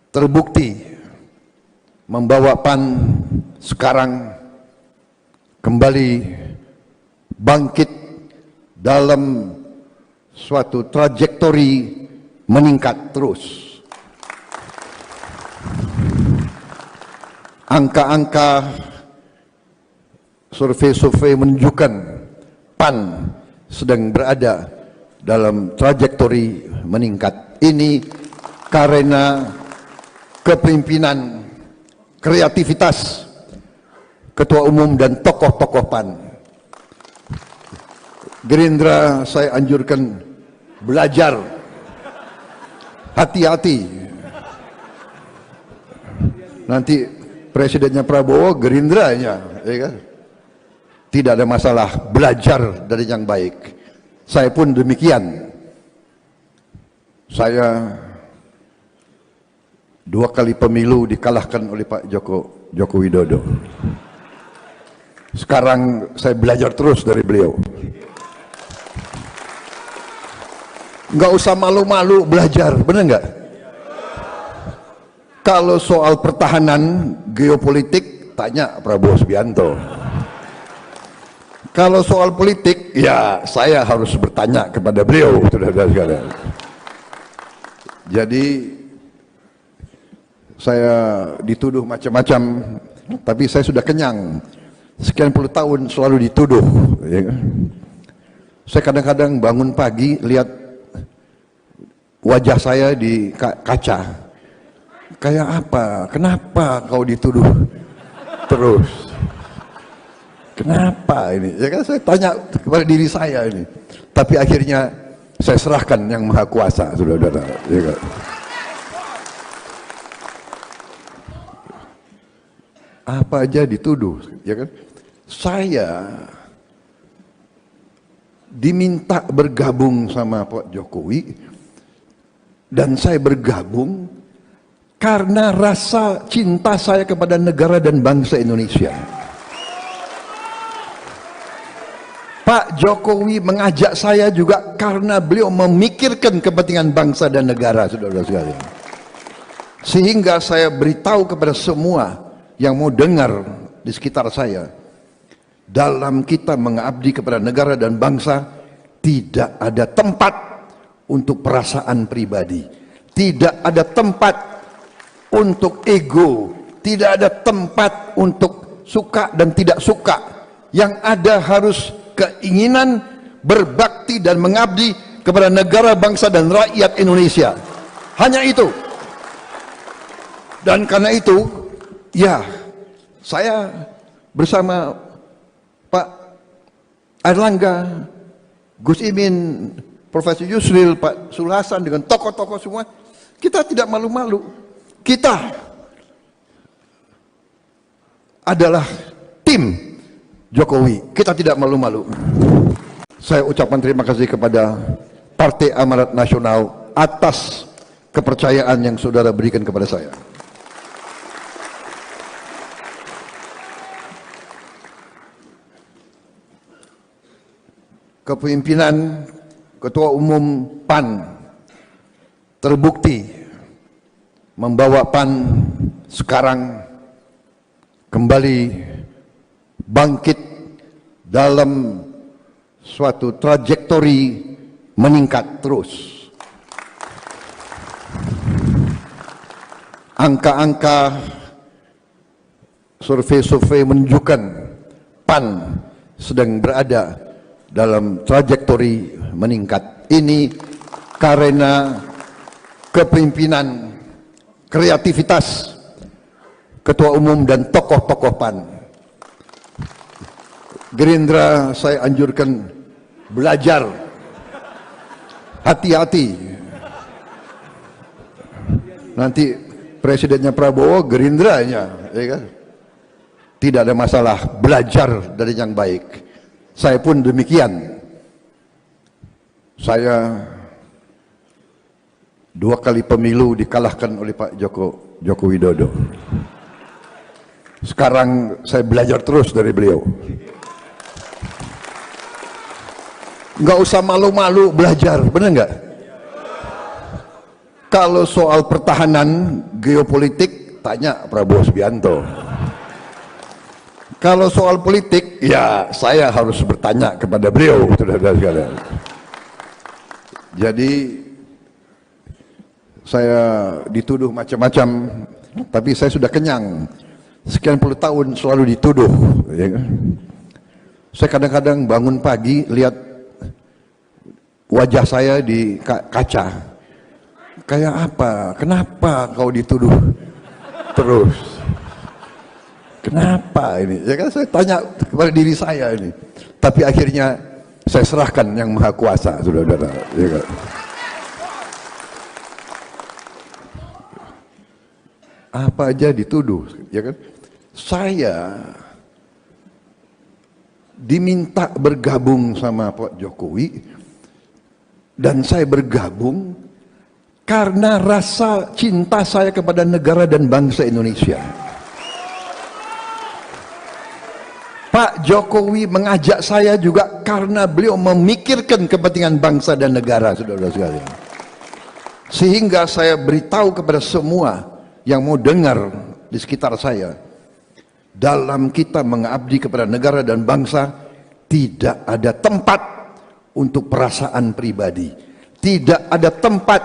terbukti membawa PAN sekarang kembali bangkit dalam suatu trajektori meningkat terus. Angka-angka survei-survei menunjukkan PAN sedang berada dalam trajektori meningkat. Ini karena kepemimpinan, kreativitas Ketua Umum dan tokoh-tokoh PAN. Gerindra saya anjurkan belajar, hati-hati. Nanti presidennya Prabowo, Gerindranya, ya kan? Tidak ada masalah, belajar dari yang baik. Saya pun demikian. Saya 2 kali pemilu dikalahkan oleh Pak Joko Widodo. Sekarang saya belajar terus dari beliau. Nggak usah malu-malu belajar, bener nggak? Kalau soal pertahanan geopolitik, tanya Prabowo Subianto. Kalau soal politik, ya saya harus bertanya kepada beliau, saudara sekalian. Jadi saya dituduh macam-macam, tapi saya sudah kenyang. Sekian puluh tahun selalu dituduh. Ya. Saya kadang-kadang bangun pagi lihat wajah saya di kaca. Kayak apa? Kenapa kau dituduh terus? Kenapa ini? Ya kan saya tanya kepada diri saya ini. Tapi akhirnya saya serahkan yang Maha Kuasa, saudara-saudara. Ya kan? Apa aja dituduh, ya kan? Saya diminta bergabung sama Pak Jokowi, dan saya bergabung karena rasa cinta saya kepada negara dan bangsa Indonesia. Pak Jokowi mengajak saya juga karena beliau memikirkan kepentingan bangsa dan negara, saudara sekalian. Sehingga saya beritahu kepada semua yang mau dengar di sekitar saya, dalam kita mengabdi kepada negara dan bangsa, tidak ada tempat untuk perasaan pribadi, tidak ada tempat untuk ego, tidak ada tempat untuk suka dan tidak suka. Yang ada harus keinginan berbakti dan mengabdi kepada negara, bangsa dan rakyat Indonesia. Hanya itu. Dan karena itu, ya, saya bersama Pak Airlangga, Gus Imin, Profesor Yusril, Pak Sul Hasan, dengan tokoh-tokoh semua, kita tidak malu-malu. Kita adalah tim Jokowi. Kita tidak malu-malu. Saya ucapkan terima kasih kepada Partai Amanat Nasional atas kepercayaan yang saudara berikan kepada saya. Kepemimpinan Ketua Umum PAN terbukti membawa PAN sekarang kembali bangkit dalam suatu trajektori meningkat terus. Angka-angka survei-survei menunjukkan PAN sedang berada dalam trajektori meningkat. Ini karena kepemimpinan, kreativitas Ketua Umum dan tokoh-tokoh PAN. Gerindra saya anjurkan belajar, hati-hati. Nanti presidennya Prabowo, Gerindranya, ya kan? Tidak ada masalah, belajar dari yang baik. Saya pun demikian. Saya 2 kali pemilu dikalahkan oleh Pak Joko Widodo. Sekarang saya belajar terus dari beliau. Nggak usah malu-malu belajar, bener nggak? Kalau soal pertahanan geopolitik, tanya Prabowo Subianto. Kalau soal politik, ya saya harus bertanya kepada beliau, saudara sekalian. Jadi saya dituduh macam-macam, tapi saya sudah kenyang. Sekian puluh tahun selalu dituduh. Ya. Saya kadang-kadang bangun pagi lihat wajah saya di kaca. Kayak apa? Kenapa kau dituduh terus? Kenapa ini? Ya kan saya tanya kepada diri saya ini. Tapi akhirnya saya serahkan yang Maha Kuasa, saudara-saudara. Ya kan? Apa aja dituduh, ya kan? Saya diminta bergabung sama Pak Jokowi, dan saya bergabung karena rasa cinta saya kepada negara dan bangsa Indonesia. Pak Jokowi mengajak saya juga karena beliau memikirkan kepentingan bangsa dan negara, saudara sekalian. Sehingga saya beritahu kepada semua yang mau dengar di sekitar saya, dalam kita mengabdi kepada negara dan bangsa, tidak ada tempat untuk perasaan pribadi, tidak ada tempat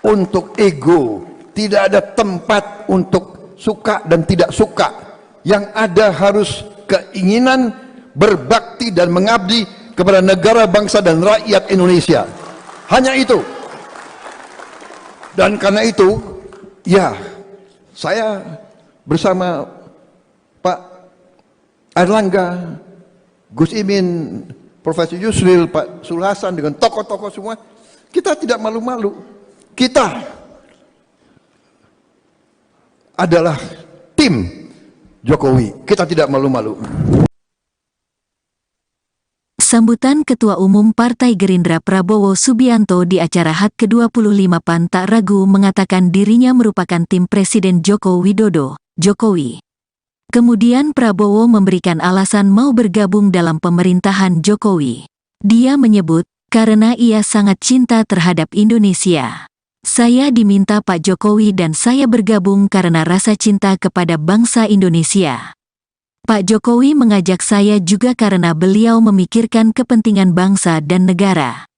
untuk ego, tidak ada tempat untuk suka dan tidak suka. Yang ada harus keinginan berbakti dan mengabdi kepada negara, bangsa dan rakyat Indonesia. Hanya itu. Dan karena itu, ya, saya bersama Pak Airlangga, Gus Imin, Profesor Yusril, Pak Sul Hasan, dengan tokoh-tokoh semua, kita tidak malu-malu. Kita adalah tim Jokowi, kita tidak malu-malu. Sambutan Ketua Umum Partai Gerindra Prabowo Subianto di acara HUT ke-25 PAN tak ragu mengatakan dirinya merupakan tim Presiden Joko Widodo, Jokowi. Kemudian Prabowo memberikan alasan mau bergabung dalam pemerintahan Jokowi. Dia menyebut, karena ia sangat cinta terhadap Indonesia. Saya diminta Pak Jokowi dan saya bergabung karena rasa cinta kepada bangsa Indonesia. Pak Jokowi mengajak saya juga karena beliau memikirkan kepentingan bangsa dan negara.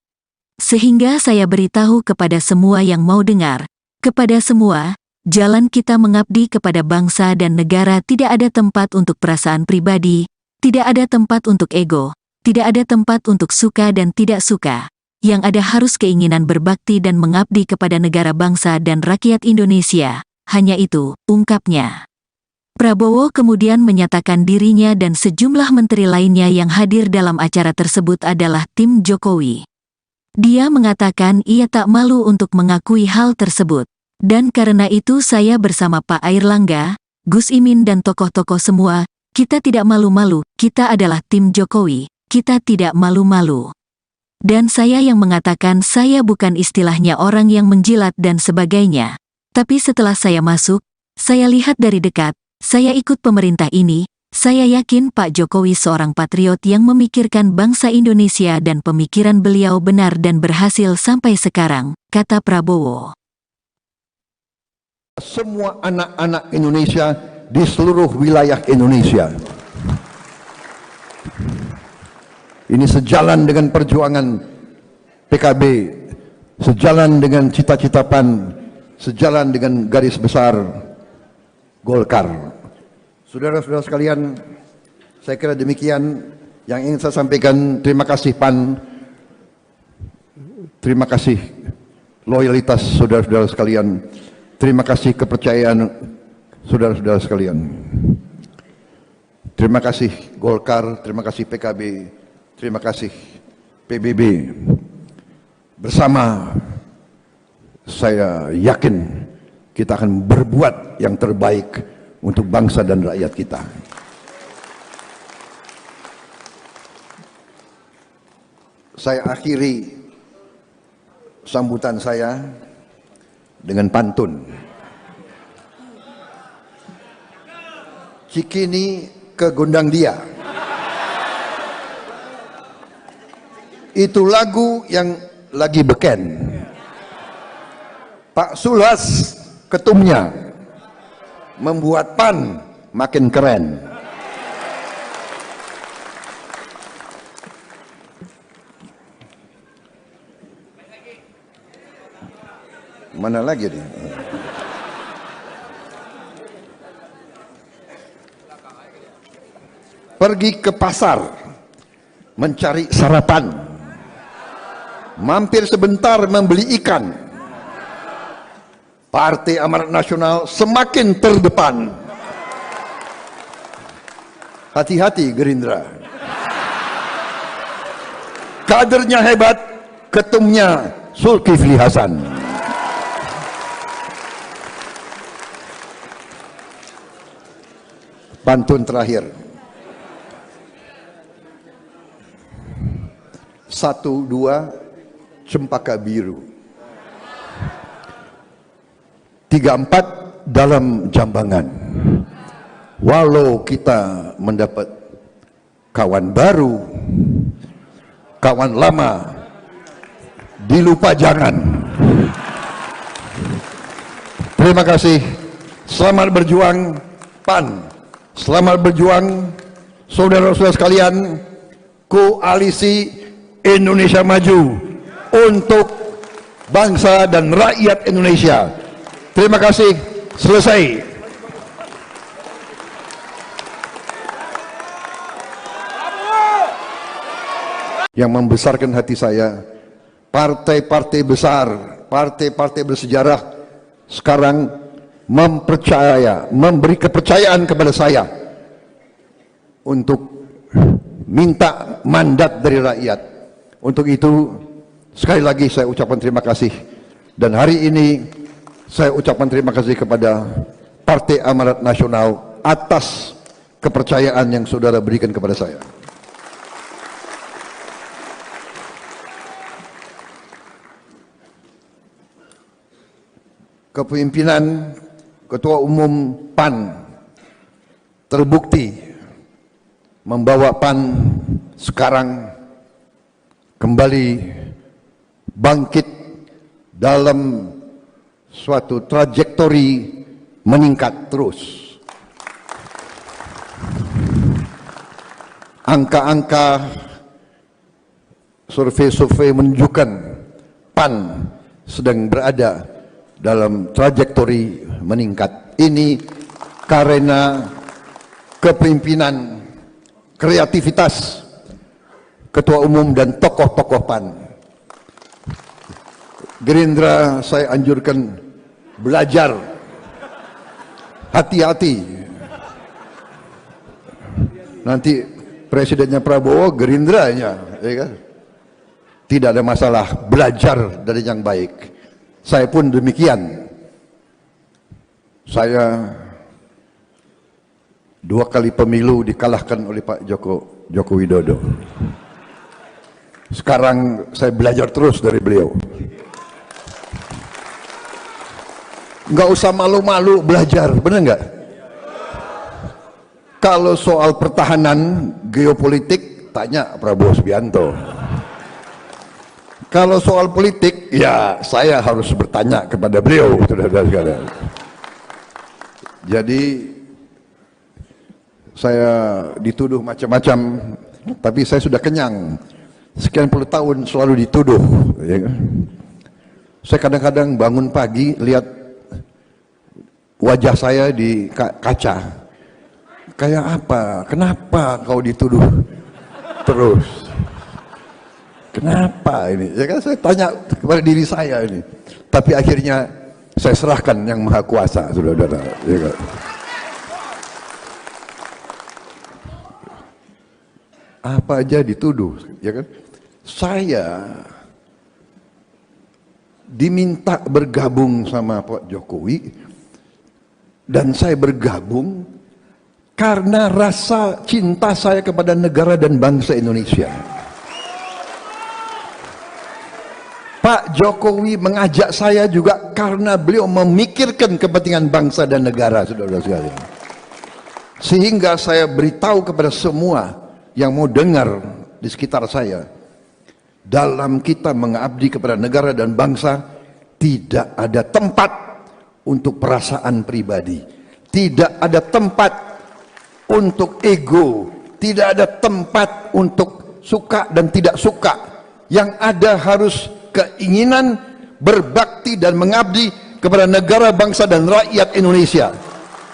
Sehingga saya beritahu kepada semua yang mau dengar, kepada semua, jalan kita mengabdi kepada bangsa dan negara tidak ada tempat untuk perasaan pribadi, tidak ada tempat untuk ego, tidak ada tempat untuk suka dan tidak suka. Yang ada harus keinginan berbakti dan mengabdi kepada negara, bangsa dan rakyat Indonesia. Hanya itu, ungkapnya. Prabowo kemudian menyatakan dirinya dan sejumlah menteri lainnya yang hadir dalam acara tersebut adalah tim Jokowi. Dia mengatakan ia tak malu untuk mengakui hal tersebut. Dan karena itu saya bersama Pak Airlangga, Gus Imin dan tokoh-tokoh semua, kita tidak malu-malu, kita adalah tim Jokowi, kita tidak malu-malu. Dan saya yang mengatakan saya bukan istilahnya orang yang menjilat dan sebagainya. Tapi setelah saya masuk, saya lihat dari dekat, saya ikut pemerintah ini, saya yakin Pak Jokowi seorang patriot yang memikirkan bangsa Indonesia dan pemikiran beliau benar dan berhasil sampai sekarang, kata Prabowo. Semua anak-anak Indonesia di seluruh wilayah Indonesia. Ini sejalan dengan perjuangan PKB, sejalan dengan cita-cita PAN, sejalan dengan garis besar Golkar. Saudara-saudara sekalian, saya kira demikian yang ingin saya sampaikan. Terima kasih PAN, terima kasih loyalitas saudara-saudara sekalian, terima kasih kepercayaan saudara-saudara sekalian. Terima kasih Golkar, terima kasih PKB, terima kasih PBB. Bersama saya yakin kita akan berbuat yang terbaik untuk bangsa dan rakyat kita. Saya akhiri sambutan saya dengan pantun. Cikini ke Gondang Dia. Itu lagu yang lagi beken. Pak Sulhas ketumnya membuat PAN makin keren. Mana lagi nih? Pergi ke pasar mencari sarapan, mampir sebentar membeli ikan. Partai Amanat Nasional semakin terdepan. Hati-hati Gerindra. Kadernya hebat, ketumnya Zulkifli Hasan. Pantun terakhir. 1, 2 cempaka biru. 3, 4 dalam jambangan. Walau kita mendapat kawan baru, kawan lama, dilupa jangan. Terima kasih. Selamat berjuang PAN. Selamat berjuang saudara-saudara sekalian, Koalisi Indonesia Maju untuk bangsa dan rakyat Indonesia. Terima kasih. Selesai. Yang membesarkan hati saya, partai-partai besar, partai-partai bersejarah sekarang memberi kepercayaan kepada saya untuk minta mandat dari rakyat. Untuk itu sekali lagi saya ucapkan terima kasih, dan hari ini saya ucapkan terima kasih kepada Partai Amanat Nasional atas kepercayaan yang saudara berikan kepada saya. Kepemimpinan Ketua Umum PAN terbukti membawa PAN sekarang kembali bangkit dalam suatu trajektori meningkat terus. Angka-angka survei-survei menunjukkan PAN sedang berada dalam trajektori meningkat. Ini karena kepemimpinan, kreativitas Ketua Umum dan tokoh-tokoh PAN. Gerindra saya anjurkan belajar, hati-hati. Nanti presidennya Prabowo, Gerindranya, ya kan? Tidak ada masalah, belajar dari yang baik. Saya pun demikian. Saya 2 kali pemilu dikalahkan oleh Pak Joko Widodo. Sekarang saya belajar terus dari beliau. Nggak usah malu-malu belajar, benar nggak? Kalau soal pertahanan geopolitik, tanya Prabowo Subianto. Kalau soal politik, ya saya harus bertanya kepada beliau, saudara sekalian. Jadi saya dituduh macam-macam, tapi saya sudah kenyang. Sekian puluh tahun selalu dituduh. Ya. Saya kadang-kadang bangun pagi lihat wajah saya di kaca. Kayak apa? Kenapa kau dituduh terus? Kenapa ini? Ya kan saya tanya kepada diri saya ini. Tapi akhirnya saya serahkan yang Maha Kuasa, saudara-saudara. Ya kan? Apa aja dituduh, ya kan? Saya diminta bergabung sama Pak Jokowi, dan saya bergabung karena rasa cinta saya kepada negara dan bangsa Indonesia. Pak Jokowi mengajak saya juga karena beliau memikirkan kepentingan bangsa dan negara, saudara sekalian. Sehingga saya beritahu kepada semua yang mau dengar di sekitar saya, dalam kita mengabdi kepada negara dan bangsa, tidak ada tempat untuk perasaan pribadi, tidak ada tempat untuk ego, tidak ada tempat untuk suka dan tidak suka. Yang ada harus keinginan berbakti dan mengabdi kepada negara, bangsa dan rakyat Indonesia.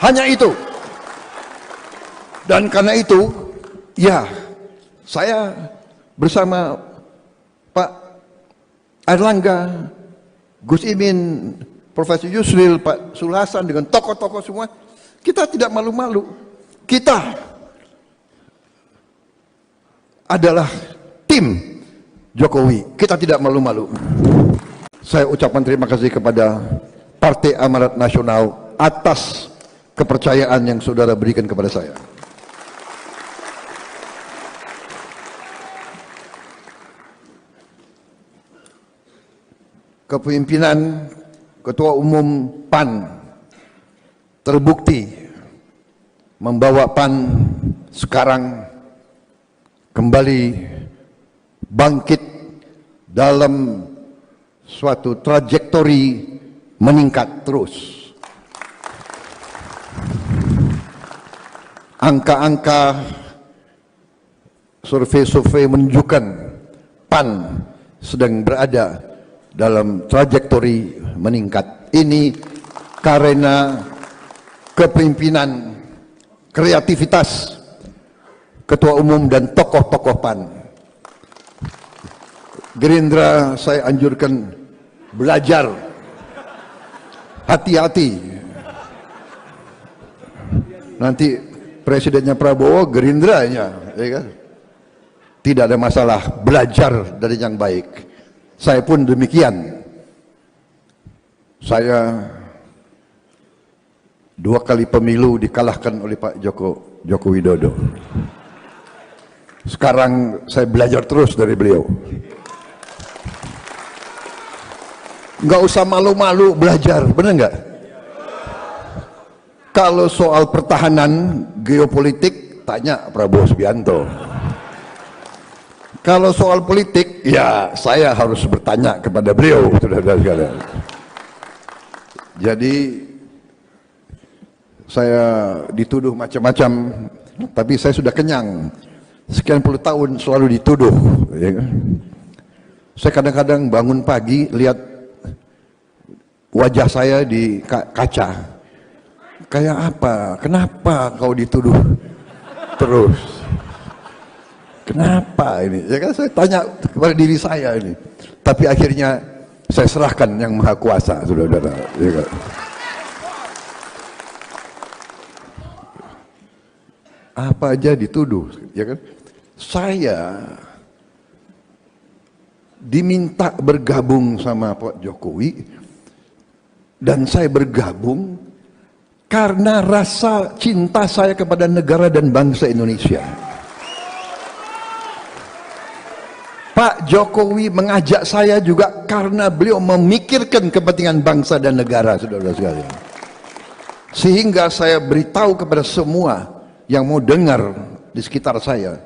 Hanya itu. Dan karena itu, ya, saya bersama Pak Airlangga, Gus Imin, Profesor Yusril, Pak Sulhasan, dengan tokoh-tokoh semua, kita tidak malu-malu. Kita adalah tim Jokowi, kita tidak malu-malu. Saya ucapkan terima kasih kepada Partai Amanat Nasional atas kepercayaan yang saudara berikan kepada saya. Kepemimpinan Ketua Umum PAN terbukti membawa PAN sekarang kembali bangkit dalam suatu trajektori meningkat terus. Angka-angka survei-survei menunjukkan PAN sedang berada dalam trajektori meningkat. Ini karena kepemimpinan, kreativitas Ketua Umum dan tokoh-tokoh PAN. Gerindra saya anjurkan belajar, hati-hati. Nanti presidennya Prabowo, Gerindranya, ya kan? Tidak ada masalah, belajar dari yang baik. Saya pun demikian. Saya 2 kali pemilu dikalahkan oleh Pak Joko Widodo. Sekarang saya belajar terus dari beliau. Nggak usah malu-malu belajar, benar nggak? Kalau soal pertahanan geopolitik, tanya Prabowo Subianto. Kalau soal politik, ya saya harus bertanya kepada beliau, saudara-saudara sekalian. Jadi saya dituduh macam-macam, tapi saya sudah kenyang. Sekian puluh tahun selalu dituduh. Ya kan? Saya kadang-kadang bangun pagi lihat wajah saya di kaca. Kayak apa? Kenapa kau dituduh terus? Kenapa ini? Ya kan saya tanya kepada diri saya ini. Tapi akhirnya saya serahkan yang Maha Kuasa, saudara-saudara. Ya kan? Apa aja dituduh, ya kan? Saya diminta bergabung sama Pak Jokowi dan saya bergabung karena rasa cinta saya kepada negara dan bangsa Indonesia. Pak Jokowi mengajak saya juga karena beliau memikirkan kepentingan bangsa dan negara, saudara-saudara sekalian. Sehingga saya beritahu kepada semua yang mau dengar di sekitar saya,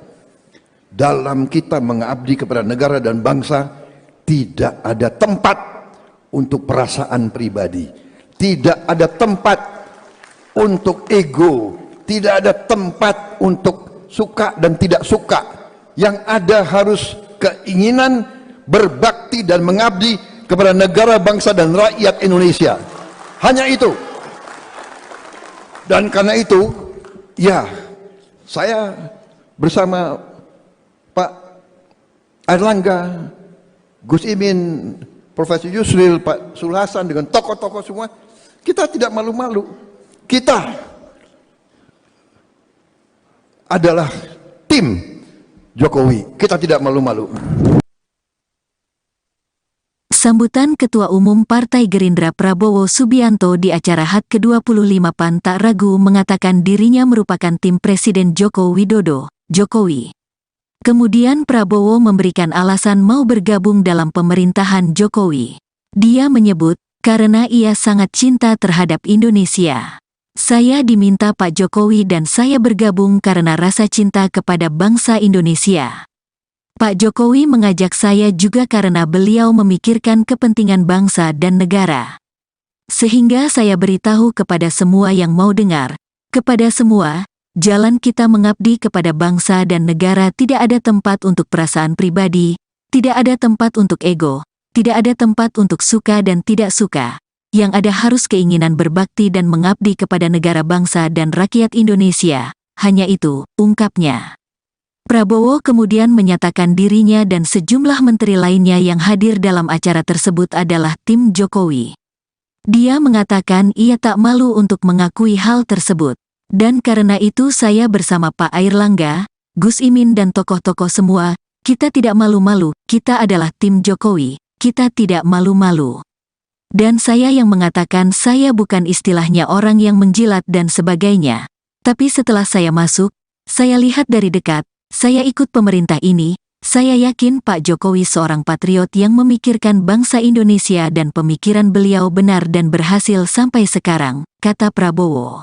dalam kita mengabdi kepada negara dan bangsa tidak ada tempat untuk perasaan pribadi, tidak ada tempat untuk ego, tidak ada tempat untuk suka dan tidak suka. Yang ada harus keinginan berbakti dan mengabdi kepada negara, bangsa dan rakyat Indonesia. Hanya itu. Dan karena itu, ya, saya bersama Pak Airlangga, Gus Imin, Profesor Yusril, Pak Sul Hasan dengan tokoh-tokoh semua, kita tidak malu-malu. Kita adalah tim Jokowi. Kita tidak malu-malu. Sambutan Ketua Umum Partai Gerindra Prabowo Subianto di acara HUT ke-25 PAN tak ragu mengatakan dirinya merupakan tim Presiden Joko Widodo, Jokowi. Kemudian Prabowo memberikan alasan mau bergabung dalam pemerintahan Jokowi. Dia menyebut, karena ia sangat cinta terhadap Indonesia. Saya diminta Pak Jokowi dan saya bergabung karena rasa cinta kepada bangsa Indonesia. Pak Jokowi mengajak saya juga karena beliau memikirkan kepentingan bangsa dan negara. Sehingga saya beritahu kepada semua yang mau dengar, kepada semua, jalan kita mengabdi kepada bangsa dan negara tidak ada tempat untuk perasaan pribadi, tidak ada tempat untuk ego, tidak ada tempat untuk suka dan tidak suka. Yang ada harus keinginan berbakti dan mengabdi kepada negara, bangsa dan rakyat Indonesia. Hanya itu, ungkapnya. Prabowo kemudian menyatakan dirinya dan sejumlah menteri lainnya yang hadir dalam acara tersebut adalah tim Jokowi. Dia mengatakan ia tak malu untuk mengakui hal tersebut. Dan karena itu saya bersama Pak Airlangga, Gus Imin dan tokoh-tokoh semua, kita tidak malu-malu, kita adalah tim Jokowi, kita tidak malu-malu. Dan saya yang mengatakan saya bukan istilahnya orang yang menjilat dan sebagainya. Tapi setelah saya masuk, saya lihat dari dekat, saya ikut pemerintah ini, saya yakin Pak Jokowi seorang patriot yang memikirkan bangsa Indonesia dan pemikiran beliau benar dan berhasil sampai sekarang, kata Prabowo.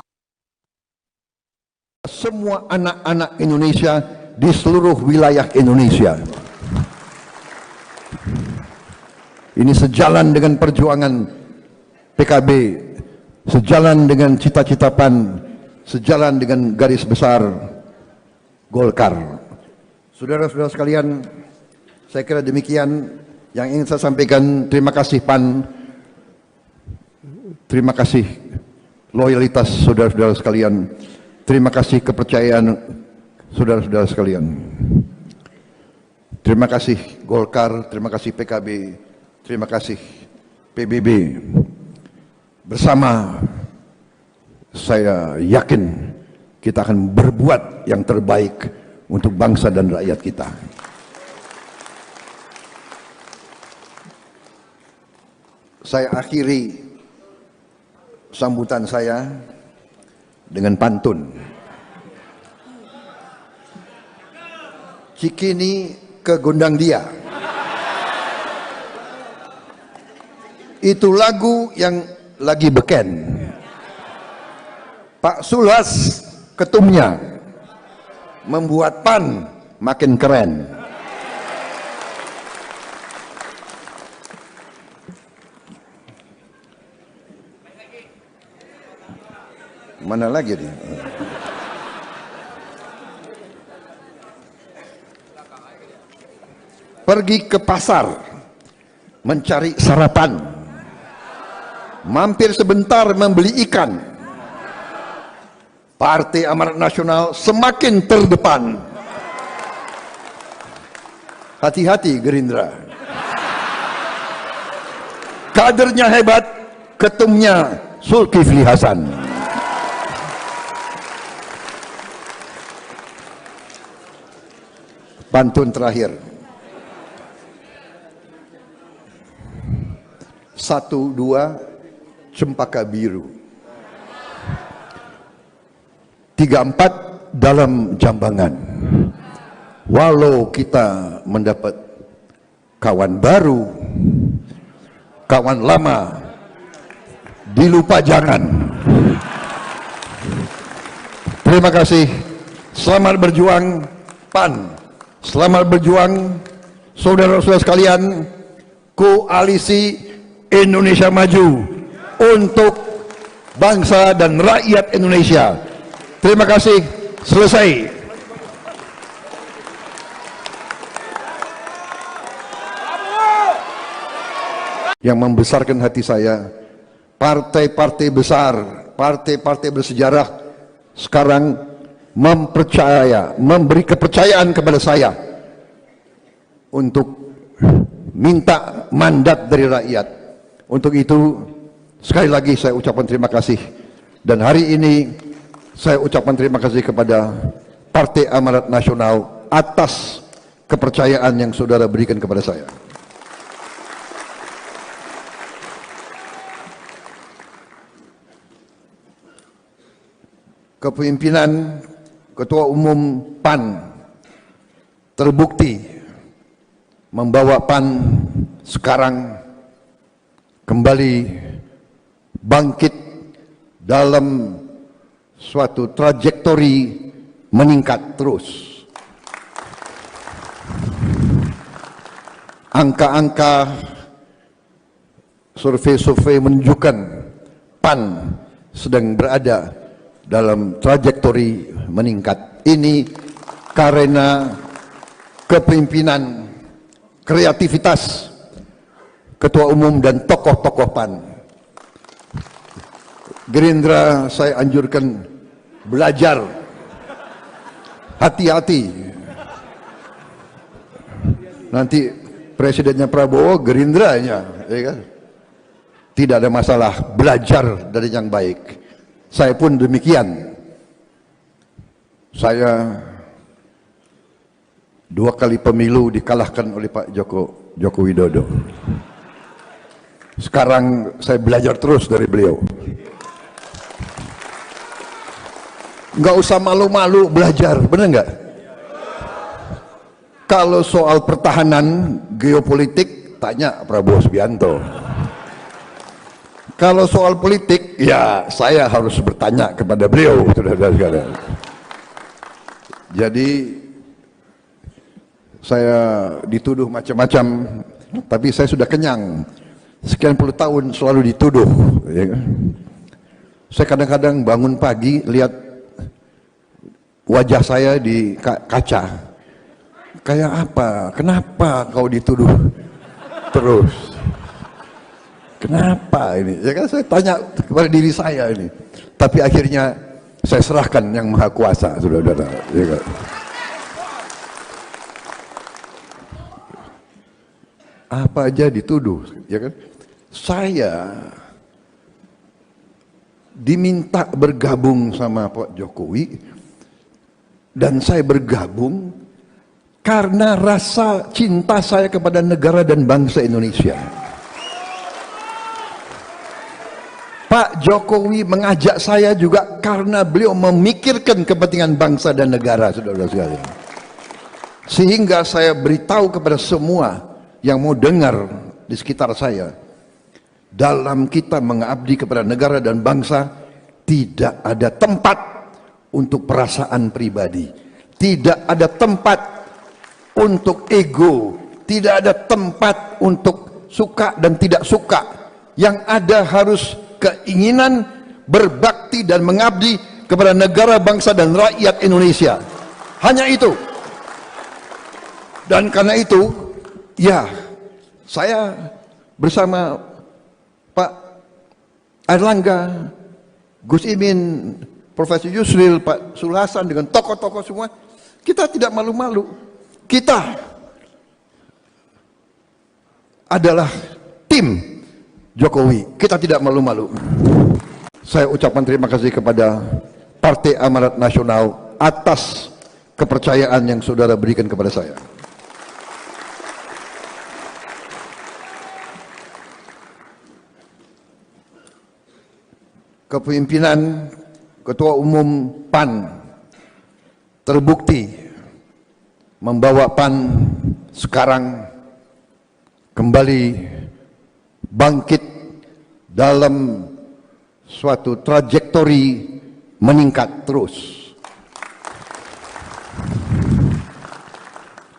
Semua anak-anak Indonesia di seluruh wilayah Indonesia. Ini sejalan dengan perjuangan PKB, sejalan dengan cita-cita PAN, sejalan dengan garis besar Golkar. Saudara-saudara sekalian, saya kira demikian yang ingin saya sampaikan. Terima kasih PAN, terima kasih loyalitas saudara-saudara sekalian, terima kasih kepercayaan saudara-saudara sekalian. Terima kasih Golkar, terima kasih PKB, terima kasih PBB. Bersama saya yakin kita akan berbuat yang terbaik untuk bangsa dan rakyat kita. Saya akhiri sambutan saya dengan pantun. Cikini ke Gondang Dia. Itu lagu yang lagi beken. Pak Sulhas ketumnya membuat PAN makin keren. Mana lagi nih? Pergi ke pasar mencari sarapan, mampir sebentar membeli ikan. Partai Amanat Nasional semakin terdepan. Hati-hati Gerindra. Kadernya hebat, ketumnya Zulkifli Hasan. Pantun terakhir. 1, 2 cempaka biru, 3, 4 dalam jambangan. Walau kita mendapat kawan baru, kawan lama dilupa jangan. Terima kasih. Selamat berjuang PAN, selamat berjuang saudara-saudara sekalian. Koalisi Indonesia Maju untuk bangsa dan rakyat Indonesia. Terima kasih. Selesai. Yang membesarkan hati saya, partai-partai besar, partai-partai bersejarah sekarang memberi kepercayaan kepada saya untuk minta mandat dari rakyat. Untuk itu sekali lagi saya ucapkan terima kasih, dan hari ini saya ucapkan terima kasih kepada Partai Amanat Nasional atas kepercayaan yang saudara berikan kepada saya. Kepemimpinan Ketua Umum PAN terbukti membawa PAN sekarang kembali bangkit dalam suatu trajektori meningkat terus. Angka-angka survei-survei menunjukkan PAN sedang berada dalam trajektori meningkat. Ini karena kepemimpinan, kreativitas Ketua Umum dan tokoh-tokoh PAN. Gerindra saya anjurkan belajar, hati-hati. Nanti presidennya Prabowo, Gerindranya, ya kan? Tidak ada masalah, belajar dari yang baik. Saya pun demikian. Saya 2 kali pemilu dikalahkan oleh Pak Joko Widodo. Sekarang saya belajar terus dari beliau. Nggak usah malu-malu belajar, benar nggak? Kalau soal pertahanan geopolitik, tanya Prabowo Subianto. Kalau soal politik, ya saya harus bertanya kepada beliau, saudara-saudara sekalian. Jadi Saya dituduh macam-macam, tapi saya sudah kenyang. Sekian puluh tahun selalu dituduh. Ya. Saya kadang-kadang bangun pagi lihat wajah saya di kaca. Kayak apa? Kenapa kau dituduh terus? Kenapa ini? Ya kan saya tanya kepada diri saya ini. Tapi akhirnya saya serahkan yang Maha Kuasa, saudara-saudara. Ya kan? Apa aja dituduh, ya kan? Saya diminta bergabung sama Pak Jokowi, dan saya bergabung karena rasa cinta saya kepada negara dan bangsa Indonesia. Pak Jokowi mengajak saya juga karena beliau memikirkan kepentingan bangsa dan negara, saudara-saudara sekalian. Sehingga saya beritahu kepada semua yang mau dengar di sekitar saya, dalam kita mengabdi kepada negara dan bangsa, tidak ada tempat untuk perasaan pribadi, tidak ada tempat untuk ego, tidak ada tempat untuk suka dan tidak suka. Yang ada harus keinginan berbakti dan mengabdi kepada negara, bangsa dan rakyat Indonesia. Hanya itu. Dan karena itu, ya, saya bersama Pak Airlangga, Gus Imin, Profesor Yusril, Pak Sulhasan, dengan tokoh-tokoh semua, kita tidak malu-malu. Kita adalah tim Jokowi. Kita tidak malu-malu. Saya ucapkan terima kasih kepada Partai Amanat Nasional atas kepercayaan yang saudara berikan kepada saya. Kepemimpinan Ketua Umum PAN terbukti membawa PAN sekarang kembali bangkit dalam suatu trajektori meningkat terus.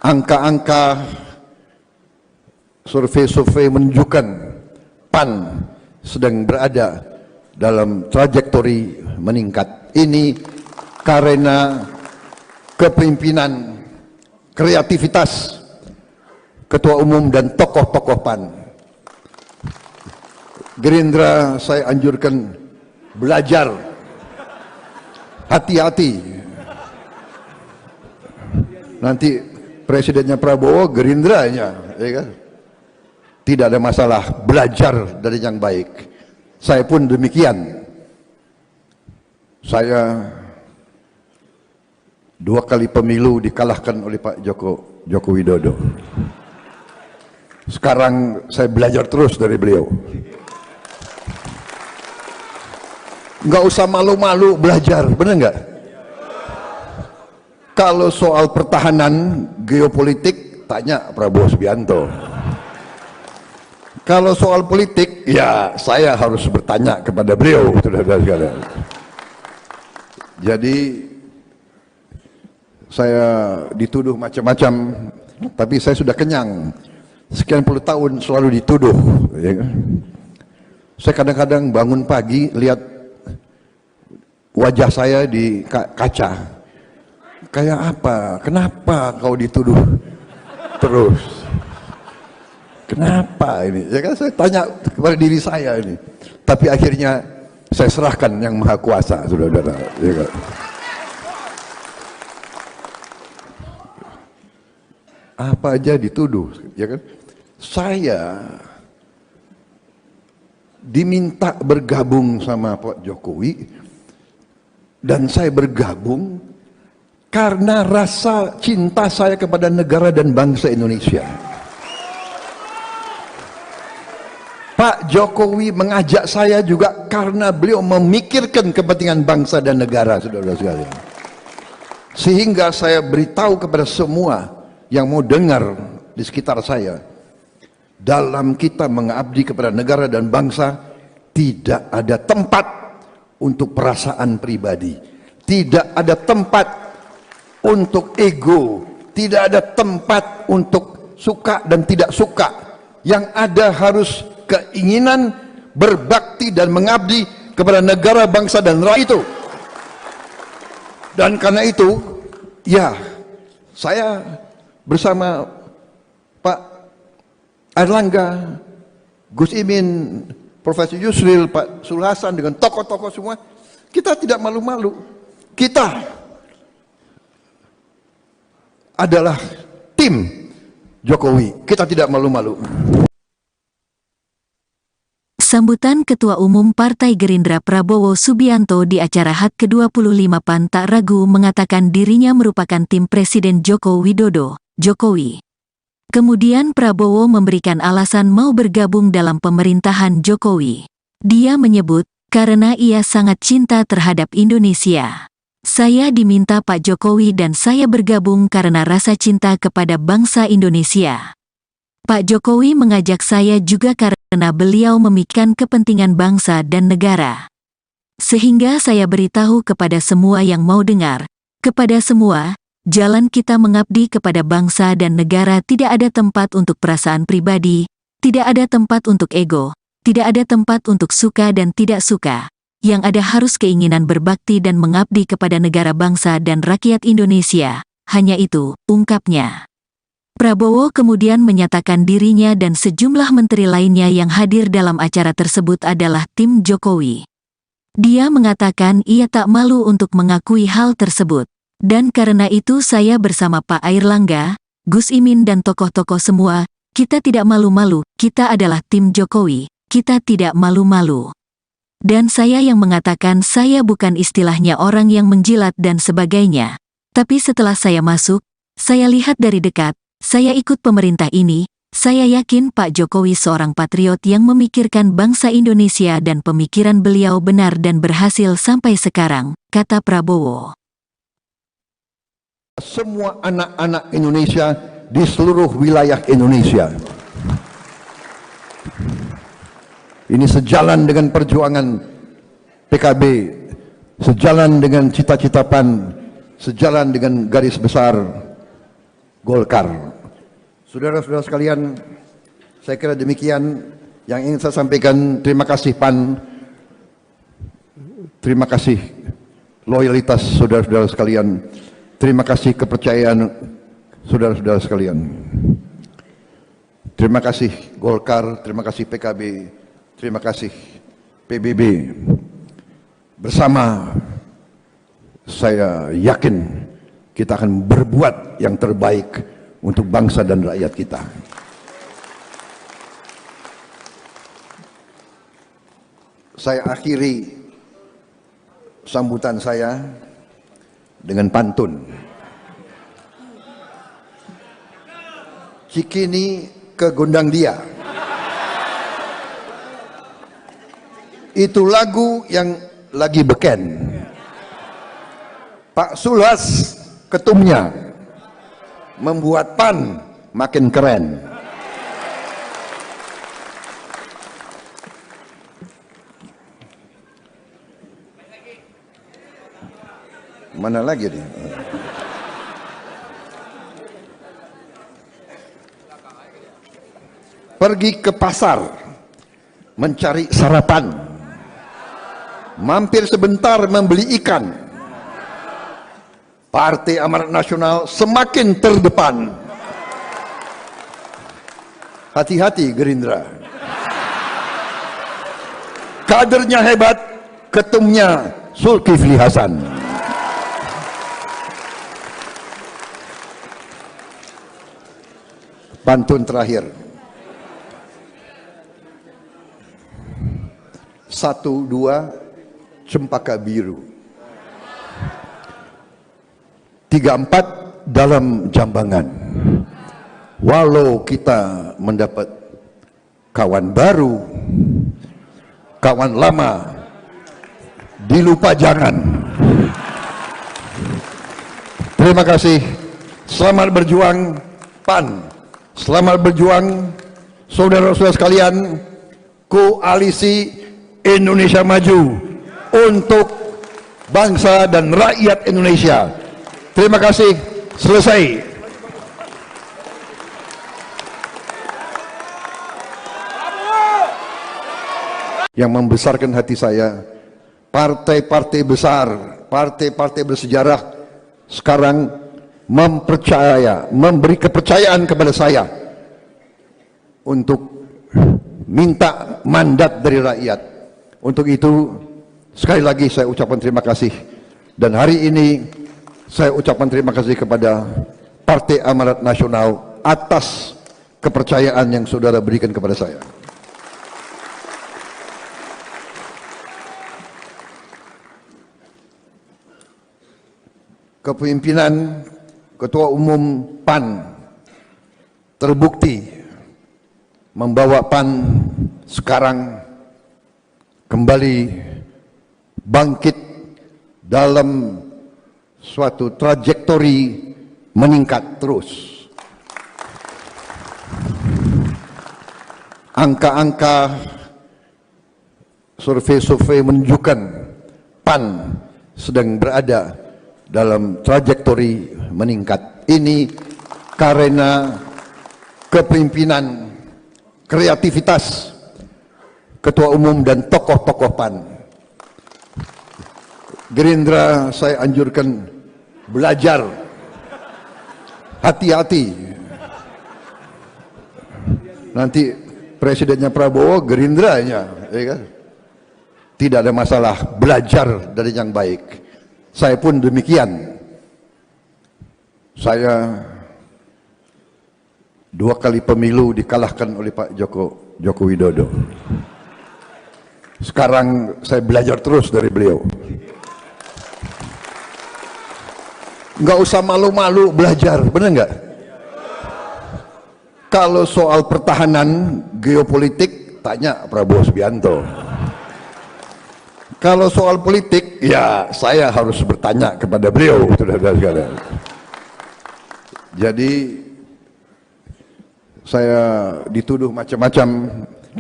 Angka-angka survei-survei menunjukkan PAN sedang berada dalam trajektori meningkat. Ini karena kepemimpinan, kreativitas Ketua Umum dan tokoh-tokoh PAN. Gerindra saya anjurkan belajar, hati-hati. Nanti presidennya Prabowo, Gerindranya, ya kan? Tidak ada masalah, belajar dari yang baik. Saya pun demikian. Saya 2 kali pemilu dikalahkan oleh Pak Joko Widodo. Sekarang saya belajar terus dari beliau. Nggak usah malu-malu belajar, bener nggak? Kalau soal pertahanan geopolitik, tanya Prabowo Subianto. Kalau soal politik, ya saya harus bertanya kepada beliau, saudara-saudara sekalian. Jadi saya dituduh macam-macam, tapi saya sudah kenyang. Sekian puluh tahun selalu dituduh. Ya. Saya kadang-kadang bangun pagi lihat wajah saya di kaca. Kayak apa? Kenapa kau dituduh terus? Kenapa ini? Ya kan saya tanya kepada diri saya ini. Tapi akhirnya saya serahkan yang Maha Kuasa, saudara-saudara. Ya kan? Apa aja dituduh, ya kan? Saya diminta bergabung sama Pak Jokowi, dan saya bergabung karena rasa cinta saya kepada negara dan bangsa Indonesia. Pak Jokowi mengajak saya juga karena beliau memikirkan kepentingan bangsa dan negara, saudara-saudara sekalian. Sehingga saya beritahu kepada semua yang mau dengar di sekitar saya, dalam kita mengabdi kepada negara dan bangsa, tidak ada tempat untuk perasaan pribadi, tidak ada tempat untuk ego, Tidak ada tempat untuk suka dan tidak suka. Yang ada harus keinginan berbakti dan mengabdi kepada negara, bangsa dan rakyat itu. Dan karena itu, ya, saya bersama Pak Airlangga, Gus Imin, Profesor Yusril, Pak Sul Hasan, dengan tokoh-tokoh semua, kita tidak malu-malu. Kita adalah tim Jokowi. Kita tidak malu-malu. Sambutan Ketua Umum Partai Gerindra Prabowo Subianto di acara HUT ke-25 PAN tak ragu mengatakan dirinya merupakan tim Presiden Joko Widodo, Jokowi. Kemudian Prabowo memberikan alasan mau bergabung dalam pemerintahan Jokowi. Dia menyebut, karena ia sangat cinta terhadap Indonesia. Saya diminta Pak Jokowi dan saya bergabung karena rasa cinta kepada bangsa Indonesia. Pak Jokowi mengajak saya juga karena beliau memikirkan kepentingan bangsa dan negara. Sehingga saya beritahu kepada semua yang mau dengar, kepada semua, jalan kita mengabdi kepada bangsa dan negara tidak ada tempat untuk perasaan pribadi, tidak ada tempat untuk ego, tidak ada tempat untuk suka dan tidak suka. Yang ada harus keinginan berbakti dan mengabdi kepada negara, bangsa dan rakyat Indonesia. Hanya itu, ungkapnya. Prabowo kemudian menyatakan dirinya dan sejumlah menteri lainnya yang hadir dalam acara tersebut adalah tim Jokowi. Dia mengatakan ia tak malu untuk mengakui hal tersebut. Dan karena itu saya bersama Pak Airlangga, Gus Imin dan tokoh-tokoh semua, kita tidak malu-malu, kita adalah tim Jokowi, kita tidak malu-malu. Dan saya yang mengatakan saya bukan istilahnya orang yang menjilat dan sebagainya. Tapi setelah saya masuk, saya lihat dari dekat, saya ikut pemerintah ini, saya yakin Pak Jokowi seorang patriot yang memikirkan bangsa Indonesia dan pemikiran beliau benar dan berhasil sampai sekarang, kata Prabowo. Semua anak-anak Indonesia di seluruh wilayah Indonesia. Ini sejalan dengan perjuangan PKB, sejalan dengan cita-cita PAN, sejalan dengan garis besar Golkar. Saudara-saudara sekalian, saya kira demikian yang ingin saya sampaikan. Terima kasih PAN, terima kasih loyalitas saudara-saudara sekalian, terima kasih kepercayaan saudara-saudara sekalian. Terima kasih Golkar, terima kasih PKB, terima kasih PBB. Bersama saya yakin kita akan berbuat yang terbaik untuk bangsa dan rakyat kita. Saya akhiri sambutan saya dengan pantun. Cikini ke gondang dia. Itu lagu yang lagi beken. Pak Sulhas ketumnya membuat PAN makin keren. Mana lagi nih? Pergi ke pasar mencari sarapan, mampir sebentar membeli ikan. Partai Amanat Nasional semakin terdepan. Hati-hati Gerindra. Kadernya hebat, ketumnya Zulkifli Hasan. Pantun terakhir. 1, 2, cempaka biru. 3, 4 dalam jambangan. Walau kita mendapat kawan baru, kawan lama dilupa jangan. Terima kasih. Selamat berjuang PAN. Selamat berjuang saudara-saudara sekalian, Koalisi Indonesia Maju untuk bangsa dan rakyat Indonesia. Terima kasih. Selesai. yang membesarkan hati saya. Partai-partai besar, partai-partai bersejarah sekarang memberi kepercayaan kepada saya untuk minta mandat dari rakyat. Untuk itu sekali lagi saya ucapkan terima kasih, dan hari ini saya ucapkan terima kasih kepada Partai Amanat Nasional atas kepercayaan yang saudara berikan kepada saya. Kepemimpinan Ketua Umum PAN terbukti membawa PAN sekarang kembali bangkit dalam suatu trajektori meningkat terus. Angka-angka survei-survei menunjukkan PAN sedang berada dalam trajektori meningkat. Ini karena kepemimpinan, kreativitas Ketua Umum dan tokoh-tokoh PAN. Gerindra saya anjurkan belajar, hati-hati. Nanti presidennya Prabowo, Gerindranya, ya kan? Tidak ada masalah, belajar dari yang baik. Saya pun demikian. Saya 2 kali pemilu dikalahkan oleh Pak Joko Widodo. Sekarang saya belajar terus dari beliau. Nggak usah malu-malu belajar, benar nggak? Kalau soal pertahanan geopolitik, tanya Prabowo Subianto. Kalau soal politik, ya saya harus bertanya kepada beliau, saudara-saudara sekalian. Jadi saya dituduh macam-macam,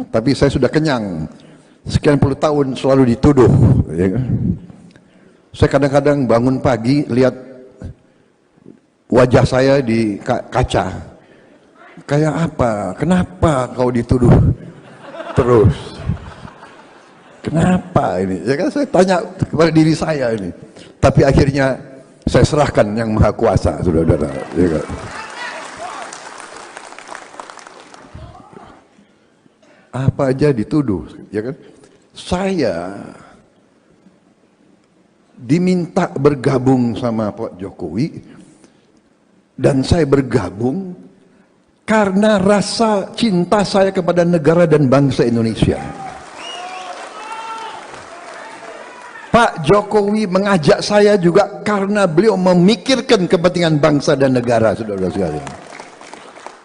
tapi saya sudah kenyang. Sekian puluh tahun selalu dituduh. Ya kan? Saya kadang-kadang bangun pagi lihat wajah saya di kaca. Kayak apa? Kenapa kau dituduh terus? Kenapa ini? Ya kan saya tanya kepada diri saya ini. Tapi akhirnya saya serahkan yang Maha Kuasa, saudara-saudara. Ya kan? Apa aja dituduh, ya kan? Saya diminta bergabung sama Pak Jokowi, dan saya bergabung karena rasa cinta saya kepada negara dan bangsa Indonesia. Pak Jokowi mengajak saya juga karena beliau memikirkan kepentingan bangsa dan negara, saudara-saudara sekalian.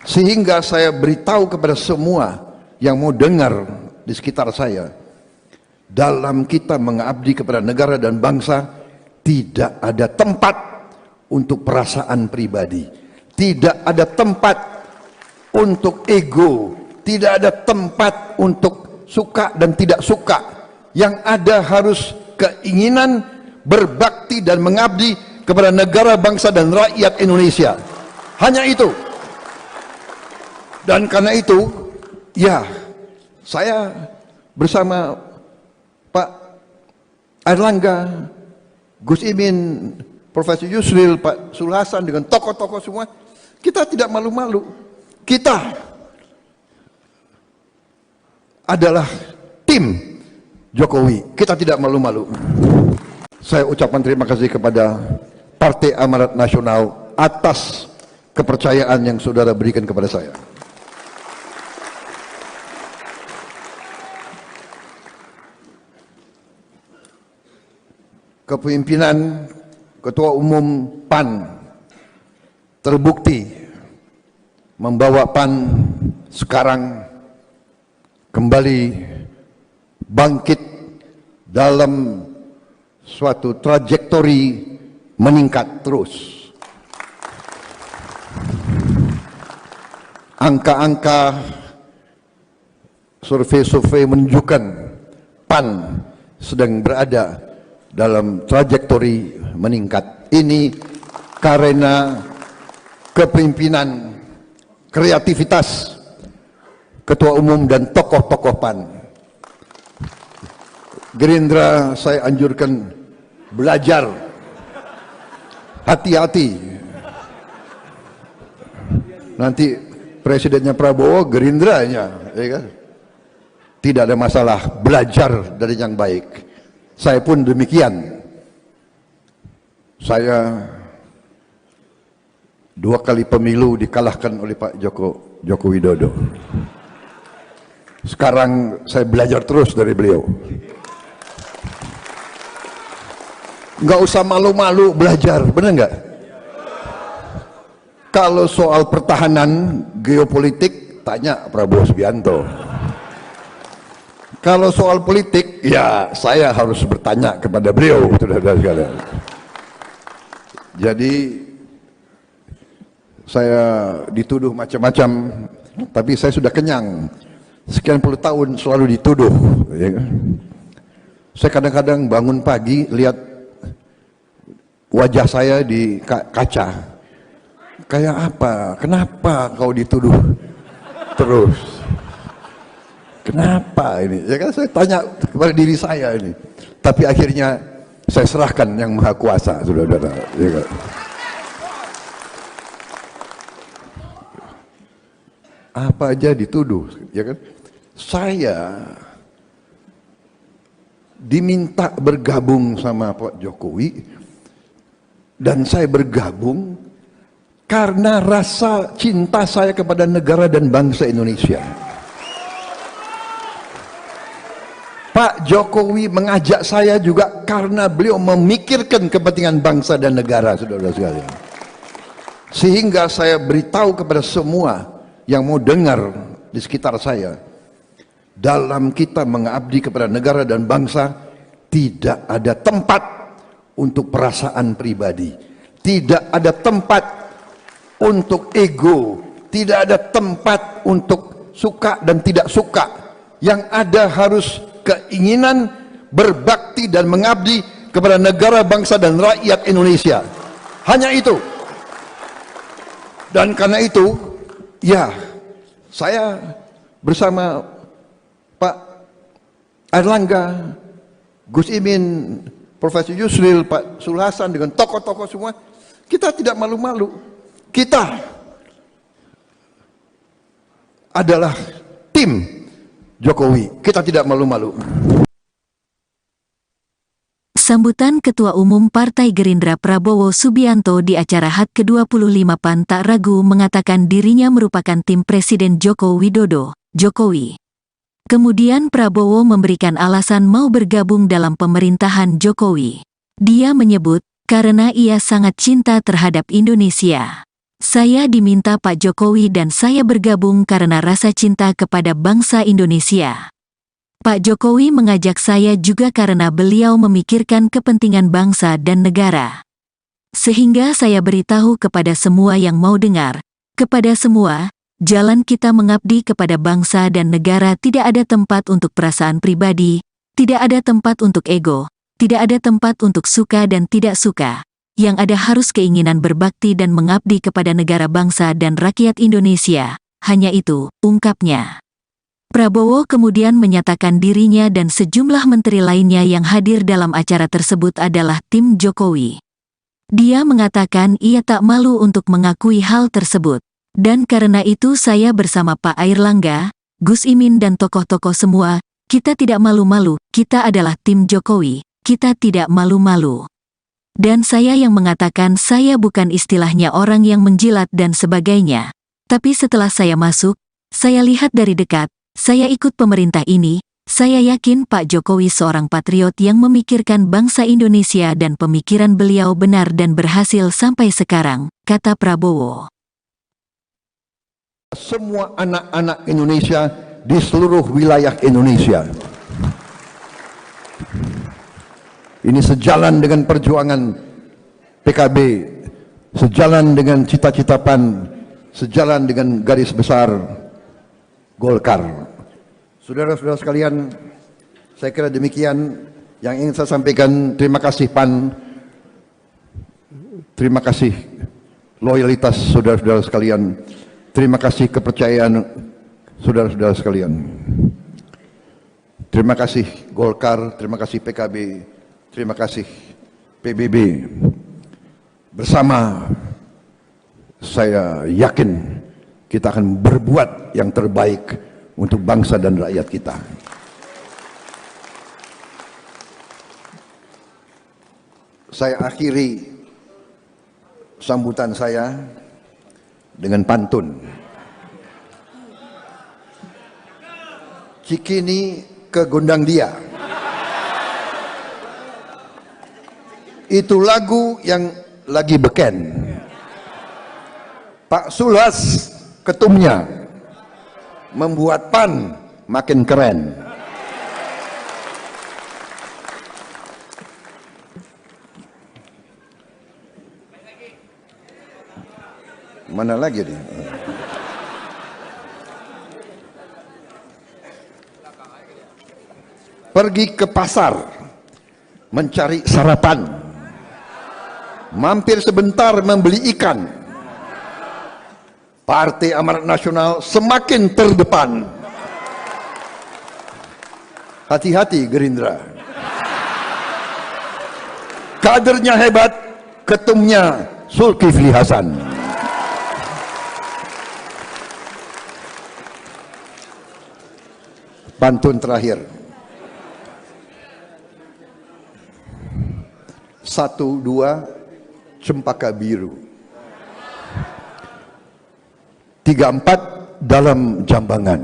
Sehingga saya beritahu kepada semua yang mau dengar di sekitar saya, dalam kita mengabdi kepada negara dan bangsa, tidak ada tempat untuk perasaan pribadi, tidak ada tempat untuk ego, tidak ada tempat untuk suka dan tidak suka. Yang ada harus keinginan berbakti dan mengabdi kepada negara, bangsa dan rakyat Indonesia. Hanya itu. Dan karena itu, ya, saya bersama Pak Airlangga, Gus Imin, Profesor Yusril, Pak Sulhasan, dengan tokoh-tokoh semua, kita tidak malu-malu. Kita adalah tim Jokowi, kita tidak malu-malu. Saya ucapkan terima kasih kepada Partai Amanat Nasional atas kepercayaan yang saudara berikan kepada saya. Kepemimpinan Ketua Umum PAN terbukti membawa PAN sekarang kembali bangkit dalam suatu trajektori meningkat terus. Angka-angka survei-survei menunjukkan PAN sedang berada dalam trajektori meningkat. Ini karena kepemimpinan, kreativitas Ketua Umum dan tokoh-tokoh PAN. Gerindra saya anjurkan belajar, hati-hati. Nanti presidennya Prabowo, Gerindranya, ya kan? Tidak ada masalah, belajar dari yang baik. Saya pun demikian. Saya 2 kali pemilu dikalahkan oleh Pak Joko Widodo. Sekarang saya belajar terus dari beliau. Nggak usah malu-malu belajar, benar nggak? Kalau soal pertahanan geopolitik, tanya Prabowo Subianto. Kalau soal politik, ya saya harus bertanya kepada beliau, saudara-saudara sekalian. Jadi saya dituduh macam-macam, tapi saya sudah kenyang. Sekian puluh tahun selalu dituduh. Ya kan? Saya kadang-kadang bangun pagi lihat wajah saya di kaca. Kayak apa? Kenapa kau dituduh terus? Kenapa ini? Ya kan saya tanya kepada diri saya ini. Tapi akhirnya saya serahkan yang Maha Kuasa, saudara-saudara. Ya kan? Apa aja dituduh, ya kan? Saya diminta bergabung sama Pak Jokowi, dan saya bergabung karena rasa cinta saya kepada negara dan bangsa Indonesia. Pak Jokowi mengajak saya juga karena beliau memikirkan kepentingan bangsa dan negara, saudara-saudara sekalian. Sehingga saya beritahu kepada semua yang mau dengar di sekitar saya, dalam kita mengabdi kepada negara dan bangsa, tidak ada tempat untuk perasaan pribadi, tidak ada tempat untuk ego, tidak ada tempat untuk suka dan tidak suka. Yang ada harus keinginan berbakti dan mengabdi kepada negara, bangsa dan rakyat Indonesia. Hanya itu. Dan karena itu, ya, saya bersama Pak Airlangga, Gus Imin, Profesor Yusril, Pak Sulhasan, dengan tokoh-tokoh semua, kita tidak malu-malu. Kita adalah tim Jokowi. Kita tidak malu-malu. Sambutan Ketua Umum Partai Gerindra Prabowo Subianto di acara HUT ke-25 PAN tak ragu mengatakan dirinya merupakan tim Presiden Joko Widodo, Jokowi. Kemudian Prabowo memberikan alasan mau bergabung dalam pemerintahan Jokowi. Dia menyebut, karena ia sangat cinta terhadap Indonesia. Saya diminta Pak Jokowi dan saya bergabung karena rasa cinta kepada bangsa Indonesia. Pak Jokowi mengajak saya juga karena beliau memikirkan kepentingan bangsa dan negara. Sehingga saya beritahu kepada semua yang mau dengar, kepada semua, jalan kita mengabdi kepada bangsa dan negara tidak ada tempat untuk perasaan pribadi, tidak ada tempat untuk ego, tidak ada tempat untuk suka dan tidak suka. Yang ada harus keinginan berbakti dan mengabdi kepada negara, bangsa dan rakyat Indonesia. Hanya itu, ungkapnya. Prabowo kemudian menyatakan dirinya dan sejumlah menteri lainnya yang hadir dalam acara tersebut adalah tim Jokowi. Dia mengatakan ia tak malu untuk mengakui hal tersebut. Dan karena itu saya bersama Pak Airlangga, Gus Imin dan tokoh-tokoh semua, kita tidak malu-malu, kita adalah tim Jokowi, kita tidak malu-malu. Dan saya yang mengatakan saya bukan istilahnya orang yang menjilat dan sebagainya. Tapi setelah saya masuk, saya lihat dari dekat, saya ikut pemerintah ini, saya yakin Pak Jokowi seorang patriot yang memikirkan bangsa Indonesia dan pemikiran beliau benar dan berhasil sampai sekarang, kata Prabowo. Semua anak-anak Indonesia di seluruh wilayah Indonesia. Ini sejalan dengan perjuangan PKB, sejalan dengan cita-cita PAN, sejalan dengan garis besar Golkar. Saudara-saudara sekalian, saya kira demikian yang ingin saya sampaikan. Terima kasih PAN, terima kasih loyalitas saudara-saudara sekalian. Terima kasih kepercayaan saudara-saudara sekalian. Terima kasih Golkar, terima kasih PKB, terima kasih PBB. Bersama saya yakin kita akan berbuat yang terbaik untuk bangsa dan rakyat kita. Saya akhiri sambutan saya dengan pantun. Cikini ke gondang dia. Itu lagu yang lagi beken. Pak Sulas ketumnya membuat PAN makin keren. Mana lagi nih? Pergi ke pasar mencari sarapan, mampir sebentar membeli ikan. Partai Amanat Nasional semakin terdepan. Hati-hati Gerindra. Kadernya hebat, ketumnya Zulkifli Hasan. Pantun terakhir. 1, 2 cempaka biru. 3, 4 dalam jambangan.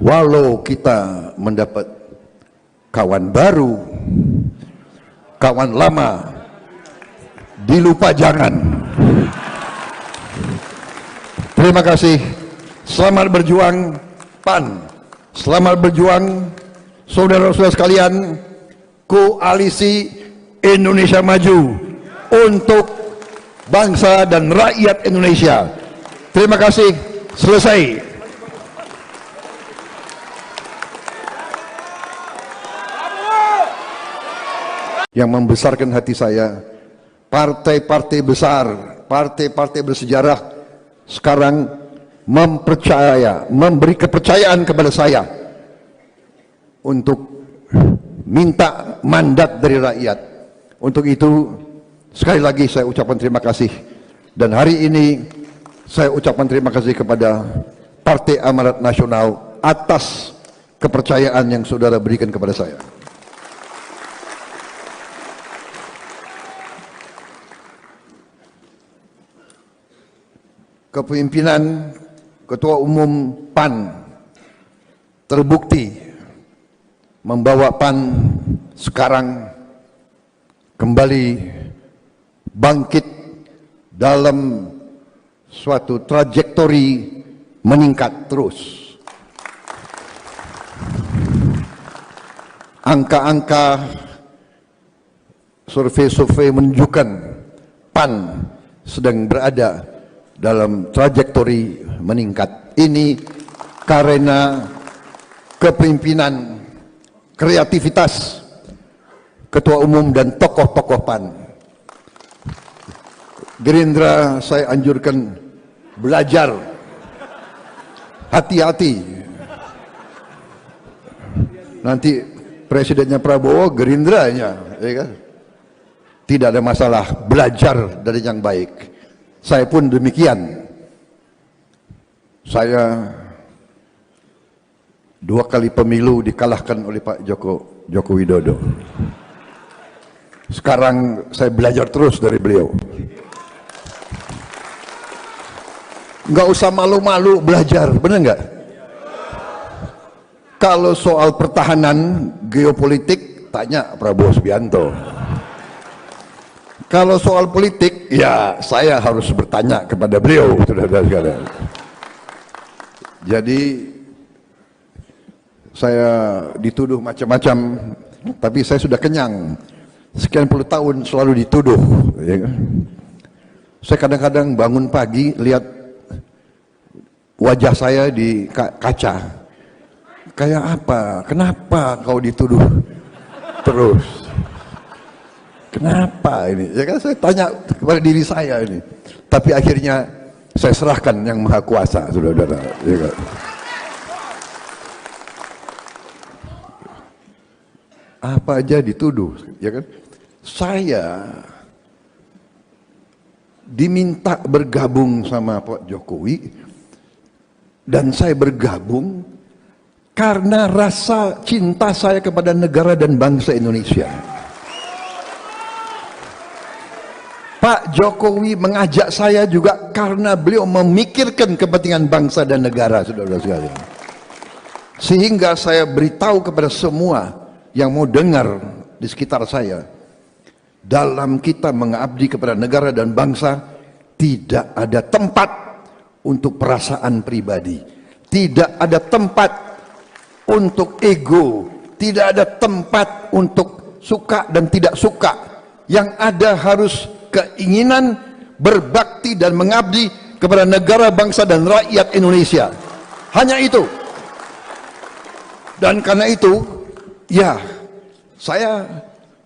Walau kita mendapat kawan baru, kawan lama dilupa jangan. Terima kasih. Selamat berjuang PAN. Selamat berjuang saudara-saudara sekalian, Koalisi Indonesia Maju untuk bangsa dan rakyat Indonesia. Terima kasih. Selesai. Yang membesarkan hati saya, partai-partai besar, partai-partai bersejarah sekarang memberi kepercayaan kepada saya untuk minta mandat dari rakyat. Untuk itu sekali lagi saya ucapkan terima kasih, dan hari ini saya ucapkan terima kasih kepada Partai Amanat Nasional atas kepercayaan yang saudara berikan kepada saya. Kepemimpinan Ketua Umum PAN terbukti membawa PAN sekarang kembali bangkit dalam suatu trajektori meningkat terus. Angka-angka survei-survei menunjukkan PAN sedang berada dalam trajektori meningkat. Ini karena kepemimpinan, kreativitas Ketua Umum dan tokoh-tokoh PAN. Gerindra saya anjurkan belajar, hati-hati. Nanti presidennya Prabowo, Gerindranya, ya kan? Tidak ada masalah, belajar dari yang baik. Saya pun demikian. Saya 2 kali pemilu dikalahkan oleh Pak Joko Widodo. Sekarang saya belajar terus dari beliau. Nggak usah malu-malu belajar, benar nggak? Kalau soal pertahanan geopolitik, tanya Prabowo Subianto. Kalau soal politik, ya saya harus bertanya kepada beliau, saudara-saudara sekalian. Jadi saya dituduh macam-macam, tapi saya sudah kenyang. Sekian puluh tahun selalu dituduh, ya kan? Saya kadang-kadang bangun pagi lihat wajah saya di kaca, kayak apa? Kenapa kau dituduh terus? Kenapa ini? Ya kan, saya tanya kepada diri saya ini. Tapi akhirnya saya serahkan yang Maha Kuasa, saudara-saudara. Ya kan? Apa aja dituduh, ya kan? Saya diminta bergabung sama Pak Jokowi, dan saya bergabung karena rasa cinta saya kepada negara dan bangsa Indonesia. Pak Jokowi mengajak saya juga karena beliau memikirkan kepentingan bangsa dan negara, saudara sekalian. Sehingga saya beritahu kepada semua yang mau dengar di sekitar saya, dalam kita mengabdi kepada negara dan bangsa, tidak ada tempat untuk perasaan pribadi, tidak ada tempat untuk ego, tidak ada tempat untuk suka dan tidak suka. Yang ada harus keinginan berbakti dan mengabdi kepada negara, bangsa dan rakyat Indonesia. Hanya itu. Dan karena itu, ya, saya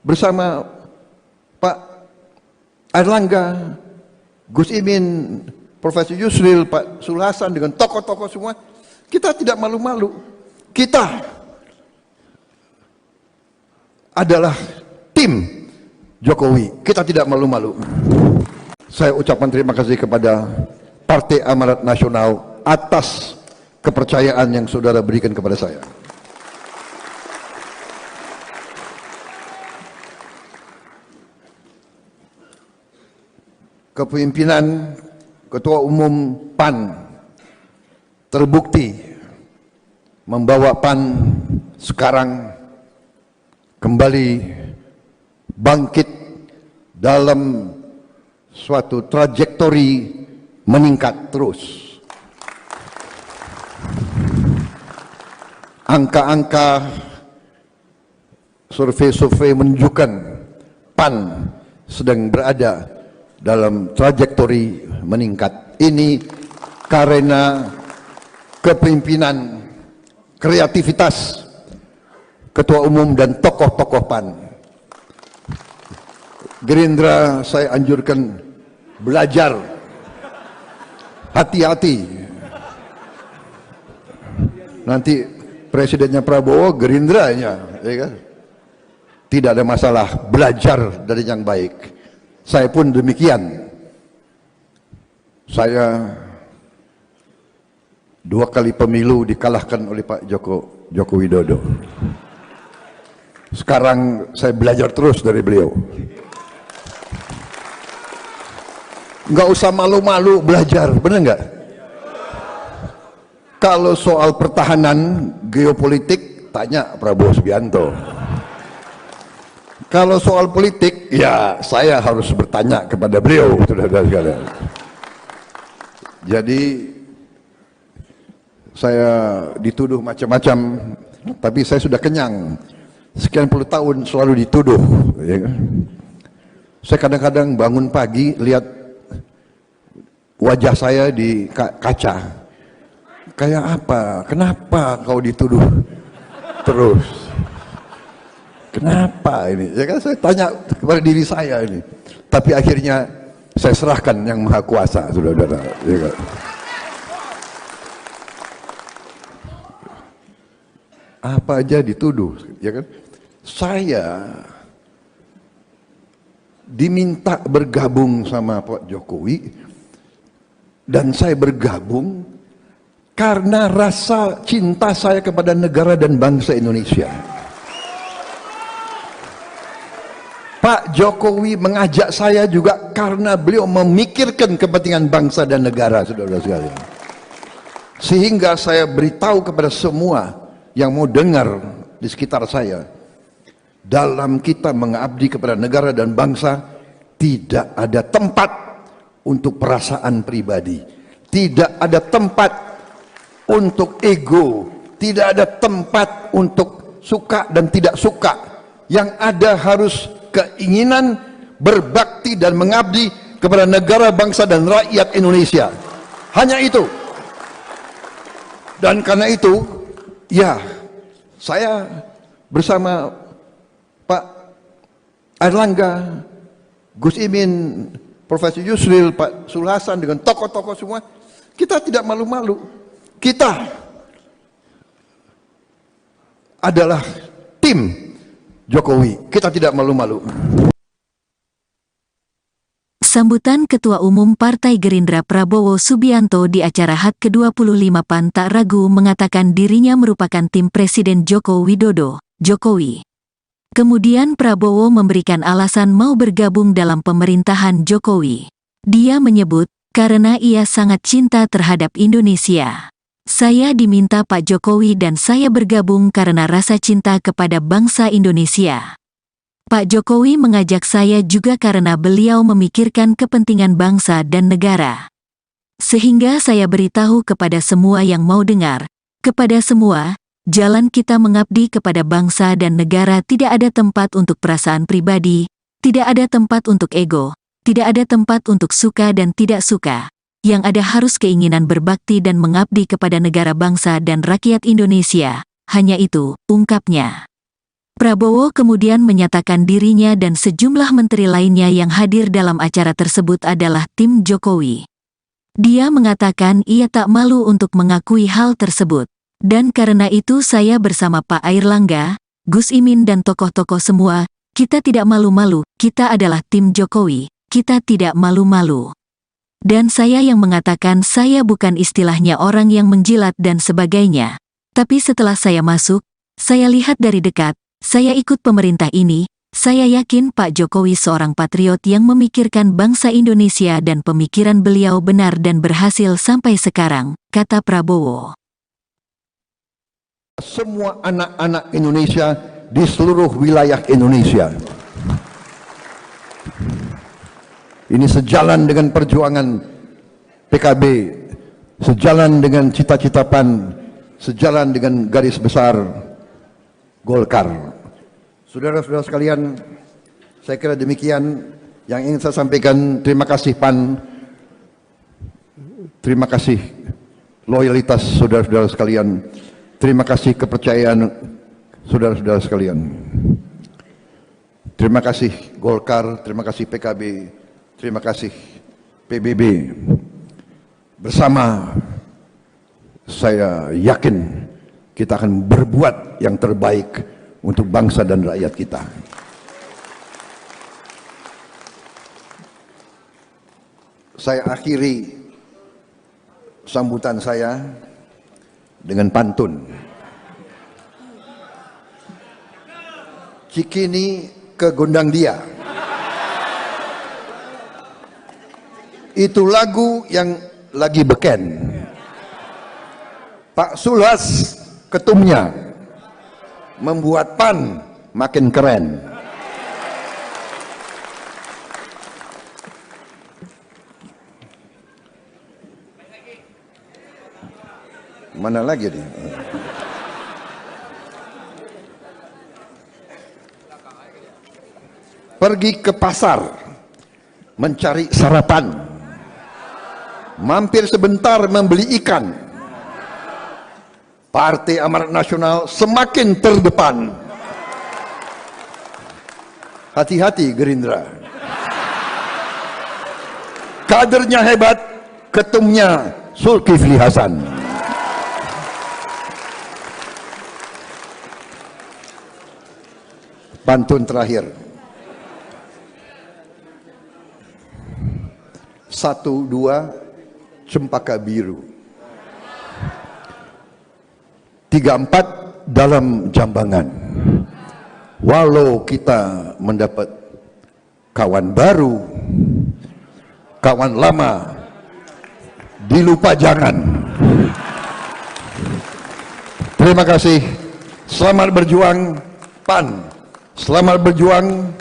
bersama Pak Airlangga, Gus Imin, Profesor Yusril, Pak Sulhasan, dengan tokoh-tokoh semua, kita tidak malu-malu. Kita adalah tim Jokowi, kita tidak malu-malu. Saya ucapkan terima kasih kepada Partai Amanat Nasional atas kepercayaan yang saudara berikan kepada saya. Kepemimpinan Ketua Umum PAN terbukti membawa PAN sekarang kembali bangkit dalam suatu trajektori meningkat terus. Angka-angka survei-survei menunjukkan PAN sedang berada dalam trajektori meningkat. Ini karena kepemimpinan, kreativitas Ketua Umum dan tokoh-tokoh PAN. Gerindra saya anjurkan belajar, hati-hati. Nanti presidennya Prabowo, Gerindranya, ya kan? Tidak ada masalah, belajar dari yang baik. Saya pun demikian. Saya 2 kali pemilu dikalahkan oleh Pak Joko Widodo. Sekarang saya belajar terus dari beliau. Nggak usah malu-malu belajar, bener nggak? Kalau soal pertahanan geopolitik, tanya Prabowo Subianto. Kalau soal politik, ya saya harus bertanya kepada beliau, saudara sekalian. Jadi saya dituduh macam-macam, tapi saya sudah kenyang. Sekian puluh tahun selalu dituduh. Ya. Saya kadang-kadang bangun pagi lihat wajah saya di kaca. Kayak apa? Kenapa kau dituduh terus? Kenapa ini? Ya kan saya tanya kepada diri saya ini. Tapi akhirnya saya serahkan yang Maha Kuasa, saudara-saudara. Ya kan? Apa aja dituduh, ya kan? Saya diminta bergabung sama Pak Jokowi, dan saya bergabung karena rasa cinta saya kepada negara dan bangsa Indonesia. Pak Jokowi mengajak saya juga karena beliau memikirkan kepentingan bangsa dan negara, saudara sekalian. Sehingga saya beritahu kepada semua yang mau dengar di sekitar saya, dalam kita mengabdi kepada negara dan bangsa, tidak ada tempat untuk perasaan pribadi, tidak ada tempat untuk ego, tidak ada tempat untuk suka dan tidak suka. Yang ada harus keinginan berbakti dan mengabdi kepada negara, bangsa dan rakyat Indonesia. Hanya itu. Dan karena itu, ya, saya bersama Pak Airlangga, Gus Imin, Profesor Yusril, Pak Sulhasan, dengan tokoh-tokoh semua, kita tidak malu-malu. Kita adalah tim Jokowi. Kita tidak malu-malu. Sambutan Ketua Umum Partai Gerindra Prabowo Subianto di acara HUT ke-25 PAN tak ragu mengatakan dirinya merupakan tim Presiden Joko Widodo, Jokowi. Kemudian Prabowo memberikan alasan mau bergabung dalam pemerintahan Jokowi. Dia menyebut, karena ia sangat cinta terhadap Indonesia. Saya diminta Pak Jokowi dan saya bergabung karena rasa cinta kepada bangsa Indonesia. Pak Jokowi mengajak saya juga karena beliau memikirkan kepentingan bangsa dan negara. Sehingga saya beritahu kepada semua yang mau dengar, kepada semua, jalan kita mengabdi kepada bangsa dan negara tidak ada tempat untuk perasaan pribadi, tidak ada tempat untuk ego, tidak ada tempat untuk suka dan tidak suka. Yang ada harus keinginan berbakti dan mengabdi kepada negara bangsa dan rakyat Indonesia, hanya itu, ungkapnya. Prabowo kemudian menyatakan dirinya dan sejumlah menteri lainnya yang hadir dalam acara tersebut adalah tim Jokowi. Dia mengatakan ia tak malu untuk mengakui hal tersebut. Dan karena itu saya bersama Pak Airlangga, Gus Imin dan tokoh-tokoh semua, kita tidak malu-malu, kita adalah tim Jokowi, kita tidak malu-malu. Dan saya yang mengatakan saya bukan istilahnya orang yang menjilat dan sebagainya. Tapi setelah saya masuk, saya lihat dari dekat, saya ikut pemerintah ini, saya yakin Pak Jokowi seorang patriot yang memikirkan bangsa Indonesia dan pemikiran beliau benar dan berhasil sampai sekarang, kata Prabowo. Semua anak-anak Indonesia di seluruh wilayah Indonesia. Ini sejalan dengan perjuangan PKB, sejalan dengan cita-cita PAN, sejalan dengan garis besar Golkar. Saudara-saudara sekalian, saya kira demikian yang ingin saya sampaikan. Terima kasih PAN, terima kasih loyalitas saudara-saudara sekalian, terima kasih kepercayaan saudara-saudara sekalian. Terima kasih Golkar, terima kasih PKB, terima kasih PBB. Bersama saya yakin kita akan berbuat yang terbaik untuk bangsa dan rakyat kita. Saya akhiri sambutan saya dengan pantun. Cikini ke Gondang Dia. Itu lagu yang lagi beken. Pak Sulhas ketumnya membuat PAN makin keren. Mana lagi nih? Pergi ke pasar mencari sarapan, mampir sebentar membeli ikan. Partai Amanat Nasional semakin terdepan. Hati-hati Gerindra. Kadernya hebat, ketumnya Zulkifli Hasan. Pantun terakhir. 1, 2 cempaka biru. 3, 4 dalam jambangan. Walau kita mendapat kawan baru, kawan lama dilupa jangan. Terima kasih. Selamat berjuang PAN. Selamat berjuang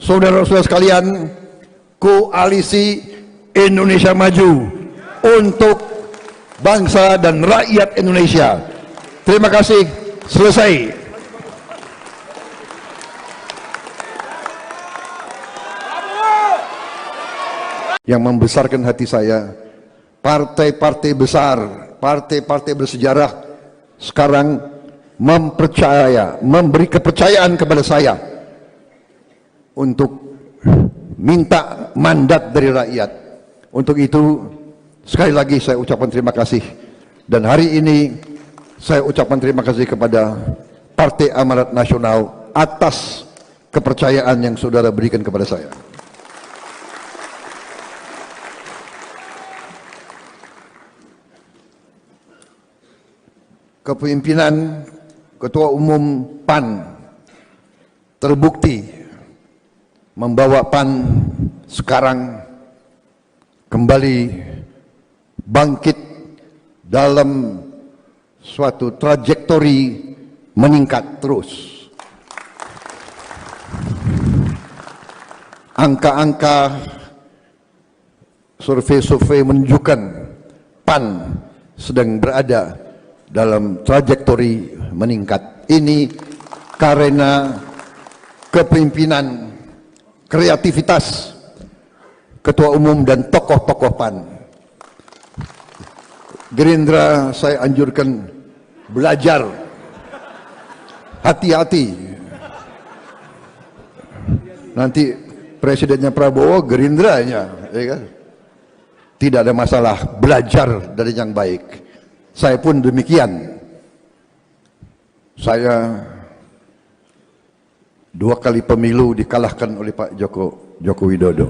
saudara-saudara sekalian, Koalisi Indonesia Maju untuk bangsa dan rakyat Indonesia. Terima kasih. Selesai. Yang membesarkan hati saya, partai-partai besar, partai-partai bersejarah sekarang memberi kepercayaan kepada saya untuk minta mandat dari rakyat. Untuk itu sekali lagi saya ucapkan terima kasih, dan hari ini saya ucapkan terima kasih kepada Partai Amanat Nasional atas kepercayaan yang saudara berikan kepada saya. Kepemimpinan Ketua Umum PAN terbukti membawa PAN sekarang kembali bangkit dalam suatu trajektori meningkat terus. Angka-angka survei-survei menunjukkan PAN sedang berada dalam trajektori meningkat. Ini karena kepemimpinan, kreativitas Ketua Umum dan tokoh-tokoh PAN. Gerindra saya anjurkan belajar, hati-hati. Nanti presidennya Prabowo, Gerindranya, ya kan? Tidak ada masalah, belajar dari yang baik. Saya pun demikian. Saya 2 kali pemilu dikalahkan oleh Pak Joko Widodo.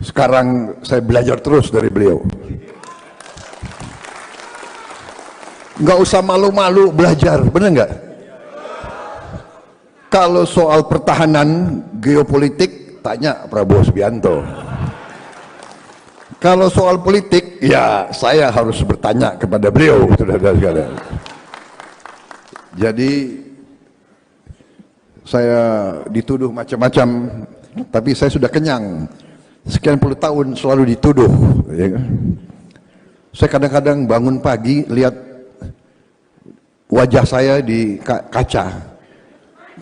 Sekarang saya belajar terus dari beliau. Nggak usah malu-malu belajar, bener nggak? Kalau soal pertahanan geopolitik, tanya Prabowo Subianto. Kalau soal politik, ya saya harus bertanya kepada beliau, saudara sekalian. Jadi saya dituduh macam-macam, tapi saya sudah kenyang. Sekian puluh tahun selalu dituduh. Ya kan? Saya kadang-kadang bangun pagi lihat wajah saya di kaca.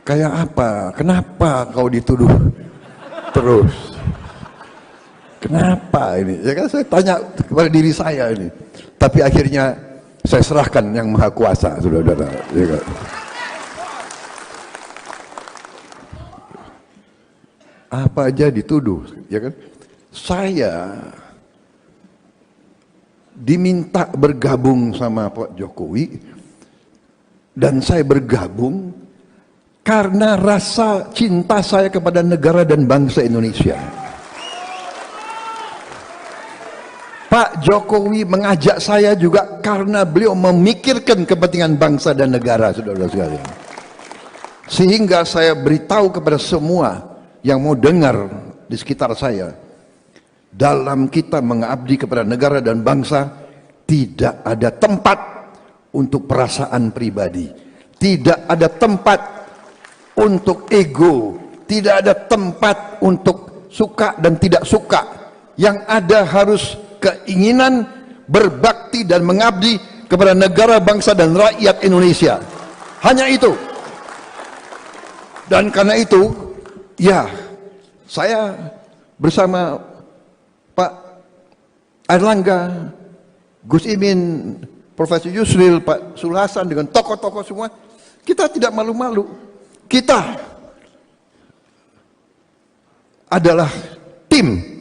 Kayak apa? Kenapa kau dituduh terus? Kenapa ini? Ya kan saya tanya kepada diri saya ini. Tapi akhirnya saya serahkan yang Maha Kuasa, saudara-saudara. Ya kan? Apa aja dituduh, ya kan? Saya diminta bergabung sama Pak Jokowi, dan saya bergabung karena rasa cinta saya kepada negara dan bangsa Indonesia. Pak Jokowi mengajak saya juga karena beliau memikirkan kepentingan bangsa dan negara, saudara sekalian. Sehingga saya beritahu kepada semua yang mau dengar di sekitar saya, dalam kita mengabdi kepada negara dan bangsa, tidak ada tempat untuk perasaan pribadi, tidak ada tempat untuk ego, tidak ada tempat untuk suka dan tidak suka. Yang ada harus keinginan berbakti dan mengabdi kepada negara, bangsa dan rakyat Indonesia. Hanya itu. Dan karena itu, ya, saya bersama Pak Airlangga, Gus Imin, Profesor Yusril, Pak Sulhasan, dengan tokoh-tokoh semua, kita tidak malu-malu. Kita adalah tim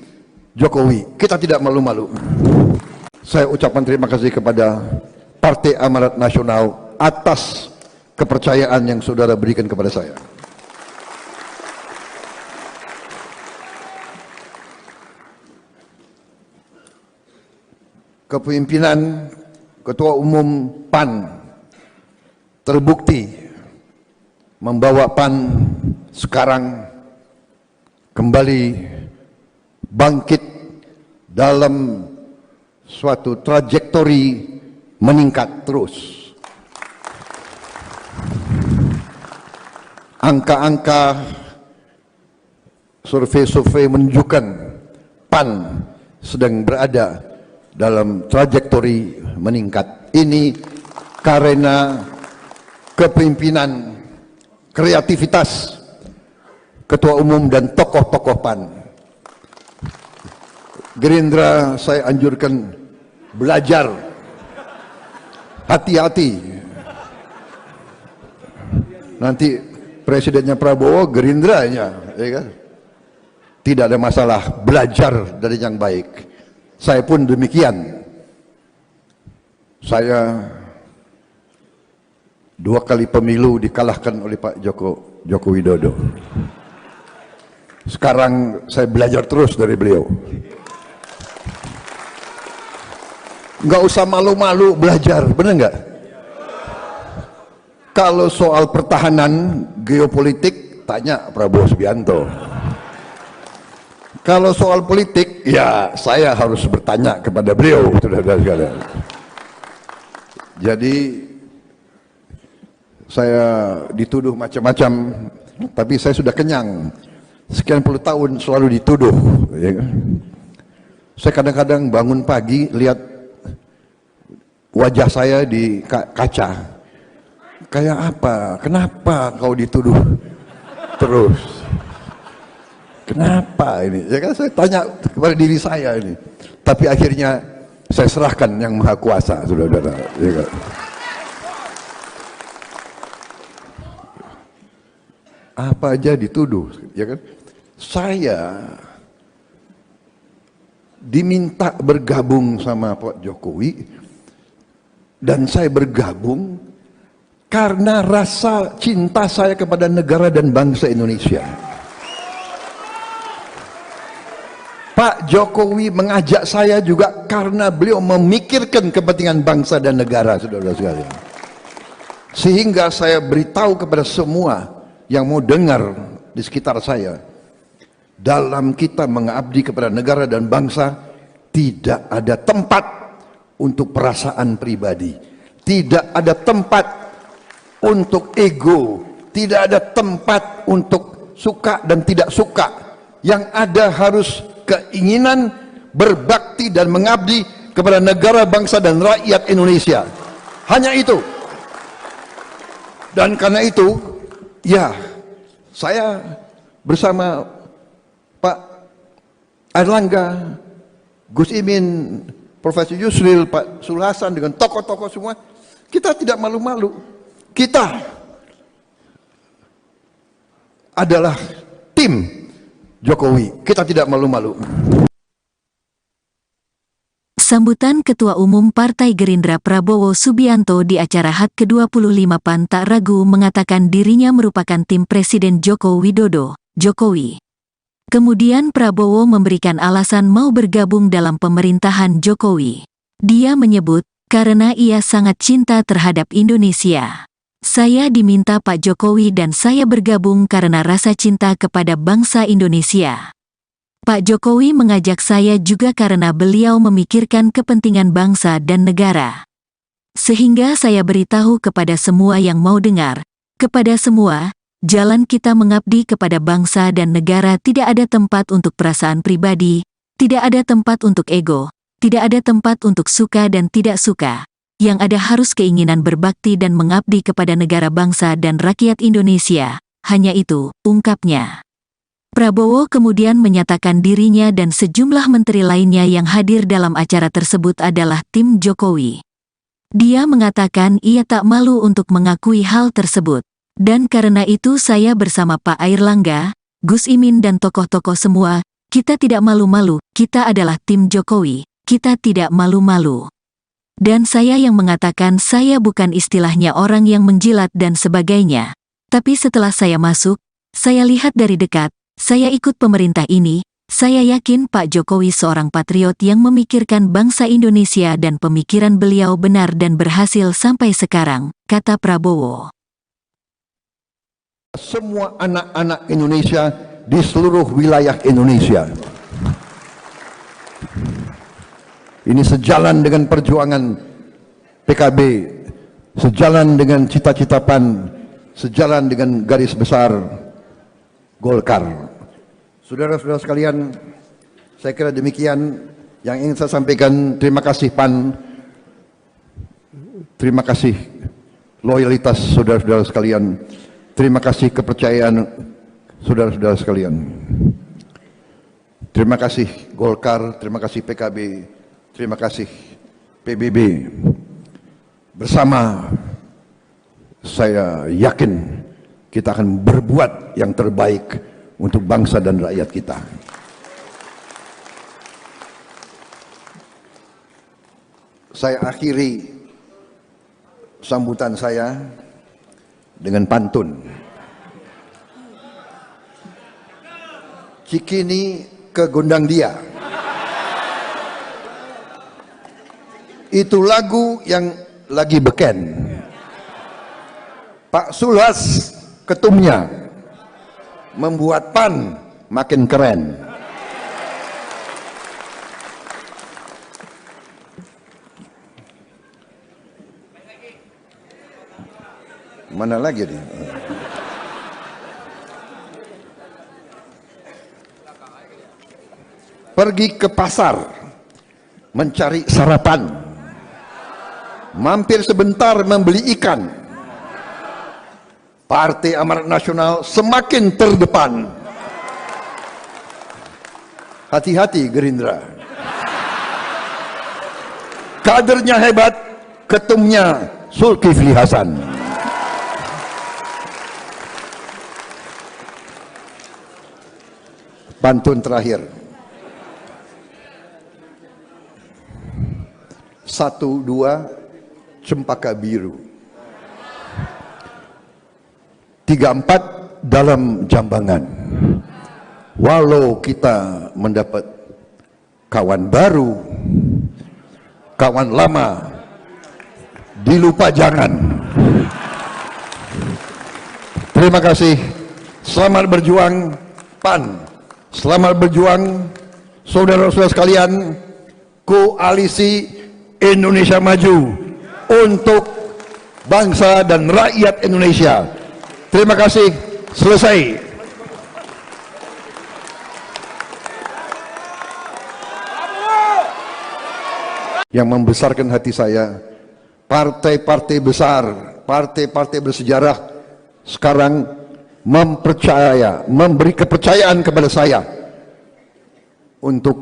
Jokowi. Kita tidak malu-malu. Saya ucapkan terima kasih kepada Partai Amanat Nasional atas kepercayaan yang saudara berikan kepada saya. Kepemimpinan Ketua Umum PAN terbukti membawa PAN sekarang kembali bangkit dalam suatu trajektori meningkat terus. Angka-angka survei-survei menunjukkan PAN sedang berada dalam trajektori meningkat. Ini karena kepemimpinan, kreativitas Ketua Umum dan tokoh-tokoh PAN. Gerindra saya anjurkan belajar, hati-hati. Nanti presidennya Prabowo, Gerindranya, ya kan? Tidak ada masalah, belajar dari yang baik. Saya pun demikian. Saya 2 kali pemilu dikalahkan oleh Pak Joko Widodo. Sekarang saya belajar terus dari beliau. Nggak usah malu-malu belajar, bener nggak? Kalau soal pertahanan geopolitik, tanya Prabowo Subianto. Kalau soal politik, ya saya harus bertanya kepada beliau, saudara-saudara sekalian. Jadi saya dituduh macam-macam, tapi saya sudah kenyang. Sekian puluh tahun selalu dituduh. Ya kan? Saya kadang-kadang bangun pagi lihat wajah saya di kaca. Kayak apa? Kenapa kau dituduh terus? Kenapa ini? Ya kan saya tanya kepada diri saya ini. Tapi akhirnya saya serahkan yang Maha Kuasa, saudara-saudara. Ya kan? Apa aja dituduh, ya kan? Saya diminta bergabung sama Pak Jokowi, dan saya bergabung karena rasa cinta saya kepada negara dan bangsa Indonesia. Pak Jokowi mengajak saya juga karena beliau memikirkan kepentingan bangsa dan negara, saudara-saudara sekalian. Sehingga saya beritahu kepada semua yang mau dengar di sekitar saya, dalam kita mengabdi kepada negara dan bangsa, tidak ada tempat untuk perasaan pribadi, tidak ada tempat untuk ego, tidak ada tempat untuk suka dan tidak suka. Yang ada harus keinginan berbakti dan mengabdi kepada negara, bangsa dan rakyat Indonesia. Hanya itu. Dan karena itu, ya, saya bersama Pak Airlangga, Gus Imin, Profesor Yusril, Pak Sul Hasan, dengan tokoh-tokoh semua, kita tidak malu-malu. Kita adalah tim Jokowi. Kita tidak malu-malu. Sambutan Ketua Umum Partai Gerindra Prabowo Subianto di acara HUT ke-25 PAN tak ragu mengatakan dirinya merupakan tim Presiden Joko Widodo, Jokowi. Kemudian Prabowo memberikan alasan mau bergabung dalam pemerintahan Jokowi. Dia menyebut, karena ia sangat cinta terhadap Indonesia. Saya diminta Pak Jokowi dan saya bergabung karena rasa cinta kepada bangsa Indonesia. Pak Jokowi mengajak saya juga karena beliau memikirkan kepentingan bangsa dan negara. Sehingga saya beritahu kepada semua yang mau dengar, kepada semua, jalan kita mengabdi kepada bangsa dan negara tidak ada tempat untuk perasaan pribadi, tidak ada tempat untuk ego, tidak ada tempat untuk suka dan tidak suka. Yang ada harus keinginan berbakti dan mengabdi kepada negara, bangsa dan rakyat Indonesia. Hanya itu, ungkapnya. Prabowo kemudian menyatakan dirinya dan sejumlah menteri lainnya yang hadir dalam acara tersebut adalah tim Jokowi. Dia mengatakan ia tak malu untuk mengakui hal tersebut. Dan karena itu saya bersama Pak Airlangga, Gus Imin dan tokoh-tokoh semua, kita tidak malu-malu, kita adalah tim Jokowi, kita tidak malu-malu. Dan saya yang mengatakan saya bukan istilahnya orang yang menjilat dan sebagainya. Tapi setelah saya masuk, saya lihat dari dekat, saya ikut pemerintah ini, saya yakin Pak Jokowi seorang patriot yang memikirkan bangsa Indonesia dan pemikiran beliau benar dan berhasil sampai sekarang, kata Prabowo. Semua anak-anak Indonesia di seluruh wilayah Indonesia. Ini sejalan dengan perjuangan PKB, sejalan dengan cita-cita PAN, sejalan dengan garis besar Golkar. Saudara-saudara sekalian, saya kira demikian yang ingin saya sampaikan. Terima kasih PAN, terima kasih loyalitas saudara-saudara sekalian, terima kasih kepercayaan saudara-saudara sekalian. Terima kasih Golkar, terima kasih PKB, terima kasih PBB. Bersama saya yakin kita akan berbuat yang terbaik untuk bangsa dan rakyat kita. Saya akhiri sambutan saya dengan pantun. Cikini ke Gondangdia. Itu lagu yang lagi beken. Pak Sulhas ketumnya membuat PAN makin keren. Mana lagi nih? Pergi ke pasar mencari sarapan, mampir sebentar membeli ikan. Partai Amanat Nasional semakin terdepan. Hati-hati Gerindra. Kadernya hebat, ketumnya Zulkifli Hasan. Pantun terakhir. 1, 2 Cempaka Biru, 3, 4 dalam jambangan. Walau kita mendapat kawan baru, kawan lama dilupa jangan. Terima kasih. Selamat berjuang PAN. Selamat berjuang saudara-saudara sekalian, koalisi Indonesia Maju untuk bangsa dan rakyat Indonesia. Terima kasih. Selesai. Yang membesarkan hati saya, partai-partai besar, partai-partai bersejarah sekarang memberi kepercayaan kepada saya untuk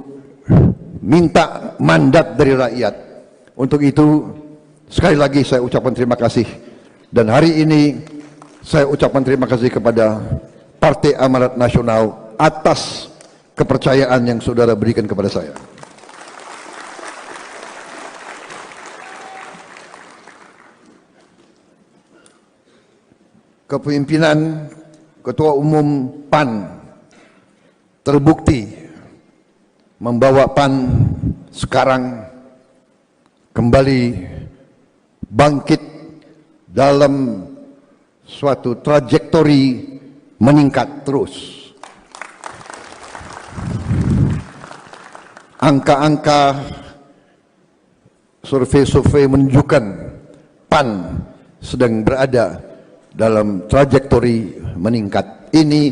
minta mandat dari rakyat. Untuk itu sekali lagi saya ucapkan terima kasih, dan hari ini saya ucapkan terima kasih kepada Partai Amanat Nasional atas kepercayaan yang saudara berikan kepada saya. Kepemimpinan Ketua Umum PAN terbukti membawa PAN sekarang kembali bangkit dalam suatu trajektori meningkat terus. Angka-angka survei-survei menunjukkan PAN sedang berada dalam trajektori meningkat. Ini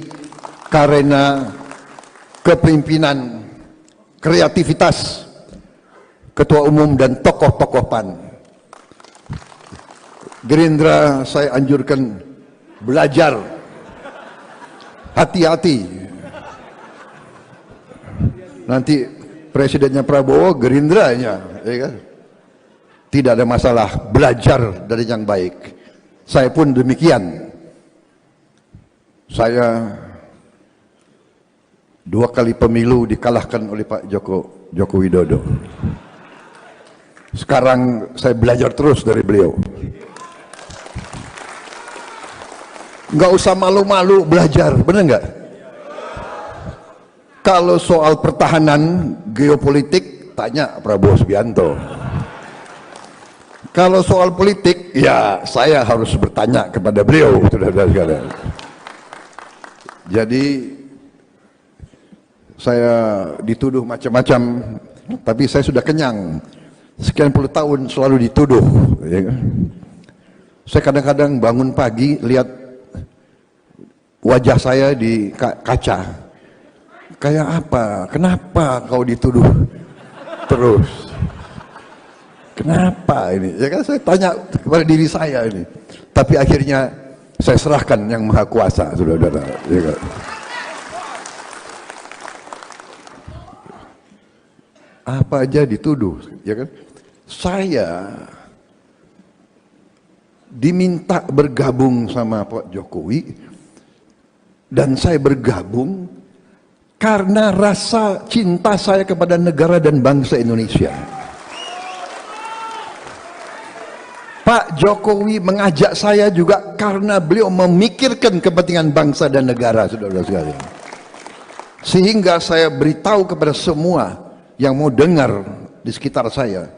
karena kepemimpinan, kreativitas Ketua Umum dan tokoh-tokoh PAN. Gerindra saya anjurkan belajar, hati-hati. Nanti presidennya Prabowo, Gerindranya, ya kan? Tidak ada masalah, belajar dari yang baik. Saya pun demikian. Saya 2 kali pemilu dikalahkan oleh Pak Joko Widodo. Sekarang saya belajar terus dari beliau. Nggak usah malu-malu belajar, bener nggak? Kalau soal pertahanan geopolitik, tanya Prabowo Subianto. Kalau soal politik, ya saya harus bertanya kepada beliau, saudara-saudara sekalian. Jadi saya dituduh macam-macam, tapi saya sudah kenyang. Sekian puluh tahun selalu dituduh, ya kan? Saya kadang-kadang bangun pagi lihat wajah saya di kaca, kayak apa? Kenapa kau dituduh terus? Kenapa ini? Ya kan, saya tanya kepada diri saya ini. Tapi akhirnya saya serahkan yang Maha Kuasa, saudara-saudara. Ya kan? Apa aja dituduh, ya kan? Saya diminta bergabung sama Pak Jokowi, dan saya bergabung karena rasa cinta saya kepada negara dan bangsa Indonesia. Pak Jokowi mengajak saya juga karena beliau memikirkan kepentingan bangsa dan negara, saudara-saudara sekalian. Sehingga saya beritahu kepada semua yang mau dengar di sekitar saya,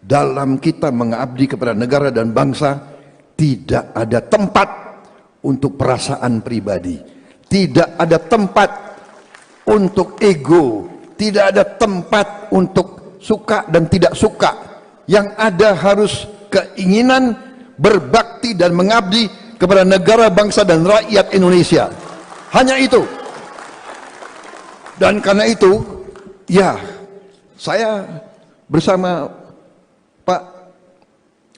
dalam kita mengabdi kepada negara dan bangsa, tidak ada tempat untuk perasaan pribadi, tidak ada tempat untuk ego, tidak ada tempat untuk suka dan tidak suka. Yang ada harus keinginan berbakti dan mengabdi kepada negara, bangsa dan rakyat Indonesia. Hanya itu. Dan karena itu, ya, saya bersama Pak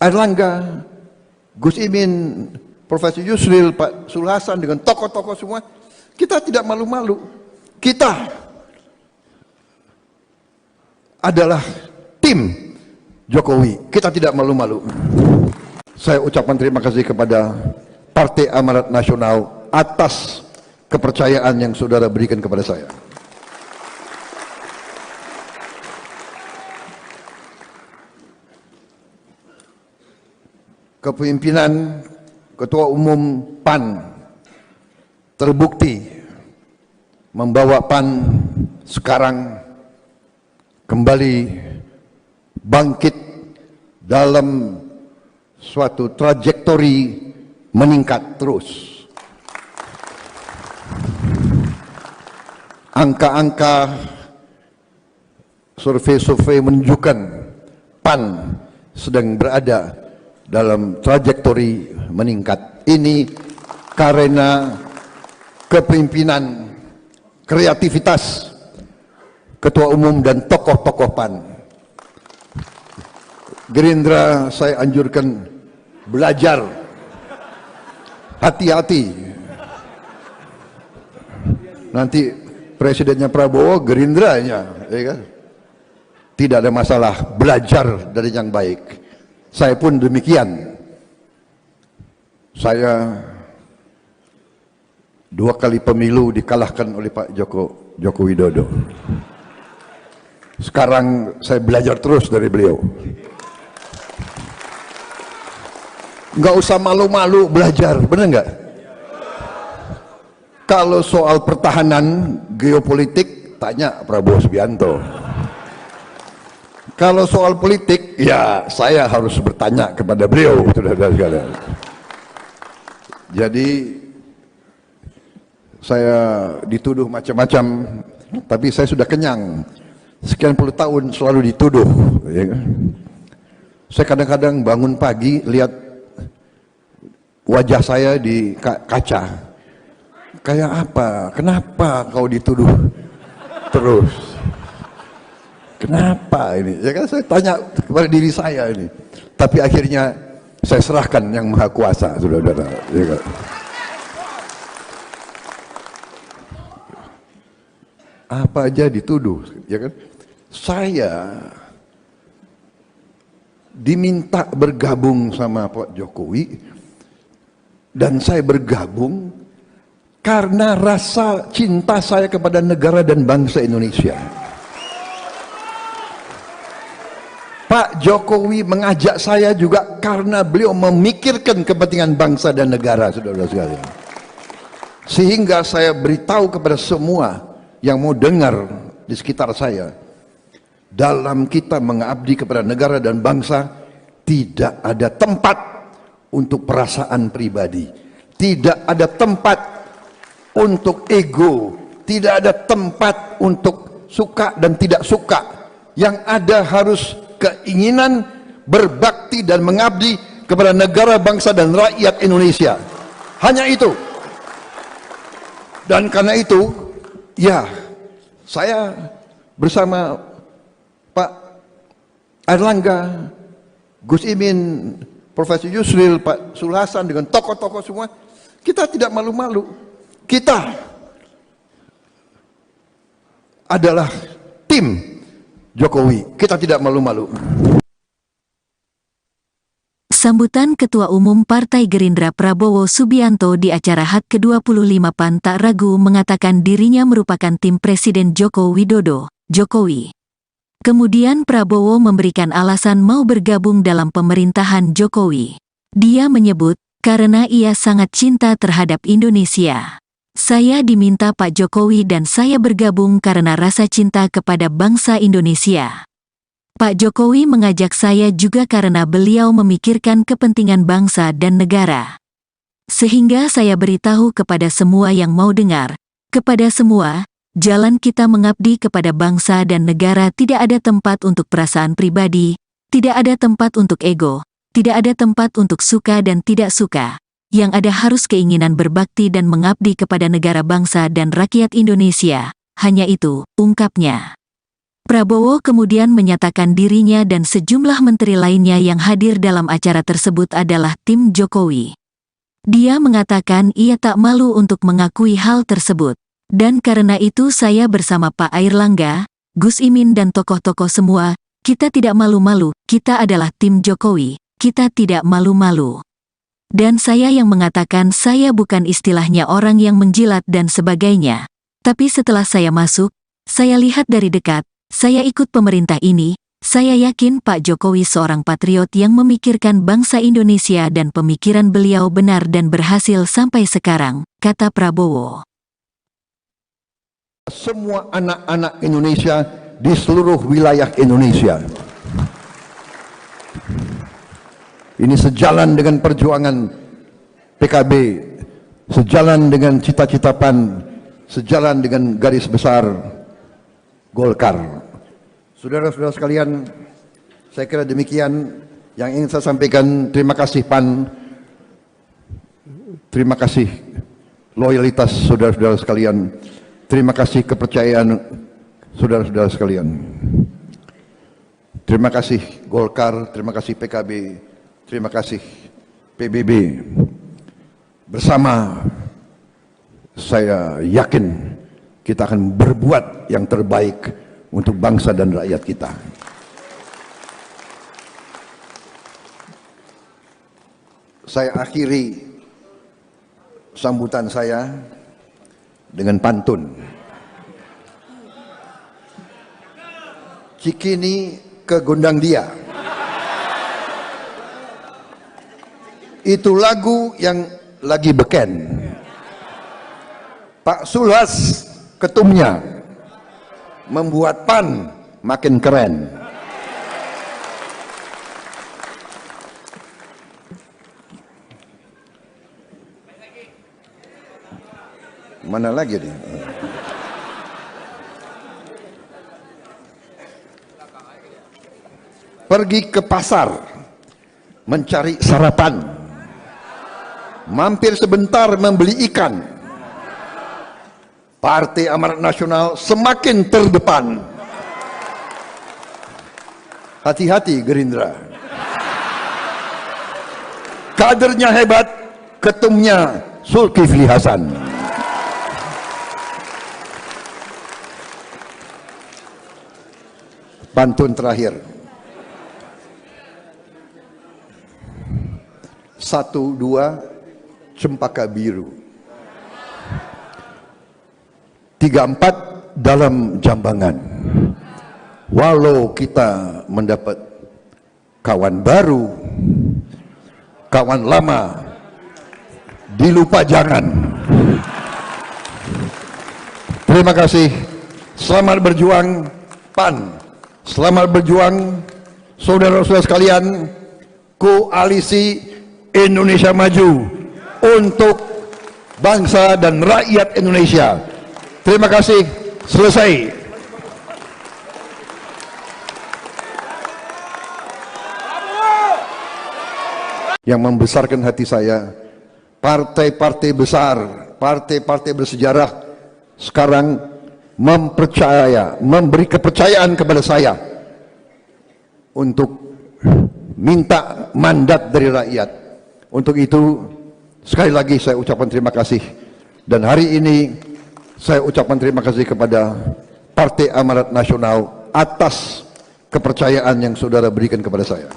Airlangga, Gus Imin, Profesor Yusril, Pak Sulhasan, dengan tokoh-tokoh semua, kita tidak malu-malu. Kita adalah tim Jokowi. Kita tidak malu-malu. Saya ucapkan terima kasih kepada Partai Amanat Nasional atas kepercayaan yang saudara berikan kepada saya. Kepemimpinan Ketua Umum PAN terbukti membawa PAN sekarang kembali bangkit dalam suatu trajektori meningkat terus. Angka-angka survei-survei menunjukkan PAN sedang berada dalam trajektori meningkat. Ini karena kepemimpinan, kreativitas Ketua Umum dan tokoh-tokoh PAN. Gerindra saya anjurkan belajar, hati-hati. Nanti presidennya Prabowo, Gerindranya, ya kan? Tidak ada masalah, belajar dari yang baik. Saya pun demikian. Saya 2 kali pemilu dikalahkan oleh Pak Joko Widodo. Sekarang saya belajar terus dari beliau. Nggak usah malu-malu belajar, benar nggak? Kalau soal pertahanan geopolitik, tanya Prabowo Subianto. Kalau soal politik, ya saya harus bertanya kepada beliau, saudara sekalian. Jadi saya dituduh macam-macam, tapi saya sudah kenyang. Sekian puluh tahun selalu dituduh. Ya kan? Saya kadang-kadang bangun pagi lihat wajah saya di kaca. Kayak apa? Kenapa kau dituduh terus? Kenapa ini? Ya kan saya tanya kepada diri saya ini. Tapi akhirnya saya serahkan yang Maha Kuasa, saudara-saudara. Ya kan? Apa aja dituduh, ya kan? Saya diminta bergabung sama Pak Jokowi, dan saya bergabung karena rasa cinta saya kepada negara dan bangsa Indonesia. Pak Jokowi mengajak saya juga karena beliau memikirkan kepentingan bangsa dan negara, saudara-saudara sekalian. Sehingga saya beritahu kepada semua yang mau dengar di sekitar saya, dalam kita mengabdi kepada negara dan bangsa, tidak ada tempat untuk perasaan pribadi, tidak ada tempat untuk ego, tidak ada tempat untuk suka dan tidak suka. Yang ada harus keinginan berbakti dan mengabdi kepada negara, bangsa dan rakyat Indonesia. Hanya itu. Dan karena itu, ya, saya bersama Pak Airlangga, Gus Imin, Profesor Yusril, Pak Sulhasan, dengan tokoh-tokoh semua, kita tidak malu-malu. Kita adalah tim Jokowi. Kita tidak malu-malu. Sambutan Ketua Umum Partai Gerindra Prabowo Subianto di acara HUT ke-25 PAN tak ragu mengatakan dirinya merupakan tim Presiden Joko Widodo, Jokowi. Kemudian Prabowo memberikan alasan mau bergabung dalam pemerintahan Jokowi. Dia menyebut, karena ia sangat cinta terhadap Indonesia. Saya diminta Pak Jokowi dan saya bergabung karena rasa cinta kepada bangsa Indonesia. Pak Jokowi mengajak saya juga karena beliau memikirkan kepentingan bangsa dan negara. Sehingga saya beritahu kepada semua yang mau dengar, kepada semua, jalan kita mengabdi kepada bangsa dan negara tidak ada tempat untuk perasaan pribadi, tidak ada tempat untuk ego, tidak ada tempat untuk suka dan tidak suka. Yang ada harus keinginan berbakti dan mengabdi kepada negara bangsa dan rakyat Indonesia. Hanya itu, ungkapnya. Prabowo kemudian menyatakan dirinya dan sejumlah menteri lainnya yang hadir dalam acara tersebut adalah tim Jokowi. Dia mengatakan ia tak malu untuk mengakui hal tersebut. Dan karena itu saya bersama Pak Airlangga, Gus Imin dan tokoh-tokoh semua, kita tidak malu-malu, kita adalah tim Jokowi, kita tidak malu-malu. Dan saya yang mengatakan saya bukan istilahnya orang yang menjilat dan sebagainya. Tapi setelah saya masuk, saya lihat dari dekat, saya ikut pemerintah ini, saya yakin Pak Jokowi seorang patriot yang memikirkan bangsa Indonesia dan pemikiran beliau benar dan berhasil sampai sekarang, kata Prabowo. Semua anak-anak Indonesia di seluruh wilayah Indonesia. Ini sejalan dengan perjuangan PKB, sejalan dengan cita-cita PAN, sejalan dengan garis besar Golkar. Saudara-saudara sekalian, saya kira demikian yang ingin saya sampaikan. Terima kasih PAN, terima kasih loyalitas saudara-saudara sekalian. Terima kasih kepercayaan saudara-saudara sekalian. Terima kasih Golkar, terima kasih PKB, terima kasih PBB. Bersama saya yakin kita akan berbuat yang terbaik untuk bangsa dan rakyat kita. Saya akhiri sambutan saya dengan pantun. Cikini ke Gondang Dia. Itu lagu yang lagi beken. Pak Sulhas ketumnya membuat PAN makin keren. Mana lagi nih? Pergi ke pasar mencari sarapan, mampir sebentar membeli ikan. Partai Amanat Nasional semakin terdepan. Hati-hati Gerindra. Kadernya hebat, ketumnya Zulkifli Hasan. Pantun terakhir. 1, 2 cempaka biru. 3, 4 dalam jambangan. Walau kita mendapat kawan baru, kawan lama dilupa jangan. Terima kasih. Selamat berjuang PAN. Selamat berjuang saudara-saudara sekalian, Koalisi Indonesia Maju untuk bangsa dan rakyat Indonesia. Terima kasih. Selesai. Yang membesarkan hati saya, partai-partai besar, partai-partai bersejarah sekarang memberi kepercayaan kepada saya untuk minta mandat dari rakyat. Untuk itu sekali lagi saya ucapkan terima kasih, dan hari ini saya ucapkan terima kasih kepada Partai Amanat Nasional atas kepercayaan yang saudara berikan kepada saya.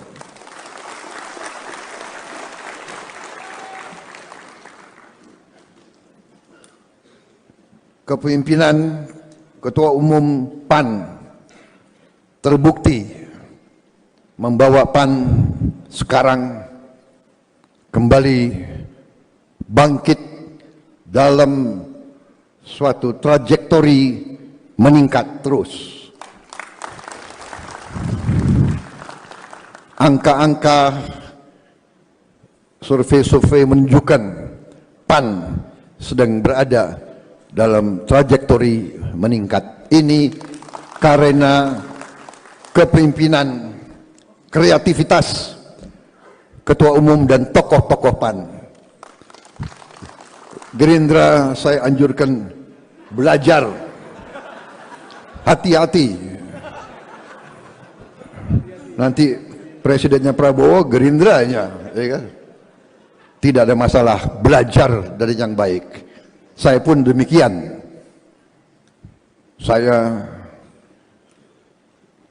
Kepemimpinan Ketua Umum PAN terbukti membawa PAN sekarang kembali bangkit dalam suatu trajektori meningkat terus. Angka-angka survei-survei menunjukkan PAN sedang berada dalam trajektori meningkat. Ini karena kepemimpinan, kreativitas Ketua Umum dan tokoh-tokoh PAN. Gerindra saya anjurkan belajar, hati-hati. Nanti presidennya Prabowo, Gerindranya, ya kan? Tidak ada masalah, belajar dari yang baik. Saya pun demikian. Saya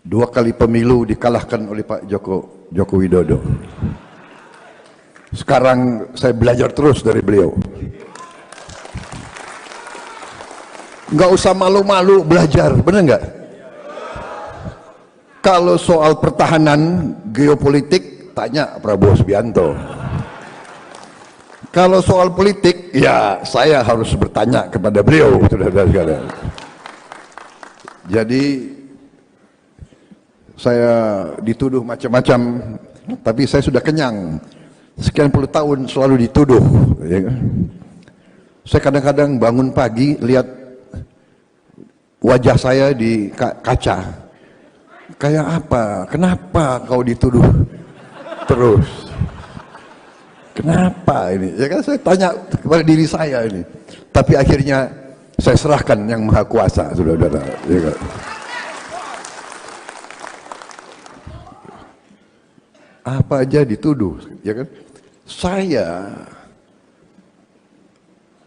2 kali pemilu dikalahkan oleh Pak Joko Widodo. Sekarang saya belajar terus dari beliau. Nggak usah malu-malu belajar, bener nggak? Kalau soal pertahanan geopolitik, tanya Prabowo Subianto. Kalau soal politik, ya saya harus bertanya kepada beliau, saudara-saudara sekalian. Jadi saya dituduh macam-macam, tapi saya sudah kenyang. Sekian puluh tahun selalu dituduh. Ya kan? Saya kadang-kadang bangun pagi lihat wajah saya di kaca. Kayak apa? Kenapa kau dituduh terus? Kenapa ini? Ya kan saya tanya kepada diri saya ini. Tapi akhirnya saya serahkan yang Maha Kuasa, saudara-saudara. Ya kan? Apa aja dituduh, ya kan? Saya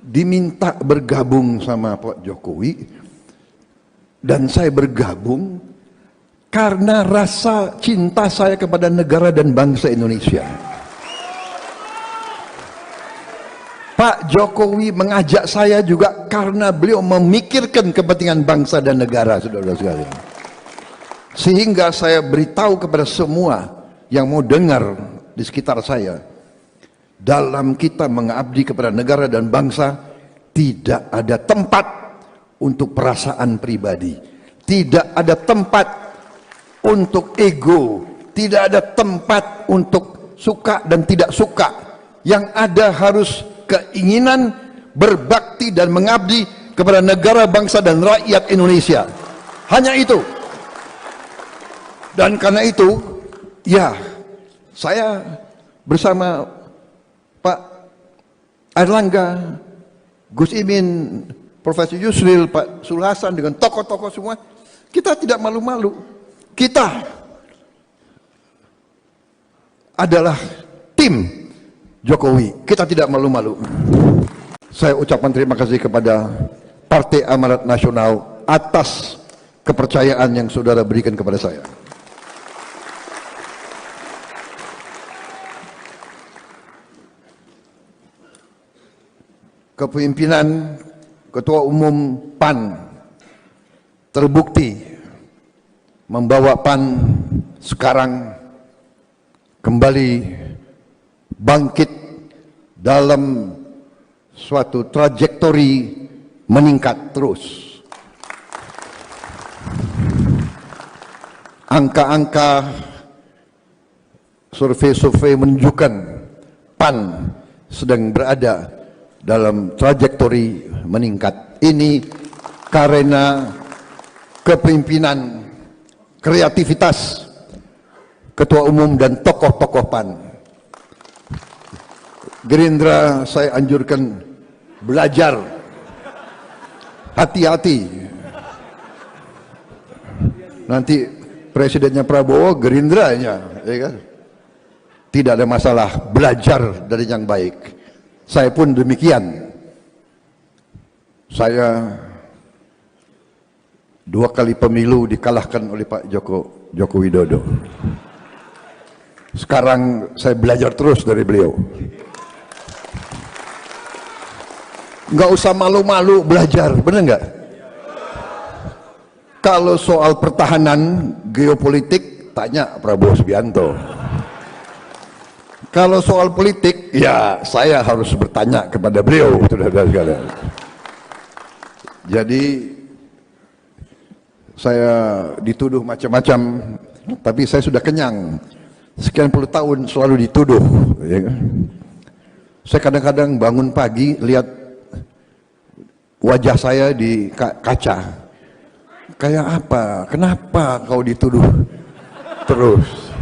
diminta bergabung sama Pak Jokowi, dan saya bergabung karena rasa cinta saya kepada negara dan bangsa Indonesia. Pak Jokowi mengajak saya juga karena beliau memikirkan kepentingan bangsa dan negara, saudara-saudara sekalian. Sehingga saya beritahu kepada semua yang mau dengar di sekitar saya, dalam kita mengabdi kepada negara dan bangsa, tidak ada tempat untuk perasaan pribadi, tidak ada tempat untuk ego, tidak ada tempat untuk suka dan tidak suka. Yang ada harus keinginan berbakti dan mengabdi kepada negara, bangsa dan rakyat Indonesia. Hanya itu. Dan karena itu, ya, saya bersama Pak Airlangga, Gus Imin, Profesor Yusril, Pak Sulhasan, dengan tokoh-tokoh semua, kita tidak malu-malu. Kita adalah tim Jokowi. Kita tidak malu-malu. Saya ucapkan terima kasih kepada Partai Amanat Nasional atas kepercayaan yang saudara berikan kepada saya. Kepemimpinan Ketua Umum PAN terbukti membawa PAN sekarang kembali bangkit dalam suatu trajektori meningkat terus. Angka-angka survei-survei menunjukkan PAN sedang berada dalam trajektori meningkat. Ini karena kepemimpinan, kreativitas Ketua Umum dan tokoh-tokoh PAN. Gerindra saya anjurkan belajar, hati-hati. Nanti presidennya Prabowo, Gerindranya, ya kan? Tidak ada masalah, belajar dari yang baik. Saya pun demikian. Saya 2 kali pemilu dikalahkan oleh Pak Joko Widodo. Sekarang saya belajar terus dari beliau. Nggak usah malu-malu belajar, bener nggak? Kalau soal pertahanan geopolitik, tanya Prabowo Subianto. Kalau soal politik, ya saya harus bertanya kepada beliau, saudara-saudara sekalian. Jadi saya dituduh macam-macam, tapi saya sudah kenyang. Sekian puluh tahun selalu dituduh. Ya kan? Saya kadang-kadang bangun pagi lihat wajah saya di kaca. Kayak apa? Kenapa kau dituduh terus?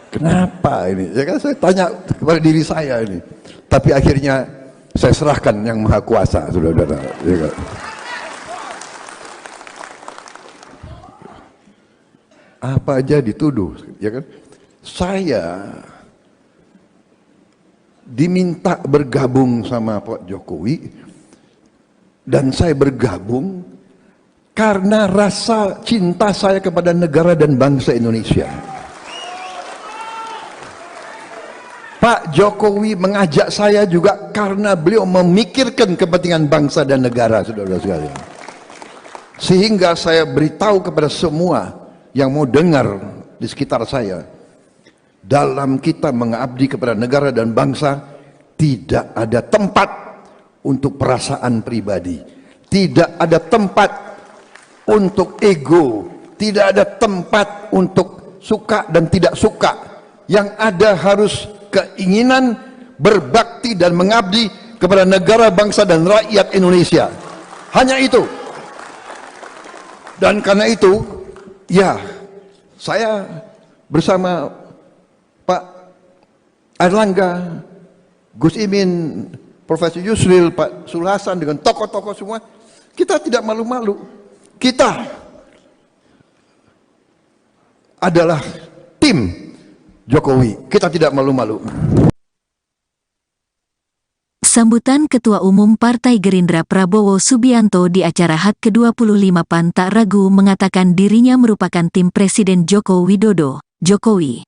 Kenapa ini? Ya kan saya tanya kepada diri saya ini. Tapi akhirnya saya serahkan yang Maha Kuasa, saudara-saudara. Ya kan? Apa aja dituduh, ya kan? Saya diminta bergabung sama Pak Jokowi, dan saya bergabung karena rasa cinta saya kepada negara dan bangsa Indonesia. Pak Jokowi mengajak saya juga karena beliau memikirkan kepentingan bangsa dan negara, saudara-saudara sekalian. Sehingga saya beritahu kepada semua yang mau dengar di sekitar saya, dalam kita mengabdi kepada negara dan bangsa tidak ada tempat untuk perasaan pribadi, tidak ada tempat untuk ego, tidak ada tempat untuk suka dan tidak suka. Yang ada harus keinginan berbakti dan mengabdi kepada negara, bangsa dan rakyat Indonesia. Hanya itu. Dan karena itu, ya, saya bersama Pak Airlangga, Gus Imin, Profesor Yusril, Pak Sul Hasan, dengan tokoh-tokoh semua, kita tidak malu-malu. Kita adalah tim Jokowi. Kita tidak malu-malu. Sambutan Ketua Umum Partai Gerindra Prabowo Subianto di acara HUT ke-25 PAN tak ragu mengatakan dirinya merupakan tim Presiden Joko Widodo, Jokowi.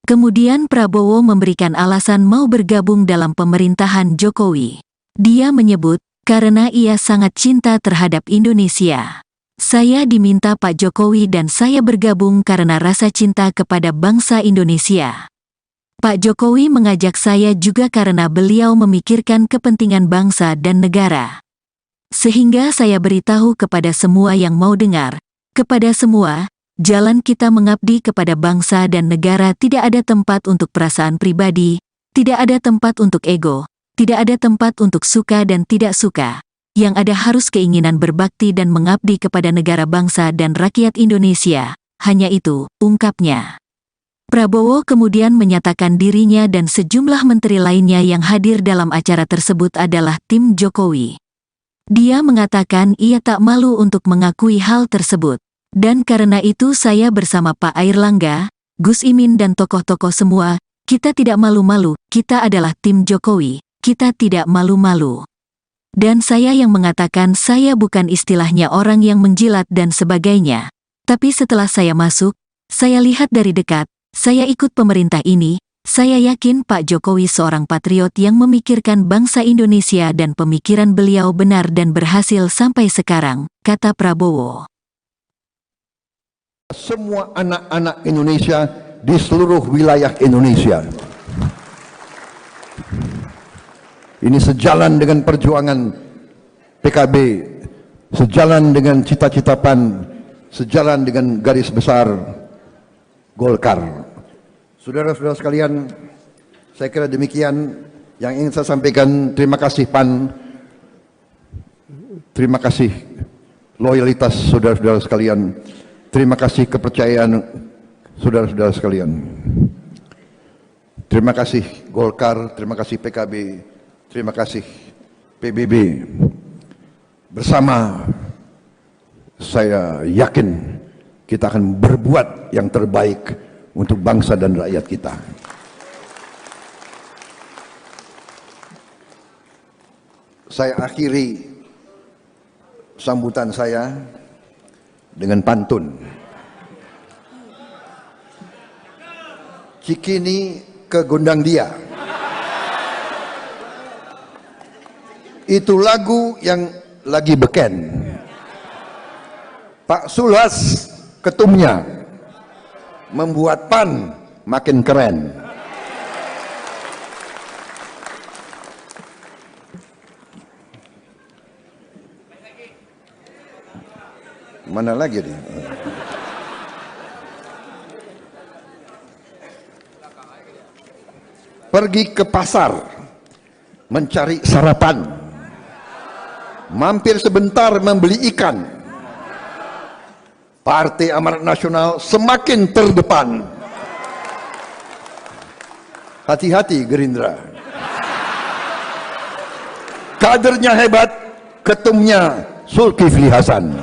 Kemudian Prabowo memberikan alasan mau bergabung dalam pemerintahan Jokowi. Dia menyebut, karena ia sangat cinta terhadap Indonesia. Saya diminta Pak Jokowi dan saya bergabung karena rasa cinta kepada bangsa Indonesia. Pak Jokowi mengajak saya juga karena beliau memikirkan kepentingan bangsa dan negara. Sehingga saya beritahu kepada semua yang mau dengar, kepada semua, jalan kita mengabdi kepada bangsa dan negara tidak ada tempat untuk perasaan pribadi, tidak ada tempat untuk ego, tidak ada tempat untuk suka dan tidak suka. Yang ada harus keinginan berbakti dan mengabdi kepada negara, bangsa dan rakyat Indonesia. Hanya itu, ungkapnya. Prabowo kemudian menyatakan dirinya dan sejumlah menteri lainnya yang hadir dalam acara tersebut adalah tim Jokowi. Dia mengatakan ia tak malu untuk mengakui hal tersebut. Dan karena itu saya bersama Pak Airlangga, Gus Imin dan tokoh-tokoh semua, kita tidak malu-malu, kita adalah tim Jokowi, kita tidak malu-malu. Dan saya yang mengatakan saya bukan istilahnya orang yang menjilat dan sebagainya. Tapi setelah saya masuk, saya lihat dari dekat, saya ikut pemerintah ini, saya yakin Pak Jokowi seorang patriot yang memikirkan bangsa Indonesia dan pemikiran beliau benar dan berhasil sampai sekarang, kata Prabowo. Semua anak-anak Indonesia di seluruh wilayah Indonesia. Ini sejalan dengan perjuangan PKB, sejalan dengan cita-cita PAN, sejalan dengan garis besar Golkar. Saudara-saudara sekalian, saya kira demikian yang ingin saya sampaikan. Terima kasih PAN, terima kasih loyalitas saudara-saudara sekalian, terima kasih kepercayaan saudara-saudara sekalian. Terima kasih Golkar, terima kasih PKB, terima kasih PBB. Bersama saya yakin kita akan berbuat yang terbaik untuk bangsa dan rakyat kita. Saya akhiri sambutan saya dengan pantun. Cikini ke Gondang Dia. Itu lagu yang lagi beken. Pak Sulhas ketumnya membuat PAN makin keren. Mana lagi nih? Pergi ke pasar mencari sarapan, mampir sebentar membeli ikan. Partai Amanat Nasional semakin terdepan. Hati-hati Gerindra. Kadernya hebat, ketumnya Zulkifli Hasan.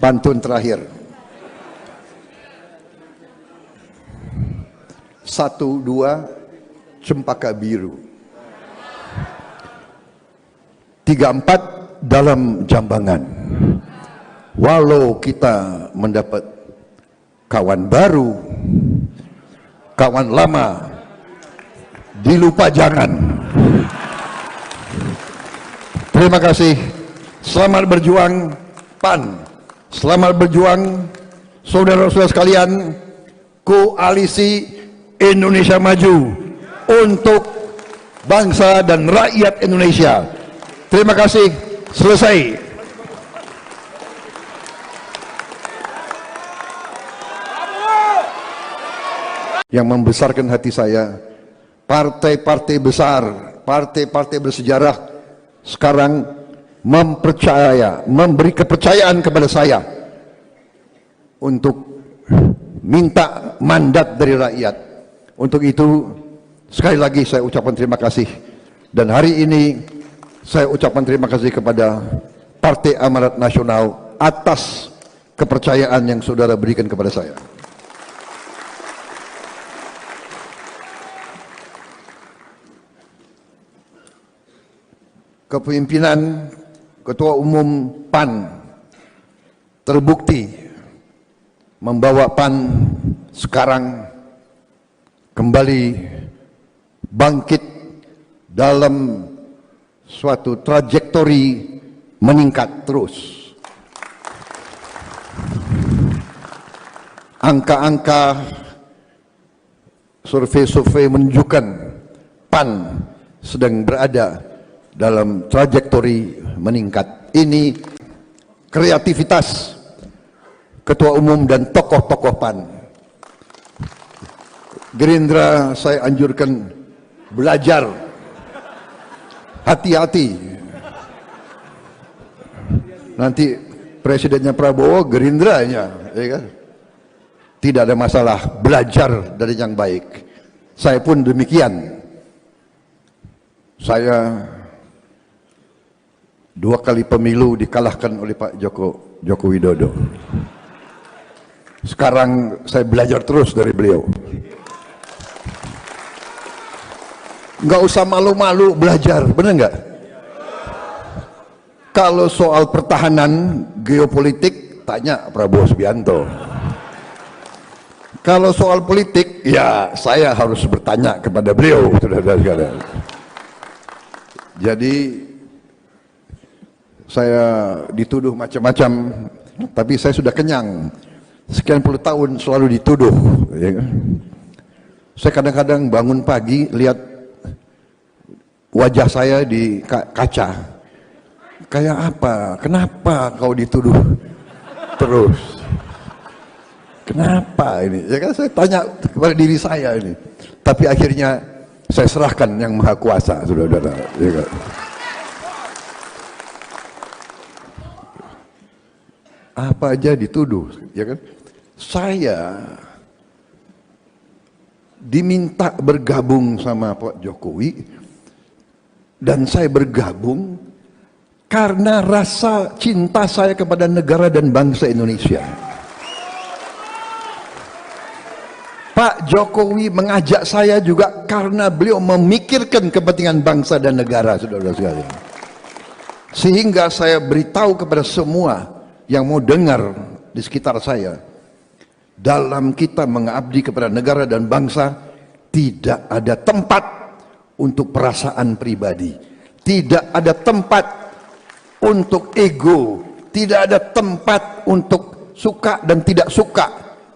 Pantun terakhir. 1, 2 cempaka biru. 3, 4 dalam jambangan. Walau kita mendapat kawan baru, kawan lama dilupa jangan. Terima kasih. Selamat berjuang PAN. Selamat berjuang saudara-saudara sekalian, Koalisi Indonesia Maju untuk bangsa dan rakyat Indonesia. Terima kasih. Selesai. Yang membesarkan hati saya, partai-partai besar, partai-partai bersejarah sekarang memberi kepercayaan kepada saya untuk minta mandat dari rakyat. Untuk itu sekali lagi saya ucapkan terima kasih, dan hari ini saya ucapkan terima kasih kepada Partai Amanat Nasional atas kepercayaan yang saudara berikan kepada saya. Kepemimpinan Ketua Umum PAN terbukti membawa PAN sekarang kembali bangkit dalam suatu trajektori meningkat terus. Angka-angka survei-survei menunjukkan PAN sedang berada dalam trajektori meningkat. Ini kreativitas Ketua Umum dan tokoh-tokoh PAN. Gerindra saya anjurkan belajar, hati-hati. Nanti presidennya Prabowo, Gerindranya, ya kan? Tidak ada masalah, belajar dari yang baik. Saya pun demikian. Saya 2 kali pemilu dikalahkan oleh Pak Joko Widodo. Sekarang saya belajar terus dari beliau. Nggak usah malu-malu belajar, benar nggak? Kalau soal pertahanan geopolitik, tanya Prabowo Subianto. Kalau soal politik, ya saya harus bertanya kepada beliau, saudara-saudara sekalian. Jadi saya dituduh macam-macam, tapi saya sudah kenyang. Sekian puluh tahun selalu dituduh. Ya kan? Saya kadang-kadang bangun pagi lihat wajah saya di kaca. Kayak apa? Kenapa kau dituduh terus? Kenapa ini? Ya kan saya tanya kepada diri saya ini. Tapi akhirnya saya serahkan yang Maha Kuasa, saudara-saudara. Ya kan? Apa aja dituduh, ya kan? Saya diminta bergabung sama Pak Jokowi, dan saya bergabung karena rasa cinta saya kepada negara dan bangsa Indonesia. Pak Jokowi mengajak saya juga karena beliau memikirkan kepentingan bangsa dan negara, saudara-saudara sekalian. Sehingga saya beritahu kepada semua yang mau dengar di sekitar saya, dalam kita mengabdi kepada negara dan bangsa tidak ada tempat untuk perasaan pribadi, tidak ada tempat untuk ego, tidak ada tempat untuk suka dan tidak suka.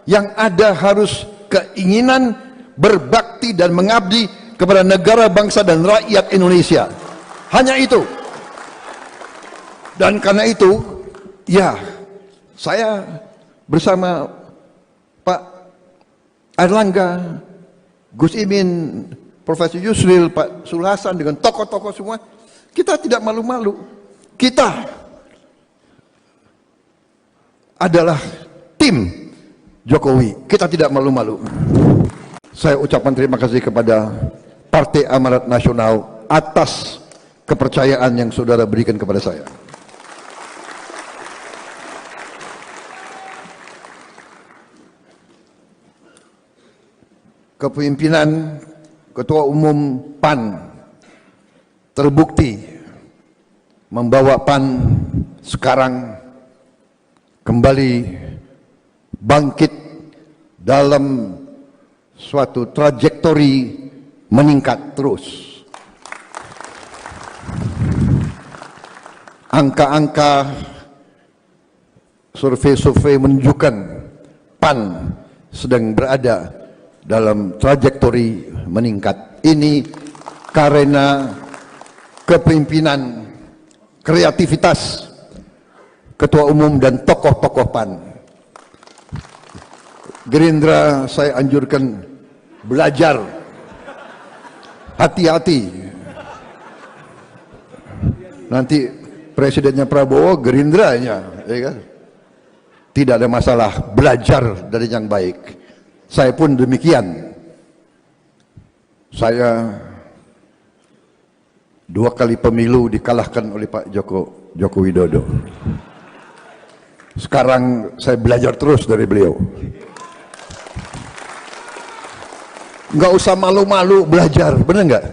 Yang ada harus keinginan berbakti dan mengabdi kepada negara, bangsa dan rakyat Indonesia. Hanya itu. Dan karena itu, ya, saya bersama Pak Airlangga, Gus Imin, Profesor Yusril, Pak Sul Hasan, dengan tokoh-tokoh semua, kita tidak malu-malu. Kita adalah tim Jokowi. Kita tidak malu-malu. Saya ucapkan terima kasih kepada Partai Amanat Nasional atas kepercayaan yang saudara berikan kepada saya. Kepemimpinan Ketua Umum PAN terbukti membawa PAN sekarang kembali bangkit dalam suatu trajektori meningkat terus. Angka-angka survei-survei menunjukkan PAN sedang berada dalam trajektori meningkat. Ini karena kepemimpinan, kreativitas Ketua Umum dan tokoh-tokoh PAN. Gerindra saya anjurkan belajar, hati-hati. Nanti presidennya Prabowo, Gerindranya, ya kan? Tidak ada masalah, belajar dari yang baik. Saya pun demikian. Saya 2 kali pemilu dikalahkan oleh Pak Joko Widodo. Sekarang saya belajar terus dari beliau. Nggak usah malu-malu belajar, benar nggak?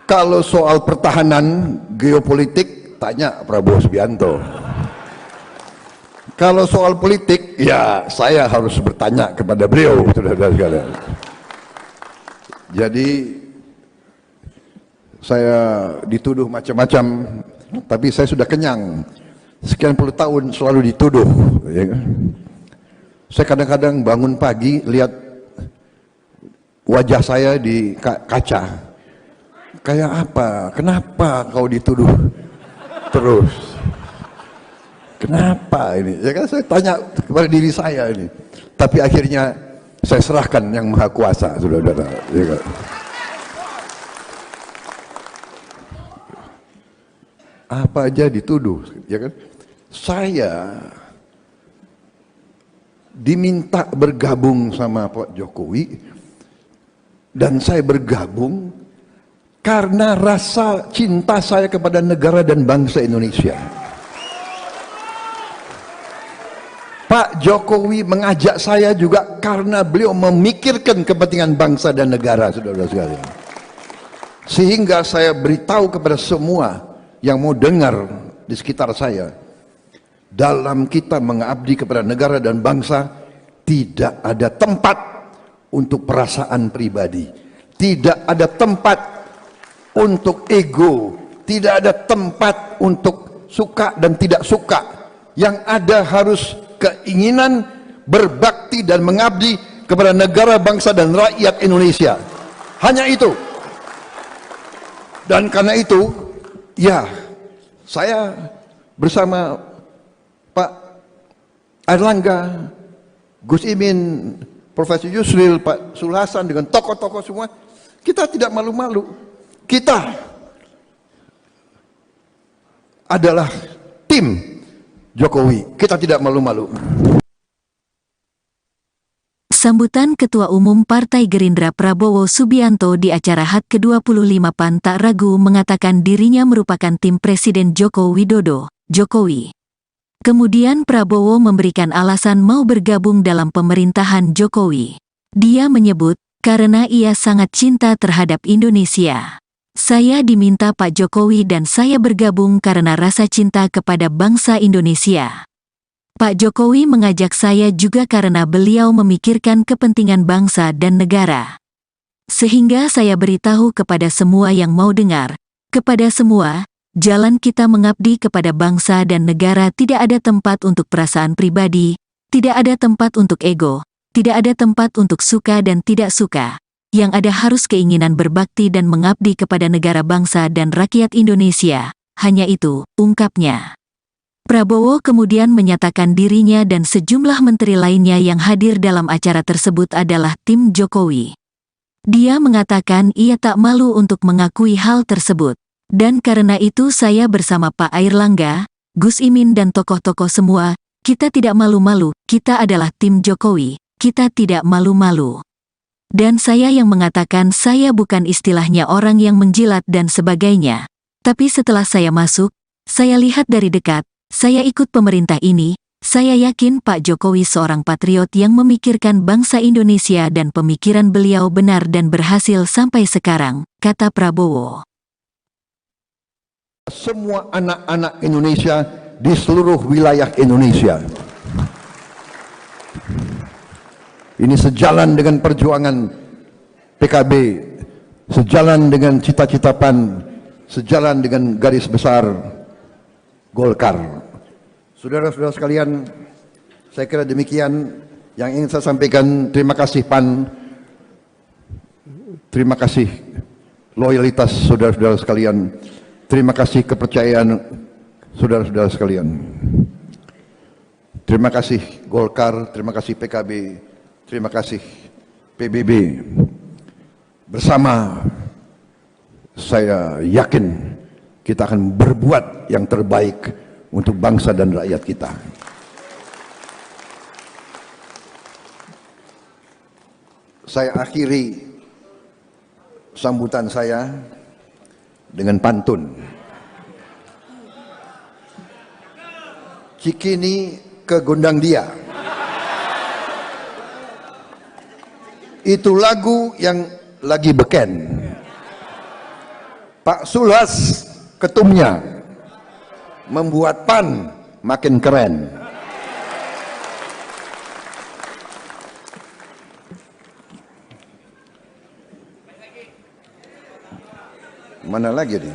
Kalau soal pertahanan geopolitik, tanya Prabowo Subianto. Kalau soal politik, ya saya harus bertanya kepada beliau, saudara-saudara sekalian. Jadi saya dituduh macam-macam, tapi saya sudah kenyang. Sekian puluh tahun selalu dituduh. Ya kan? Saya kadang-kadang bangun pagi lihat wajah saya di kaca. Kayak apa? Kenapa kau dituduh terus? Kenapa ini? Ya kan saya tanya kepada diri saya ini. Tapi akhirnya saya serahkan yang Maha Kuasa, saudara-saudara. Ya kan? Apa aja dituduh, ya kan? Saya diminta bergabung sama Pak Jokowi, dan saya bergabung karena rasa cinta saya kepada negara dan bangsa Indonesia. Pak Jokowi mengajak saya juga karena beliau memikirkan kepentingan bangsa dan negara, saudara-saudara sekalian. Sehingga saya beritahu kepada semua yang mau dengar di sekitar saya, dalam kita mengabdi kepada negara dan bangsa, tidak ada tempat untuk perasaan pribadi, tidak ada tempat untuk ego, tidak ada tempat untuk suka dan tidak suka. Yang ada harus keinginan berbakti dan mengabdi kepada negara, bangsa dan rakyat Indonesia. Hanya itu. Dan karena itu, ya, saya bersama Pak Airlangga, Gus Imin, Profesor Yusril, Pak Sul Hasan, dengan tokoh-tokoh semua, kita tidak malu-malu. Kita adalah tim Jokowi. Kita tidak malu-malu. Sambutan Ketua Umum Partai Gerindra Prabowo Subianto di acara HUT ke-25 PAN tak ragu mengatakan dirinya merupakan tim Presiden Joko Widodo, Jokowi. Kemudian Prabowo memberikan alasan mau bergabung dalam pemerintahan Jokowi. Dia menyebut, karena ia sangat cinta terhadap Indonesia. Saya diminta Pak Jokowi dan saya bergabung karena rasa cinta kepada bangsa Indonesia. Pak Jokowi mengajak saya juga karena beliau memikirkan kepentingan bangsa dan negara. Sehingga saya beritahu kepada semua yang mau dengar, kepada semua, jalan kita mengabdi kepada bangsa dan negara tidak ada tempat untuk perasaan pribadi, tidak ada tempat untuk ego, tidak ada tempat untuk suka dan tidak suka. yang ada harus keinginan berbakti dan mengabdi kepada negara bangsa dan rakyat Indonesia. Hanya itu, ungkapnya. Prabowo kemudian menyatakan dirinya dan sejumlah menteri lainnya yang hadir dalam acara tersebut adalah tim Jokowi. Dia mengatakan ia tak malu untuk mengakui hal tersebut. Dan karena itu saya bersama Pak Airlangga, Gus Imin dan tokoh-tokoh semua, kita tidak malu-malu, kita adalah tim Jokowi, kita tidak malu-malu. Dan saya yang mengatakan saya bukan istilahnya orang yang menjilat dan sebagainya. Tapi setelah saya masuk, saya lihat dari dekat, saya ikut pemerintah ini, saya yakin Pak Jokowi seorang patriot yang memikirkan bangsa Indonesia dan pemikiran beliau benar dan berhasil sampai sekarang, kata Prabowo. Semua anak-anak Indonesia di seluruh wilayah Indonesia. Ini sejalan dengan perjuangan PKB, sejalan dengan cita-cita PAN, sejalan dengan garis besar Golkar. Saudara-saudara sekalian, saya kira demikian yang ingin saya sampaikan. Terima kasih PAN, terima kasih loyalitas saudara-saudara sekalian, terima kasih kepercayaan saudara-saudara sekalian. Terima kasih Golkar, terima kasih PKB, terima kasih PBB. Bersama saya yakin kita akan berbuat yang terbaik untuk bangsa dan rakyat kita. Saya akhiri sambutan saya dengan pantun. Cikini ke gondang dia. Itu lagu yang lagi beken. Pak Sulhas ketumnya membuat PAN makin keren. Mana lagi nih?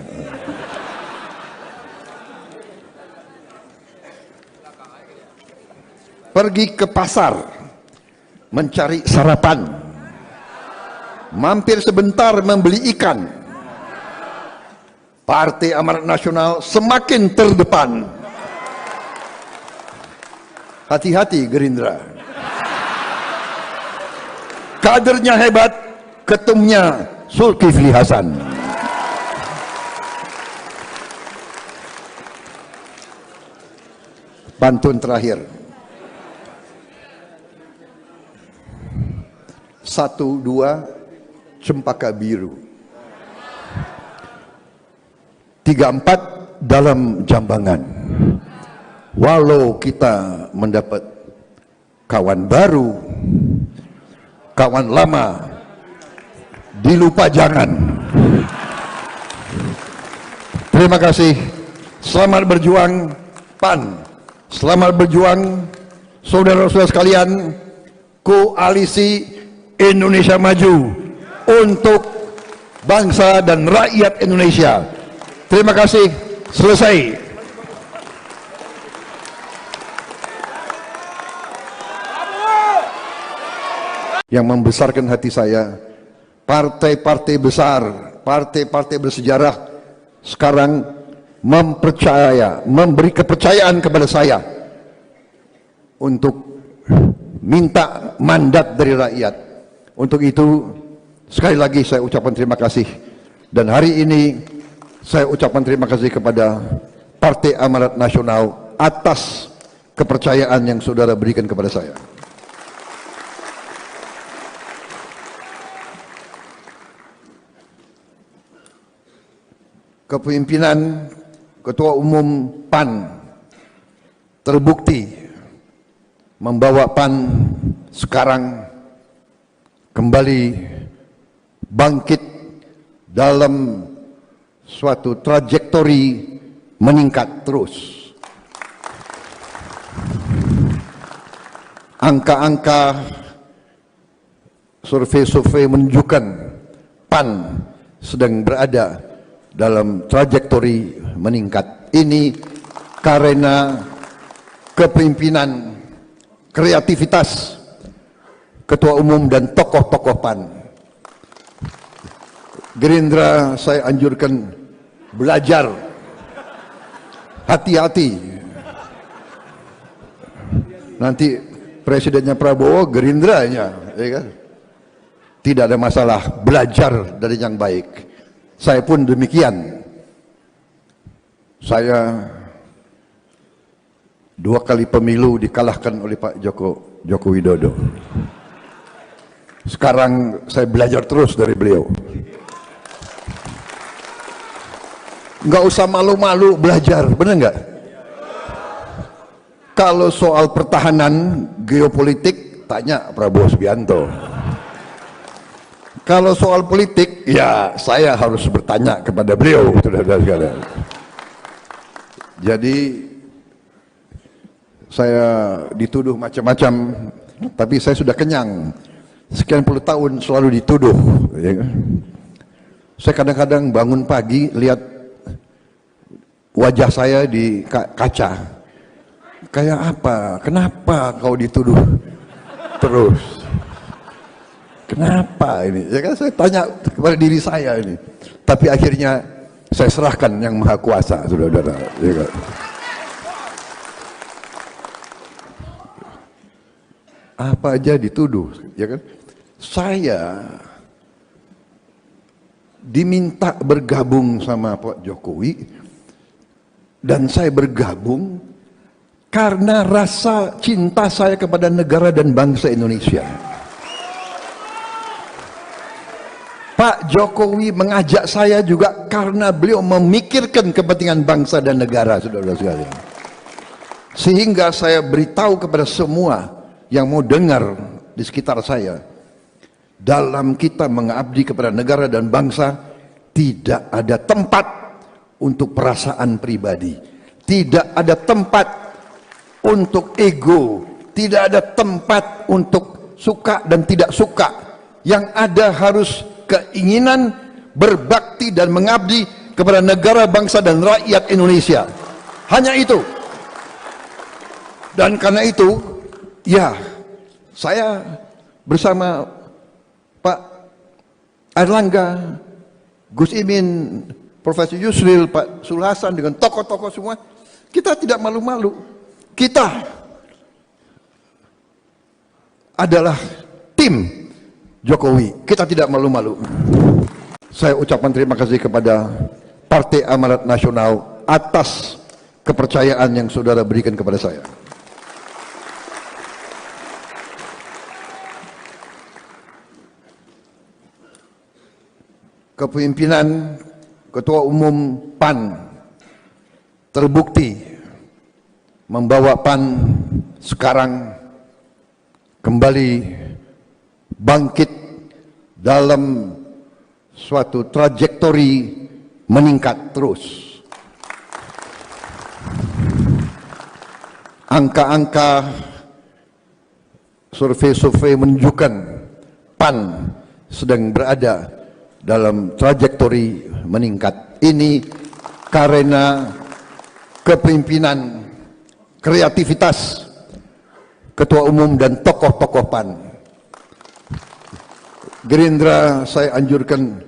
Pergi ke pasar mencari sarapan, mampir sebentar membeli ikan. Partai Amanat Nasional semakin terdepan. Hati-hati Gerindra. Kadernya hebat, ketumnya Zulkifli Hasan. Pantun terakhir. 1, 2 cempaka biru. 3, 4 dalam jambangan. Walau kita mendapat kawan baru, kawan lama dilupa jangan. Terima kasih. Selamat berjuang PAN. Selamat berjuang saudara-saudara sekalian. Koalisi Indonesia Maju untuk bangsa dan rakyat Indonesia. Terima kasih. Selesai. Yang membesarkan hati saya, partai-partai besar, partai-partai bersejarah sekarang memberi kepercayaan kepada saya untuk minta mandat dari rakyat. Untuk itu sekali lagi saya ucapkan terima kasih. Dan hari ini saya ucapkan terima kasih kepada Partai Amanat Nasional atas kepercayaan yang saudara berikan kepada saya. Kepemimpinan Ketua Umum PAN terbukti membawa PAN sekarang kembali bangkit dalam suatu trajektori meningkat terus. Angka-angka survei-survei menunjukkan PAN sedang berada dalam trajektori meningkat. Ini karena kepemimpinan, kreativitas Ketua Umum dan tokoh-tokoh PAN. Gerindra saya anjurkan belajar, hati-hati. Nanti presidennya Prabowo, Gerindranya, ya kan? Tidak ada masalah, belajar dari yang baik. Saya pun demikian. Saya 2 kali pemilu dikalahkan oleh Pak Joko Widodo. Sekarang saya belajar terus dari beliau. Nggak usah malu-malu belajar, benar nggak? Kalau soal pertahanan geopolitik, tanya Prabowo Subianto. Kalau soal politik, ya saya harus bertanya kepada beliau, saudara-saudara sekalian. Jadi saya dituduh macam-macam, tapi saya sudah kenyang. Sekian puluh tahun selalu dituduh. Ya kan? Saya kadang-kadang bangun pagi lihat wajah saya di kaca. Kayak apa? Kenapa kau dituduh terus? Kenapa ini? Ya kan saya tanya kepada diri saya ini. Tapi akhirnya saya serahkan yang Maha Kuasa, saudara-saudara. Ya kan? Apa aja dituduh, ya kan? Saya diminta bergabung sama Pak Jokowi, dan saya bergabung karena rasa cinta saya kepada negara dan bangsa Indonesia. Pak Jokowi mengajak saya juga karena beliau memikirkan kepentingan bangsa dan negara, saudara-saudara sekalian. Sehingga saya beritahu kepada semua yang mau dengar di sekitar saya, dalam kita mengabdi kepada negara dan bangsa, tidak ada tempat untuk perasaan pribadi, tidak ada tempat untuk ego, tidak ada tempat untuk suka dan tidak suka. Yang ada harus keinginan berbakti dan mengabdi kepada negara, bangsa dan rakyat Indonesia. Hanya itu. Dan karena itu, ya, saya bersama Pak Airlangga, Gus Imin, Profesor Yusril, Pak Sul Hasan, dengan tokoh-tokoh semua, kita tidak malu-malu. Kita adalah tim Jokowi. Kita tidak malu-malu. Saya ucapkan terima kasih kepada Partai Amanat Nasional atas kepercayaan yang saudara berikan kepada saya. Kepemimpinan Ketua Umum PAN terbukti membawa PAN sekarang kembali bangkit dalam suatu trajektori meningkat terus. Angka-angka survei-survei menunjukkan PAN sedang berada dalam trajektori meningkat. Ini karena kepemimpinan, kreativitas Ketua Umum dan tokoh-tokoh PAN. Gerindra saya anjurkan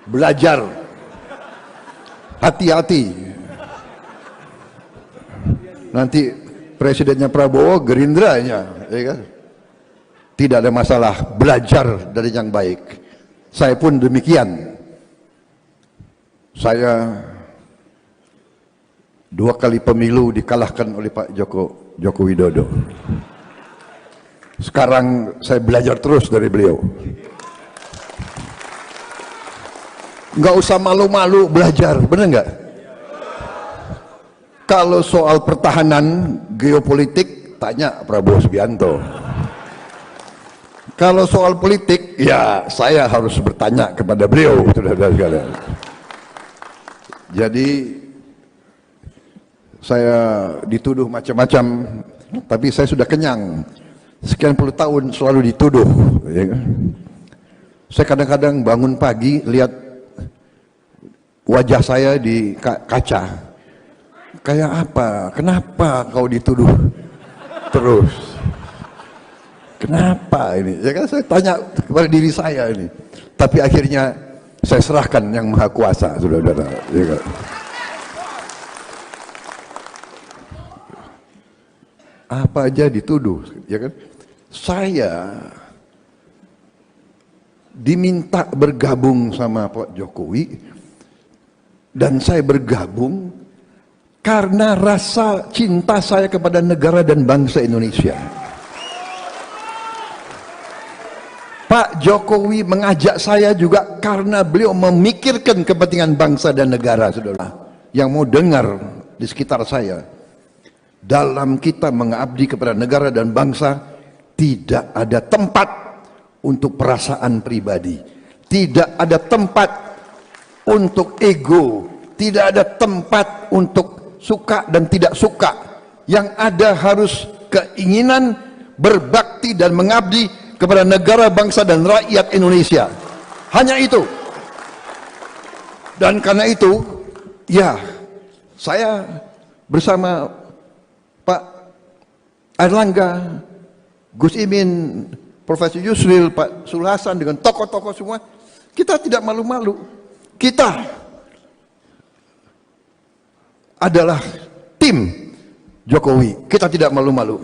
belajar, hati-hati. Nanti presidennya Prabowo, Gerindranya, ya kan? Tidak ada masalah, belajar dari yang baik. Saya pun demikian. Saya 2 kali pemilu dikalahkan oleh Pak Joko Widodo. Sekarang saya belajar terus dari beliau. Nggak usah malu-malu belajar, benar nggak? Kalau soal pertahanan geopolitik, tanya Prabowo Subianto. Kalau soal politik, ya saya harus bertanya kepada beliau, saudara-saudara sekalian. Jadi saya dituduh macam-macam, tapi saya sudah kenyang. Sekian puluh tahun selalu dituduh. Ya kan? Saya kadang-kadang bangun pagi lihat wajah saya di kaca. Kayak apa? Kenapa kau dituduh terus? Kenapa ini? Ya kan saya tanya kepada diri saya ini. Tapi akhirnya saya serahkan yang Maha Kuasa, saudara-saudara. Ya kan? Apa aja dituduh, ya kan? Saya diminta bergabung sama Pak Jokowi, dan saya bergabung karena rasa cinta saya kepada negara dan bangsa Indonesia. Pak Jokowi mengajak saya juga karena beliau memikirkan kepentingan bangsa dan negara, saudara. Yang mau dengar di sekitar saya, dalam kita mengabdi kepada negara dan bangsa, tidak ada tempat untuk perasaan pribadi, tidak ada tempat untuk ego, tidak ada tempat untuk suka dan tidak suka. Yang ada harus keinginan berbakti dan mengabdi kepada negara, bangsa, dan rakyat Indonesia. Hanya itu. Dan karena itu, ya, saya bersama Pak Airlangga, Gus Imin, Profesor Yusril, Pak Sulhasan, dengan tokoh-tokoh semua, kita tidak malu-malu. Kita adalah tim Jokowi. Kita tidak malu-malu.